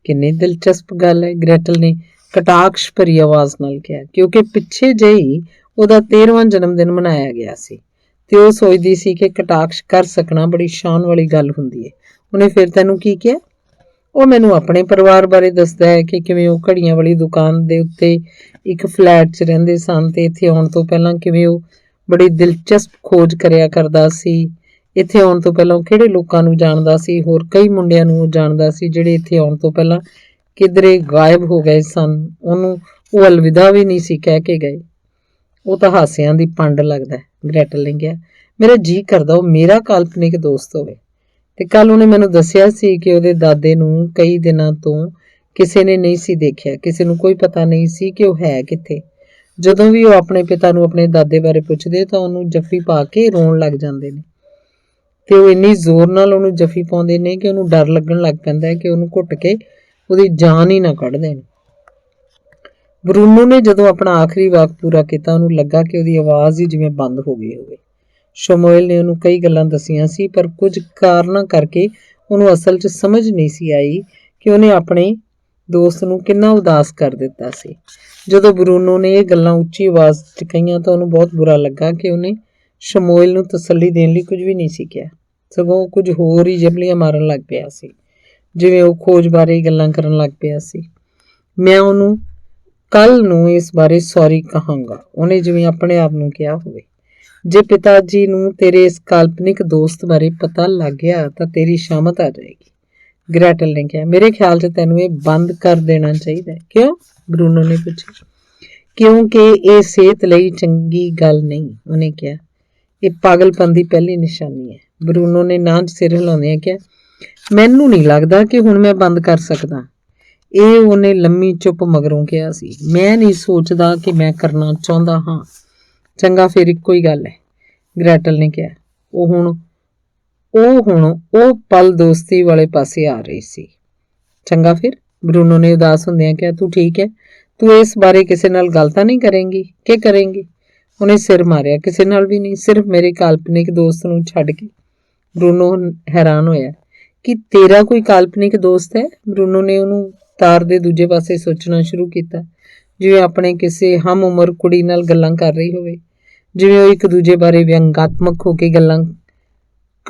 ਕਿੰਨੀ ਦਿਲਚਸਪ ਗੱਲ ਹੈ, ਗ੍ਰੈਟਲ ਨੇ ਕਟਾਕਸ਼ ਭਰੀ ਆਵਾਜ਼ ਨਾਲ ਕਿਹਾ, ਕਿਉਂਕਿ ਪਿੱਛੇ ਜਿਹੀ ਉਹਦਾ 13ਵਾਂ ਜਨਮ ਦਿਨ ਮਨਾਇਆ ਗਿਆ ਸੀ ਤੇ ਉਹ ਸੋਚਦੀ ਸੀ ਕਿ ਕਟਾਕਸ਼ ਕਰ ਸਕਣਾ ਬੜੀ ਸ਼ਾਨ ਵਾਲੀ ਗੱਲ ਹੁੰਦੀ ਹੈ। ਉਹਨੇ ਫਿਰ ਤੈਨੂੰ ਕੀ ਕਿਹਾ? ਉਹ ਮੈਨੂੰ ਆਪਣੇ ਪਰਿਵਾਰ ਬਾਰੇ ਦੱਸਦਾ ਹੈ ਕਿ ਕਿਵੇਂ ਉਹ ਘੜੀਆਂ ਵਾਲੀ ਦੁਕਾਨ ਦੇ ਉੱਤੇ ਇੱਕ ਫਲੈਟ 'ਚ ਰਹਿੰਦੇ ਸਨ ਤੇ ਇੱਥੇ ਆਉਣ ਤੋਂ ਪਹਿਲਾਂ ਕਿਵੇਂ ਉਹ ਬੜੀ ਦਿਲਚਸਪ ਖੋਜ ਕਰਿਆ ਕਰਦਾ ਸੀ। ਇੱਥੇ ਆਉਣ ਤੋਂ ਪਹਿਲਾਂ ਉਹ ਕਿਹੜੇ ਲੋਕਾਂ ਨੂੰ ਜਾਣਦਾ ਸੀ, ਹੋਰ ਕਈ ਮੁੰਡਿਆਂ ਨੂੰ ਉਹ ਜਾਣਦਾ ਸੀ ਜਿਹੜੇ ਇੱਥੇ ਆਉਣ ਤੋਂ ਪਹਿਲਾਂ ਕਿਧਰੇ ਗਾਇਬ ਹੋ ਗਏ ਸਨ। ਉਹਨੂੰ ਉਹ ਅਲਵਿਦਾ ਵੀ ਨਹੀਂ ਸੀ ਕਹਿ ਕੇ ਗਏ। ਉਹ ਤਾਂ ਹਾਸਿਆਂ ਦੀ ਪੰਡ ਲੱਗਦਾ, ਗ੍ਰੈਟਲ ਨੇ ਕਿਹਾ। ਮੇਰਾ ਜੀਅ ਕਰਦਾ ਉਹ ਮੇਰਾ ਕਾਲਪਨਿਕ ਦੋਸਤ ਹੋਵੇ। ਤੇ ਕੱਲ ਉਹਨੇ ਮੈਨੂੰ ਦੱਸਿਆ ਸੀ ਕਿ ਉਹਦੇ ਦਾਦੇ ਨੂੰ ਕਈ ਦਿਨਾਂ ਤੋਂ ਕਿਸੇ ਨੇ ਨਹੀਂ ਸੀ ਦੇਖਿਆ, ਕਿਸੇ ਨੂੰ ਕੋਈ ਪਤਾ ਨਹੀਂ ਸੀ ਕਿ ਉਹ ਹੈ ਕਿੱਥੇ। ਜਦੋਂ ਵੀ ਉਹ ਆਪਣੇ ਪਿਤਾ ਨੂੰ ਆਪਣੇ ਦਾਦੇ ਬਾਰੇ ਪੁੱਛਦੇ ਤਾਂ ਉਹਨੂੰ ਜੱਫੀ ਪਾ ਕੇ ਰੋਣ ਲੱਗ ਜਾਂਦੇ ਨੇ ਤੇ ਉਹ ਇੰਨੀ ਜ਼ੋਰ ਨਾਲ ਉਹਨੂੰ ਜੱਫੀ ਪਾਉਂਦੇ ਨੇ ਕਿ ਉਹਨੂੰ ਡਰ ਲੱਗਣ ਲੱਗ ਪੈਂਦਾ ਹੈ ਕਿ ਉਹਨੂੰ ਘੁੱਟ ਕੇ ਉਹਦੀ ਜਾਨ ਹੀ ਨਾ ਕੱਢ ਦੇਣ। ਬਰੂਨੋ ਨੇ ਜਦੋਂ ਆਪਣਾ ਆਖਰੀ ਵਾਕ ਪੂਰਾ ਕੀਤਾ ਉਹਨੂੰ ਲੱਗਾ ਕਿ ਉਹਦੀ ਆਵਾਜ਼ ਹੀ ਜਿਵੇਂ ਬੰਦ ਹੋ ਗਈ ਹੋਵੇ। ਸ਼ਮੂਏਲ ਨੇ ਉਹਨੂੰ ਕਈ ਗੱਲਾਂ ਦੱਸੀਆਂ ਸੀ ਪਰ ਕੁਝ ਕਾਰਨਾਂ ਕਰਕੇ ਉਹਨੂੰ ਅਸਲ 'ਚ ਸਮਝ ਨਹੀਂ ਸੀ ਆਈ ਕਿ ਉਹਨੇ ਆਪਣੇ ਦੋਸਤ ਨੂੰ ਕਿੰਨਾ ਉਦਾਸ ਕਰ ਦਿੱਤਾ ਸੀ। ਜਦੋਂ ਬਰੂਨੋ ਨੇ ਇਹ ਗੱਲਾਂ ਉੱਚੀ ਆਵਾਜ਼ 'ਚ ਕਹੀਆਂ ਤਾਂ ਉਹਨੂੰ ਬਹੁਤ ਬੁਰਾ ਲੱਗਾ ਕਿ ਉਹਨੇ ਸ਼ਮੂਏਲ ਨੂੰ ਤਸੱਲੀ ਦੇਣ ਲਈ ਕੁਝ ਵੀ ਨਹੀਂ ਸੀ ਕਿਹਾ, ਸਗੋਂ ਉਹ ਕੁਝ ਹੋਰ ਹੀ ਜਬਲੀਆਂ ਮਾਰਨ ਲੱਗ ਪਿਆ ਸੀ, ਜਿਵੇਂ ਉਹ ਖੋਜ ਬਾਰੇ ਹੀ ਗੱਲਾਂ ਕਰਨ ਲੱਗ ਪਿਆ ਸੀ। ਮੈਂ ਉਹਨੂੰ ਕੱਲ ਨੂੰ ਇਸ ਬਾਰੇ ਸੌਰੀ ਕਹਾਂਗਾ, ਉਹਨੇ ਜਿਵੇਂ ਆਪਣੇ ਆਪ ਨੂੰ ਕਿਹਾ ਹੋਵੇ। ਜੇ ਪਿਤਾ ਜੀ ਨੂੰ ਤੇਰੇ ਇਸ ਕਾਲਪਨਿਕ ਦੋਸਤ ਬਾਰੇ ਪਤਾ ਲੱਗ ਗਿਆ ਤਾਂ ਤੇਰੀ ਸ਼ਾਮਤ ਆ ਜਾਏਗੀ। ਗ੍ਰੈਟਲ ਨੇ ਕਿਹਾ। ਮੇਰੇ ਖਿਆਲ 'ਚ ਤੈਨੂੰ ਇਹ ਬੰਦ ਕਰ ਦੇਣਾ ਚਾਹੀਦਾ ਹੈ। ਕਿਉਂ? ਬਰੂਨੋ ਨੇ ਪੁੱਛਿਆ। ਕਿਉਂਕਿ ਇਹ ਸਿਹਤ ਲਈ ਚੰਗੀ ਗੱਲ ਨਹੀਂ, ਉਹਨੇ ਕਿਹਾ। ਇਹ ਪਾਗਲਪਨ ਦੀ ਪਹਿਲੀ ਨਿਸ਼ਾਨੀ ਹੈ। ਬਰੂਨੋ ਨੇ ਨਾਂ 'ਚ ਸਿਰ ਹਿਲਾਉਂਦਿਆਂ ਕਿਹਾ, ਮੈਨੂੰ ਨਹੀਂ ਲੱਗਦਾ ਕਿ ਹੁਣ ਮੈਂ ਬੰਦ ਕਰ ਸਕਦਾ। ਇਹ ਉਹਨੇ ਲੰਮੀ ਚੁੱਪ ਮਗਰੋਂ ਕਿਹਾ ਸੀ। ਮੈਂ ਨਹੀਂ ਸੋਚਦਾ ਕਿ ਮੈਂ ਕਰਨਾ ਚਾਹੁੰਦਾ ਹਾਂ। ਚੰਗਾ, ਫਿਰ ਇੱਕੋ ਹੀ ਗੱਲ ਹੈ, ਗ੍ਰੈਟਲ ਨੇ ਕਿਹਾ। ਉਹ ਪਲ ਦੋਸਤੀ ਵਾਲੇ ਪਾਸੇ ਆ ਰਹੀ ਸੀ। ਚੰਗਾ ਫਿਰ, ਬਰੂਨੋ ਨੇ ਉਦਾਸ ਹੁੰਦਿਆਂ ਕਿਹਾ। ਤੂੰ ਠੀਕ ਹੈ? ਤੂੰ ਇਸ ਬਾਰੇ ਕਿਸੇ ਨਾਲ ਗੱਲ ਤਾਂ ਨਹੀਂ ਕਰੇਂਗੀ? ਕੀ ਕਰੇਂਗੀ? ਉਹਨੇ ਸਿਰ ਮਾਰਿਆ। ਕਿਸੇ ਨਾਲ ਵੀ ਨਹੀਂ, ਸਿਰਫ ਮੇਰੇ ਕਾਲਪਨਿਕ ਦੋਸਤ ਨੂੰ ਛੱਡ ਕੇ। ਬਰੂਨੋ ਹੈਰਾਨ ਹੋਇਆ। ਕਿ ਤੇਰਾ ਕੋਈ ਕਾਲਪਨਿਕ ਦੋਸਤ ਹੈ? ਬਰੂਨੋ ਨੇ ਉਹਨੂੰ ਤਾਰ ਦੇ ਦੂਜੇ ਪਾਸੇ ਸੋਚਣਾ ਸ਼ੁਰੂ ਕੀਤਾ, ਜਿਵੇਂ ਆਪਣੇ ਕਿਸੇ ਹਮ ਉਮਰ ਕੁੜੀ ਨਾਲ ਗੱਲਾਂ ਕਰ ਰਹੀ ਹੋਵੇ, ਜਿਵੇਂ ਉਹ ਇੱਕ ਦੂਜੇ ਬਾਰੇ ਵਿਅੰਗਾਤਮਕ ਹੋ ਕੇ ਗੱਲਾਂ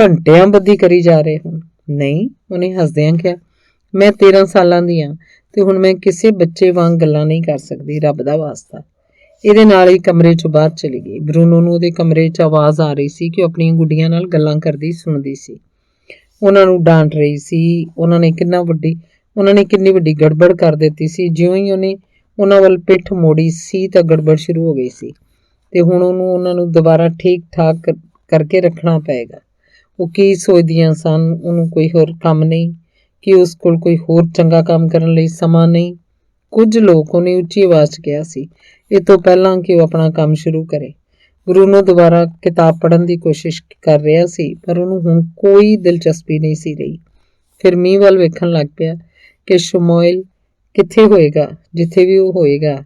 ਘੰਟਿਆਂ ਬੱਧੀ ਕਰੀ ਜਾ ਰਹੇ ਹੋਣ। ਨਹੀਂ, ਉਹਨੇ ਹੱਸਦਿਆਂ ਕਿਹਾ, ਮੈਂ 13 ਸਾਲਾਂ ਦੀ ਹਾਂ ਤੇ ਹੁਣ ਮੈਂ ਕਿਸੇ ਬੱਚੇ ਵਾਂਗ ਗੱਲਾਂ ਨਹੀਂ ਕਰ ਸਕਦੀ, ਰੱਬ ਦਾ ਵਾਸਤਾ। ਇਹਦੇ ਨਾਲ ਹੀ ਕਮਰੇ 'ਚੋਂ ਬਾਹਰ ਚਲੀ ਗਈ। ਬਰੂਨੋ ਨੂੰ ਉਹਦੇ ਕਮਰੇ 'ਚ ਆਵਾਜ਼ ਆ ਰਹੀ ਸੀ ਕਿ ਉਹ ਆਪਣੀਆਂ ਗੁੱਡੀਆਂ ਨਾਲ ਗੱਲਾਂ ਕਰਦੀ ਸੁਣਦੀ ਸੀ। ਉਹਨਾਂ ਨੂੰ ਡਾਂਟ ਰਹੀ ਸੀ। ਉਹਨਾਂ ਨੇ ਕਿੰਨੀ ਵੱਡੀ ਗੜਬੜ ਕਰ ਦਿੱਤੀ ਸੀ। ਜਿਉਂ ਹੀ ਉਹਨੇ ਉਹਨਾਂ ਵੱਲ ਪਿੱਠ ਮੋੜੀ ਸੀ ਤਾਂ ਗੜਬੜ ਸ਼ੁਰੂ ਹੋ ਗਈ ਸੀ ਤੇ ਹੁਣ ਉਹਨੂੰ ਉਹਨਾਂ ਨੂੰ ਦੁਬਾਰਾ ਠੀਕ ਠਾਕ ਕਰਕੇ ਰੱਖਣਾ ਪਏਗਾ। ਉਹ ਕੀ ਸੋਚਦੀਆਂ ਸਨ? ਉਹਨੂੰ ਕੋਈ ਹੋਰ ਕੰਮ ਨਹੀਂ? ਕਿ ਉਸ ਕੋਲ ਕੋਈ ਹੋਰ ਚੰਗਾ ਕੰਮ ਕਰਨ ਲਈ ਸਮਾਂ ਨਹੀਂ? ਕੁਝ ਲੋਕ, ਉਹਨੇ ਉੱਚੀ ਆਵਾਜ਼ 'ਚ ਕਿਹਾ ਸੀ, ਇਹ ਤੋਂ ਪਹਿਲਾਂ ਕਿ ਉਹ ਆਪਣਾ ਕੰਮ ਸ਼ੁਰੂ ਕਰੇ। ਬਰੂਨੋ ਦੁਬਾਰਾ ਕਿਤਾਬ ਪੜ੍ਹਨ ਦੀ ਕੋਸ਼ਿਸ਼ ਕਰ ਰਿਹਾ ਸੀ, ਪਰ ਉਹਨੂੰ ਹੁਣ ਕੋਈ ਦਿਲਚਸਪੀ ਨਹੀਂ ਸੀ ਰਹੀ। ਫਿਰ ਮੀਂਹ ਵੱਲ ਵੇਖਣ ਲੱਗ ਪਿਆ ਕਿ ਸ਼ਮੂਏਲ ਕਿੱਥੇ ਹੋਏਗਾ। ਜਿੱਥੇ ਵੀ ਉਹ ਹੋਏਗਾ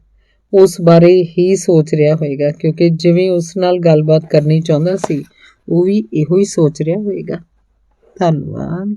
ਉਸ ਬਾਰੇ ਹੀ ਸੋਚ ਰਿਹਾ ਹੋਏਗਾ, ਕਿਉਂਕਿ ਜਿਵੇਂ ਉਸ ਨਾਲ ਗੱਲਬਾਤ ਕਰਨੀ ਚਾਹੁੰਦਾ ਸੀ ਉਹ ਵੀ ਇਹੋ ਹੀ ਸੋਚ ਰਿਹਾ ਹੋਏਗਾ। ਧੰਨਵਾਦ।